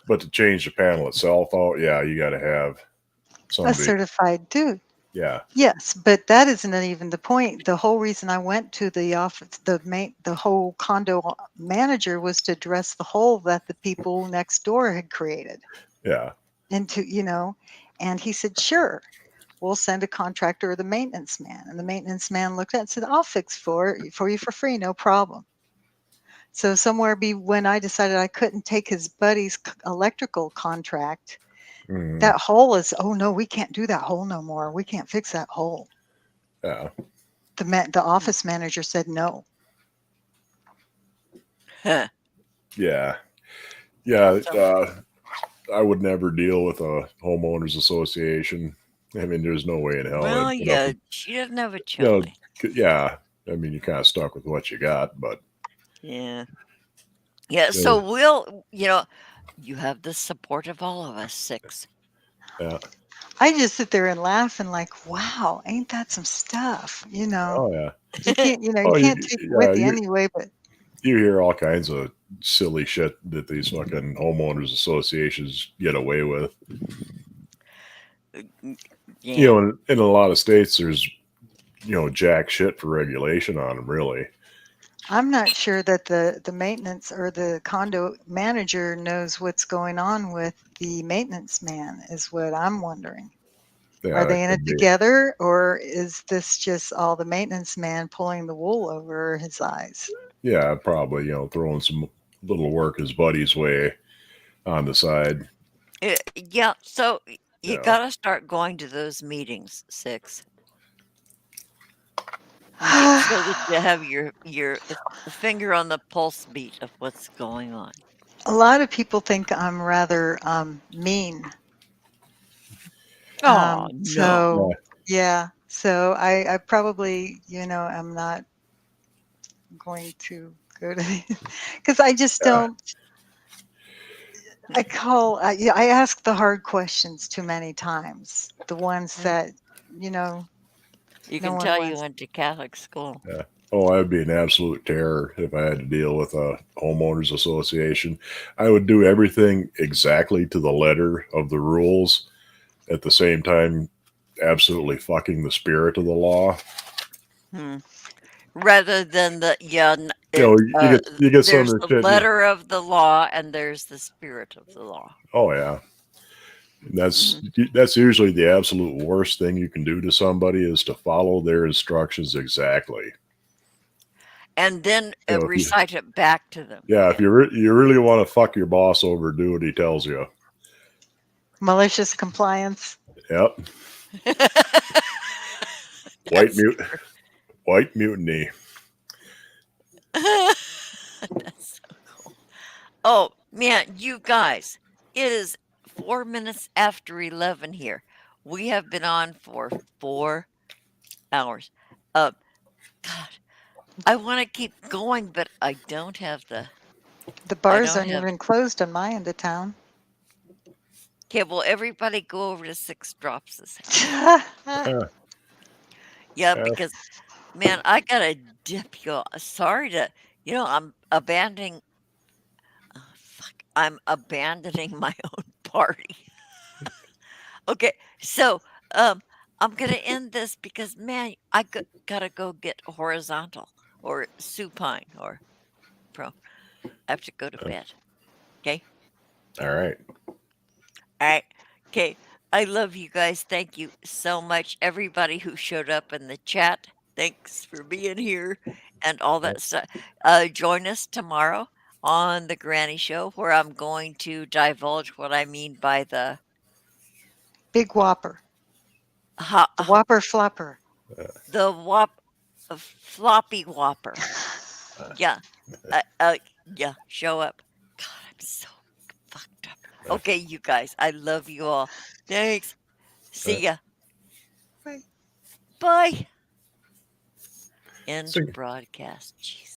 But to change the panel itself out, yeah, you got to have a somebody. certified dude. Yeah, Yes, but that isn't even the point. The whole reason I went to the office, the whole condo manager, was to address the hole that the people next door had created. yeah, And and he said, sure, we'll send a contractor or the maintenance man. And the maintenance man looked at it and said, I'll fix for you for free, no problem. So when I decided I couldn't take his buddy's electrical contract, mhm, that hole is, oh no, we can't do that hole no more. We can't fix that hole. yeah, The office manager said no. Huh. yeah, yeah. So, I would never deal with a homeowners association. I mean, there's no way in hell. well, I'd put up yeah, with, she doesn't have a you know, chili. yeah. I mean, you're kind of stuck with what you got, but Yeah. Yeah. you So know, you have the support of all of us 6. Yeah. I just sit there and laugh and like, wow, ain't that some stuff? Oh yeah. You can't, you Oh, can't take it with you anyway, but you hear all kinds of silly shit that these fucking homeowners associations get away with. Yeah. In a lot of states, there's jack shit for regulation on them. Really. I'm not sure that the maintenance or the condo manager knows what's going on with the maintenance man, is what I'm wondering. Yeah, Are they that in it could be. together, or is this just all the maintenance man pulling the wool over his eyes? Yeah, probably throwing some little work his buddy's way on the side. Yeah. So you Yeah. got to start going to those meetings, Six. So that you have the finger on the pulse beat of what's going on. A lot of people think I'm rather mean. Oh, no. So yeah, so I probably am not going to go to because I just don't. I ask the hard questions too many times. The ones that You no can one tell you wants. went to Catholic school. Yeah. Oh, I'd be an absolute terror if I had to deal with a homeowners association. I would do everything exactly to the letter of the rules, at the same time absolutely fucking the spirit of the law. Rather than You get some there's of the the shit. letter of the law and there's the spirit of the law. Oh yeah. That's usually the absolute worst thing you can do to somebody is to follow their instructions exactly. And then If you, recite it back to them. yeah, if you really want to fuck your boss over, do what he tells you. Malicious compliance. Yep. White mutiny. That's so cool. Oh man, you guys, it is 4 minutes after 11 here. We have been on for 4 hours. God, I want to keep going, but I don't have the. The bars aren't even closed on my end of town. Okay, well, everybody go over to Six Drops this house. Yeah, because man, I gotta dip you. Sorry to, I'm abandoning. I'm abandoning my own party. Okay, so I'm gonna end this because man, gotta go get horizontal or supine or pro. I have to go to bed. Okay. All right. All right. Okay. I love you guys. Thank you so much, everybody who showed up in the chat. Thanks for being here and all that stuff. Join us tomorrow on the Granny Show, where I'm going to divulge what I mean by the Big Whopper. The Whopper Flopper. the floppy Whopper. Yeah. Yeah. Show up. God, I'm so fucked up. Okay, you guys. I love you all. Thanks. See ya. Bye. Bye. End broadcast. Jeez.